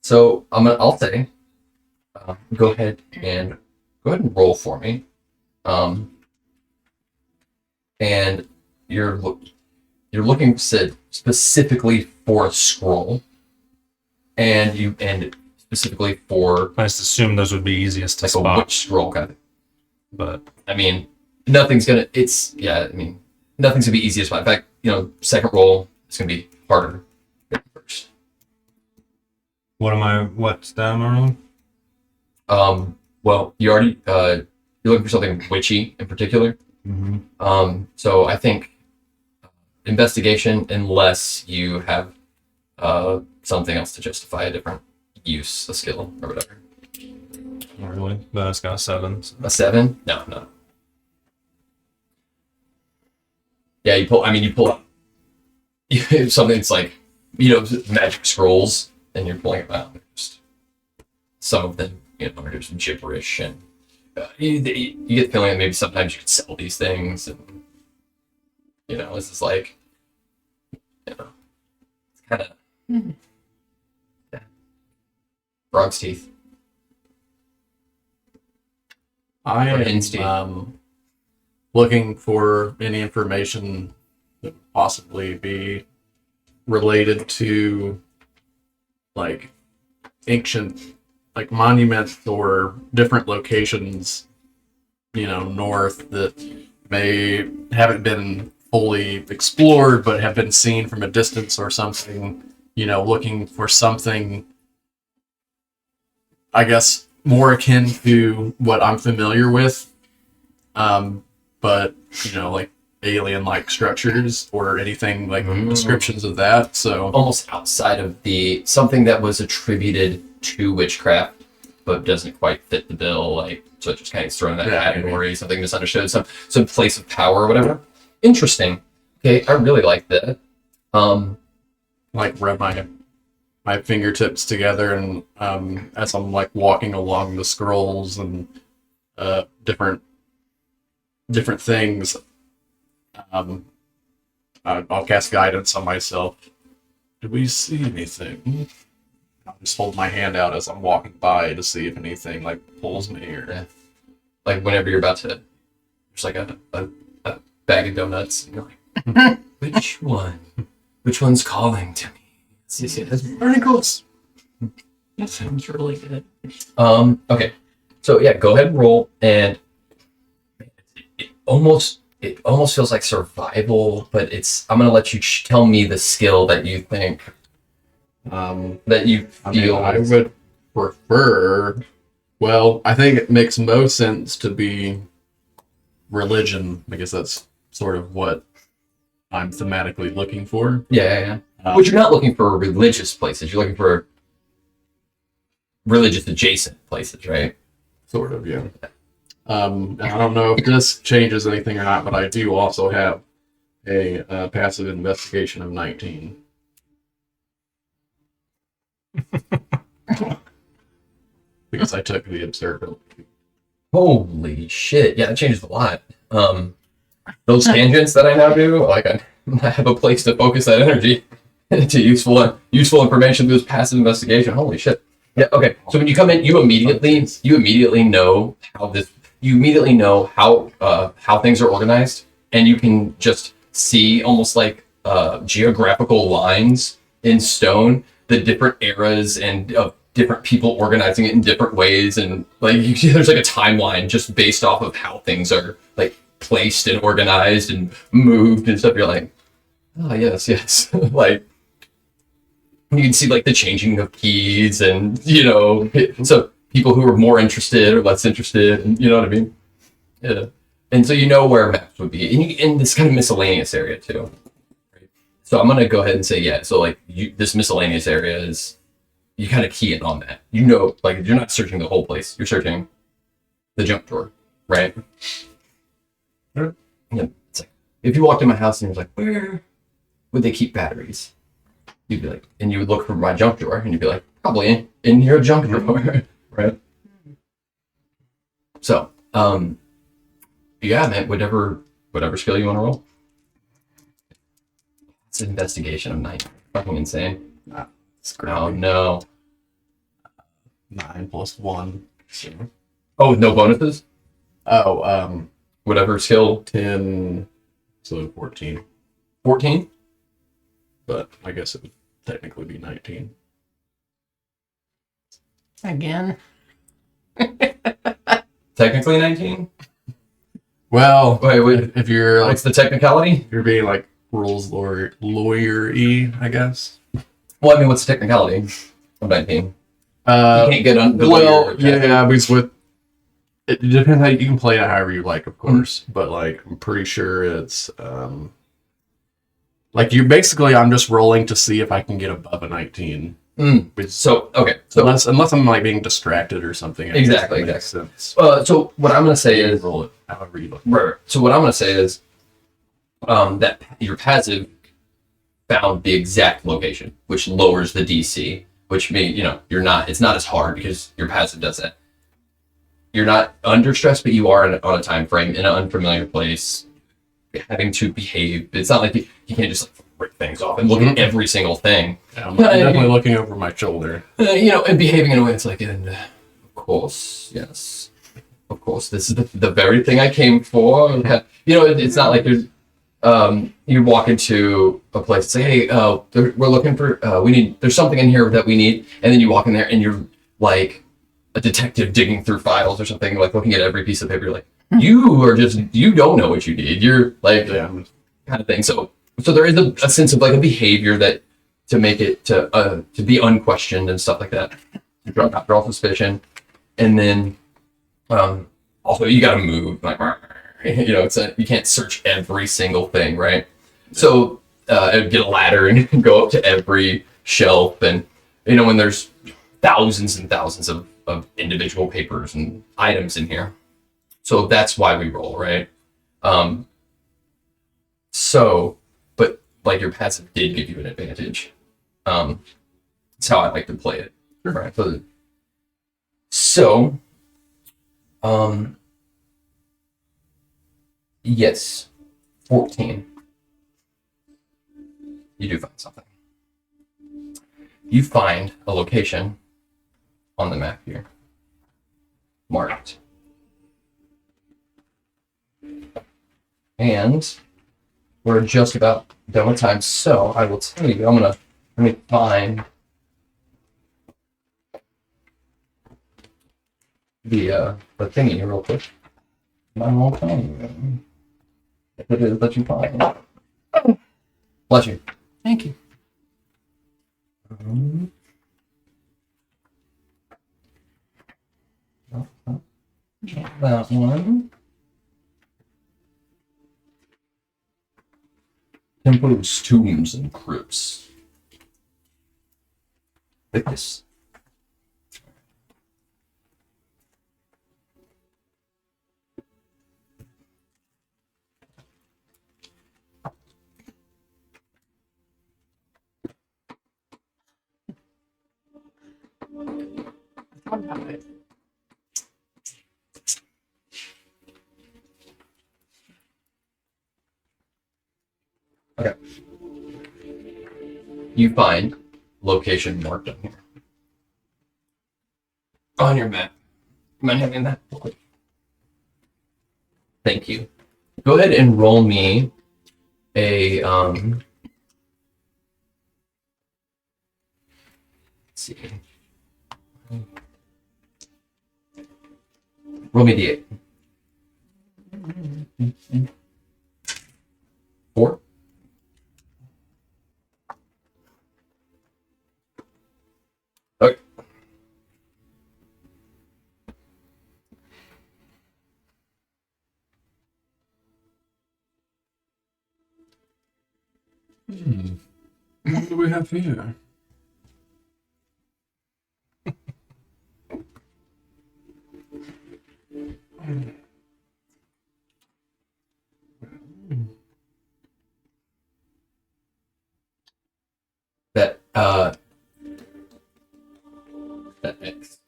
So I'll say, go ahead and roll for me. And you're looking specifically for a scroll, and specifically for I just assume those would be easiest to like a spot. witch scroll kind of. But I mean, nothing's gonna be easy to spot. In fact, second roll is gonna be harder than first. what's down early? Well, you're looking for something witchy in particular. So I think investigation, unless you have something else to justify a different use, a skill or whatever. Not really. But it's got a 7. So. A 7? No. Yeah, you pull up something that's like, magic scrolls, and you're pulling them out. Just, some of them, are just gibberish, and you get the feeling that maybe sometimes you could sell these things, and, this is like, it's kind of frog's teeth. I Or hen's teeth. am looking for any information that would possibly be related to like ancient like monuments or different locations, north that may haven't been fully explored but have been seen from a distance or something, looking for something, I guess, more akin to what I'm familiar with. But, like alien-like structures or anything like descriptions of that. So Almost outside of something that was attributed to witchcraft, but doesn't quite fit the bill. So it just kind of thrown in that category, something misunderstood, some place of power or whatever. Interesting. Okay, I really like that. like rub my fingertips together and as I'm like walking along the scrolls and different things, I'll cast guidance on myself. Do we see anything? I'll just hold my hand out as I'm walking by to see if anything like pulls me or Yeah. Like whenever you're about to, there's like a bag of donuts, and you're like, which one? Which one's calling to me? barnacles. That sounds really good. Okay. So yeah, go ahead and roll, and it almost feels like survival, but I'm gonna let you tell me the skill that you think that you feel. I would prefer. Well, I think it makes most sense to be religion because that's sort of what I'm thematically looking for. Yeah. But you're not looking for religious places. You're looking for religious adjacent places, right? Sort of, yeah. And I don't know if this changes anything or not, but I do also have a passive investigation of 19. Because I took the observability. Holy shit! Yeah, that changes a lot. Those tangents that I now do, like I have a place to focus that energy to useful information through this passive investigation. Holy shit! Yeah. Okay. So when you come in, you immediately know how things are organized, and you can just see almost like geographical lines in stone, the different eras and different people organizing it in different ways, and like there's like a timeline just based off of how things are like placed and organized and moved and stuff. You're like, oh yes. Like you can see like the changing of keys and so people who are more interested or less interested, and you know what I mean. Yeah. And so where maps would be, and in this kind of miscellaneous area too. Right? So I'm gonna go ahead and say so like this miscellaneous area is. You kind of key in on that. Like you're not searching the whole place. You're searching the junk drawer, right? Yeah. It's like if you walked in my house and you're like, where would they keep batteries? You'd be like, and you would look for my junk drawer, and you'd be like, probably in your junk drawer, right? So, yeah, man. Whatever whatever skill you want to roll. It's an investigation of 9. Fucking insane. It's great. Oh no. 9 plus 1. So. Oh, with no bonuses? Oh, Whatever skill. 10, so 14. 14? But I guess it would technically be 19. Again. Technically 19? Well, Wait. if you're like, What's the technicality? if you're being like rules lawyer-y, I guess. Well, I mean, what's the technicality of 19? You Uh, can't get under well, yeah, because with it depends how you can play it however you like, of course. But like, I'm pretty sure it's like you basically I'm just rolling to see if I can get above a 19. So, okay. So, Unless I'm like being distracted or something. I guess Exactly, it makes sense. so what I'm going to say You is, can roll it however you like. right. So what I'm going to say is, that your passive found the exact location, which lowers the DC, which means, it's not as hard because your passive does that. You're not under stress, but you are on a time frame in an unfamiliar place, having to behave. It's not like you can't just like rip things off and look at every single thing. Yeah, I'm definitely looking over my shoulder. And behaving in a way it's like, and of course, yes, of course, this is the very thing I came for. It's not like there's, you walk into a place and say, hey, we're looking for, there's something in here that we need, and then you walk in there and you're like a detective digging through files or something, like looking at every piece of paper, you're like, you don't know what you need. You're like, kind of thing. So there is a sense of like a behavior that to make it to be unquestioned and stuff like that, to draw suspicion, and then also you got to move like you can't search every single thing, right? So get a ladder and go up to every shelf, and when there's thousands and thousands of individual papers and items in here. So that's why we roll, right? But like your passive did give you an advantage. That's how I like to play it. Right. So, yes, 14. You do find something. You find a location on the map here, marked. And we're just about done with time, so I will tell you, let me find the thingy real quick. I won't tell you if it is that you find. Bless you. Thank you. That one. Temples, tombs, and crypts. Like this. Okay. You find location marked on here. On your map. Mind having that? Thank you. Go ahead and roll me a let's see. Roll me the 8. 4. Okay. What do we have here? That X.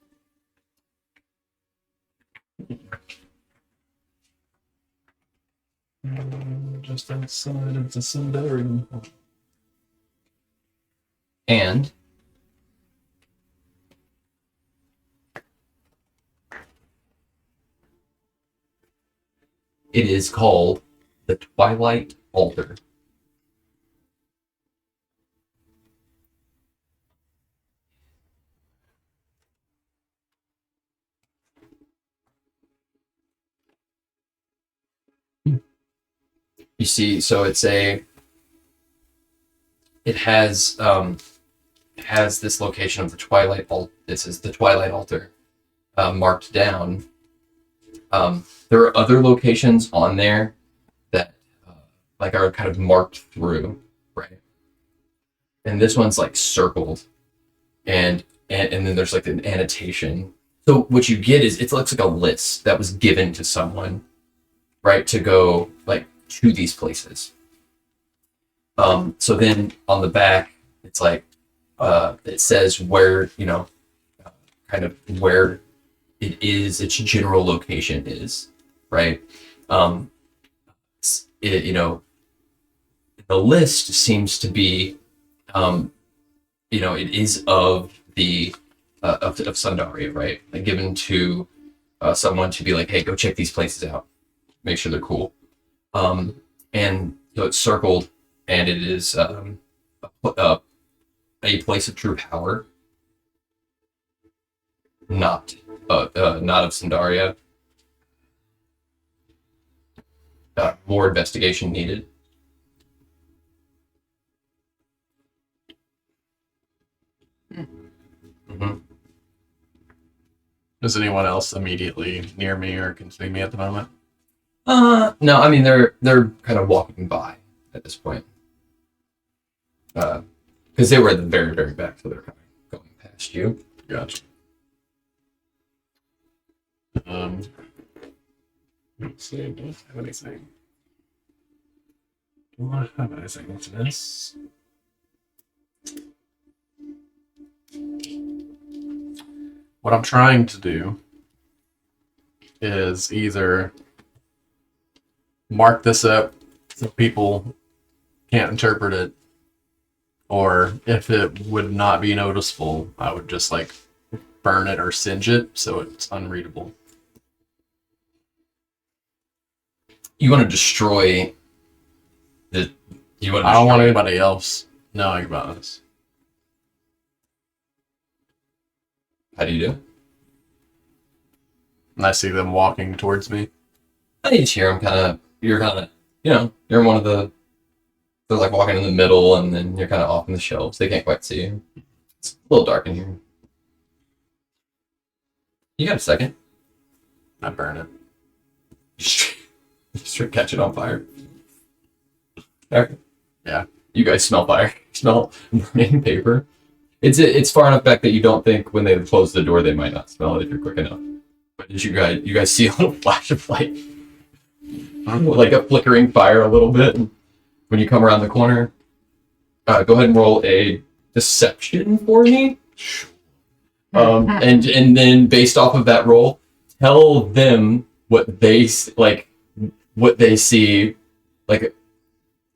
side of the Sundarian. And it is called the Twilight Altar. You see, so it has this location of the Twilight Altar. This is the Twilight Altar marked down. There are other locations on there that like are kind of marked through, right? And this one's like circled, and then there's like an annotation. So what you get is it looks like a list that was given to someone, right, to go like to these places. So then on the back, it's like it says where, kind of where it is, its general location is, right? The list seems to be, it is of the of Sundaria, right? Like given to someone to be like, hey, go check these places out, make sure they're cool. And so it's circled, and it is a place of true power, not of Sundaria. More investigation needed. Mm-hmm. Is anyone else immediately near me or can see me at the moment? No, I mean they're kind of walking by at this point. Because they were at the very, very back, so they're kind of going past you. Gotcha. Let's see, do I have anything? Do I have anything to this? What I'm trying to do is either mark this up so people can't interpret it, or if it would not be noticeable, I would just like burn it or singe it so it's unreadable. You want to destroy the. I don't want anybody else knowing about this. How do you do it? And I see them walking towards me. I need to hear them you're in one of the. They're like walking in the middle, and then you're kind of off in the shelves. They can't quite see you. It's a little dark in here. You got a second? I burn it. Just catch it on fire. Alright. Yeah. You guys smell fire. Smell burning paper. It's far enough back that you don't think when they close the door they might not smell it if you're quick enough. But as you guys see a little flash of light, like a flickering fire a little bit. When you come around the corner, go ahead and roll a deception for me. And then based off of that roll, tell them what they see, like,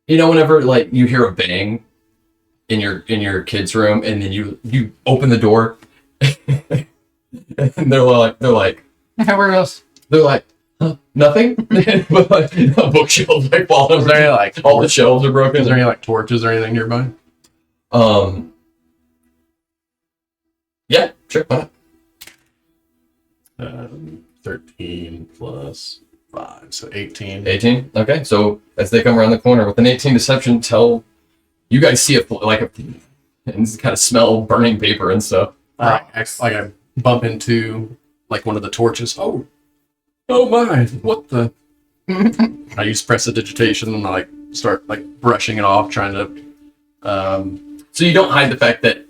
whenever like you hear a bang in your kid's room, and then you open the door, and they're like, huh, nothing. A bookshelf like falling over there, like all the shelves are broken. Is there any like torches or anything nearby? Yeah, sure. Why not? 13 plus 5, so 18. 18. Okay, so as they come around the corner with an 18 deception, tell you guys see and kind of smell burning paper and stuff. I bump into like one of the torches. Oh my! What the? I use prestidigitation and I like start like brushing it off, trying to. So you don't hide the fact that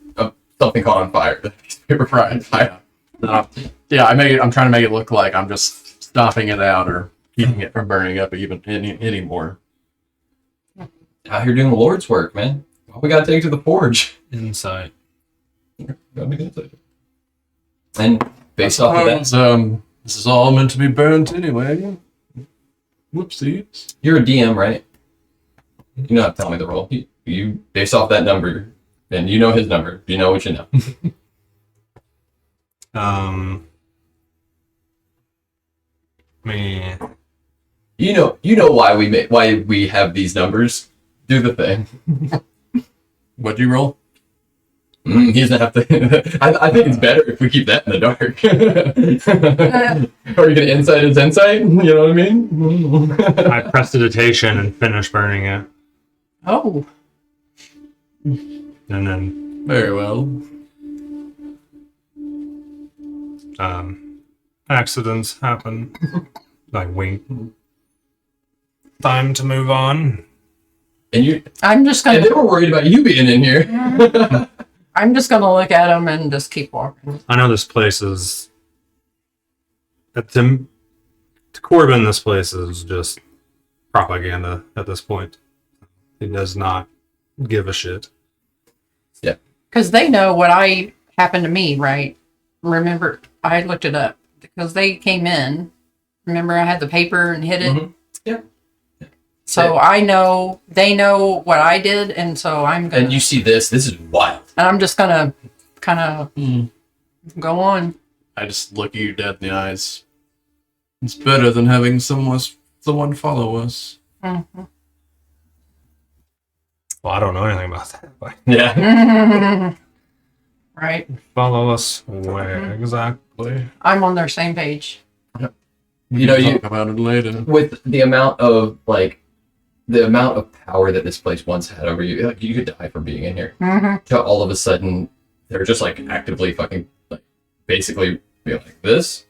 something caught on fire. The paper fried fire. Yeah. I'm trying to make it look like I'm just stomping it out or keeping it from burning up even anymore. Out here doing the Lord's work, man. Well, we gotta take it to the forge. Insight. Gotta make it inside. And based off of that, this is all meant to be burnt anyway. Whoopsies. you're a DM, right? You don't have to tell me the roll. You base off that number, and you know his number. You know what you know. Me. You know why we have these numbers. Do the thing. What'd you roll? He doesn't have to. I think it's better if we keep that in the dark. Are you gonna insight his insight? You know what I mean? I prestidigitation and finish burning it. Oh. And then Very well. accidents happen. Like wink. Time to move on. And I'm just they gonna. were worried about you being in here. I'm just gonna look at him and just keep walking. I know this place is. To Corbin, this place is just propaganda at this point. He does not give a shit. Yeah. Because they know what happened to me, right? Remember, I looked it up because they came in. Remember, I had the paper and hid it. Mhm. Yeah. So I know they know what I did, and so I'm gonna. And you see this. This is wild. And I'm just gonna kind of go on. I just look you dead in the eyes. It's better than having someone follow us. Mm-hmm. Well, I don't know anything about that. But Yeah. Right. follow us where exactly? I'm on their same page. We can talk about it later. With the amount of power that this place once had over you, like, you could die from being in here. Mm-hmm. To all of a sudden, they're just like actively fucking like basically being like this.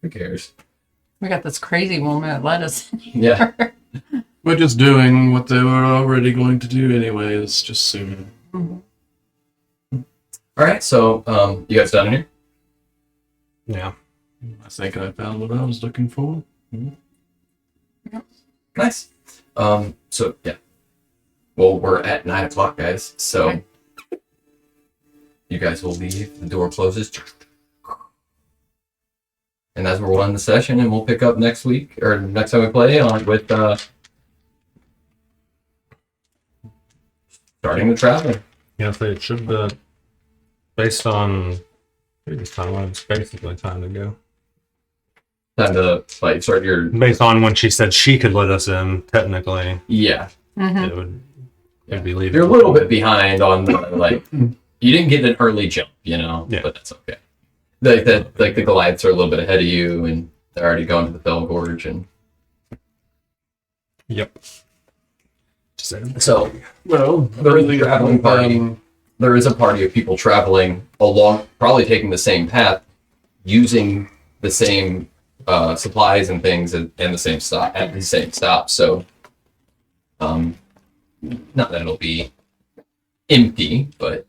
Who cares? We got this crazy woman that led us. Yeah. We're just doing what they were already going to do anyways, just soon. Mm-hmm. All right. So, you guys done in here? Yeah. I think I found what I was looking for. Nice. So yeah. Well, we're at 9 o'clock, guys. So Okay. you guys will leave. The door closes. And that's where we'll end the session, and we'll pick up next week or next time we play on with starting the traveling. Yeah, so it should be based on previous timeline. It's basically time to go. Time to like start your Based on when she said she could let us in, technically, yeah. Mm-hmm. it'd be leaving. You're a little bit behind on the like. You didn't get an early jump, you know. Yeah. But that's okay. Like the Goliaths are a little bit ahead of you, and they're already going to the Fell Gorge, and Yep. so Well, there is a traveling party. There is a party of people traveling along, probably taking the same path, using the same supplies and things, and the same stop at the same stop. So, not that it'll be empty, but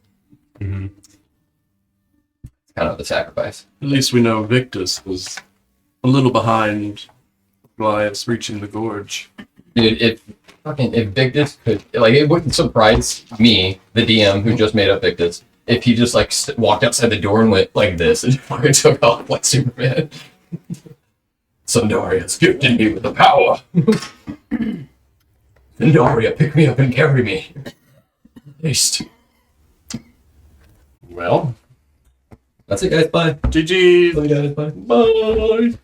Mhm. it's kind of the sacrifice. At least we know Victus was a little behind Goliaths reaching the gorge. Dude, if Victus could, like, it wouldn't surprise me, the DM who just made up Victus, if he just like walked outside the door and went like this and fucking took off like Superman. Sandaria gifted me with the power. Sandaria, pick me up and carry me. Haste. Well, That's it, guys. Bye. GG. Bye, guys. Bye. Bye.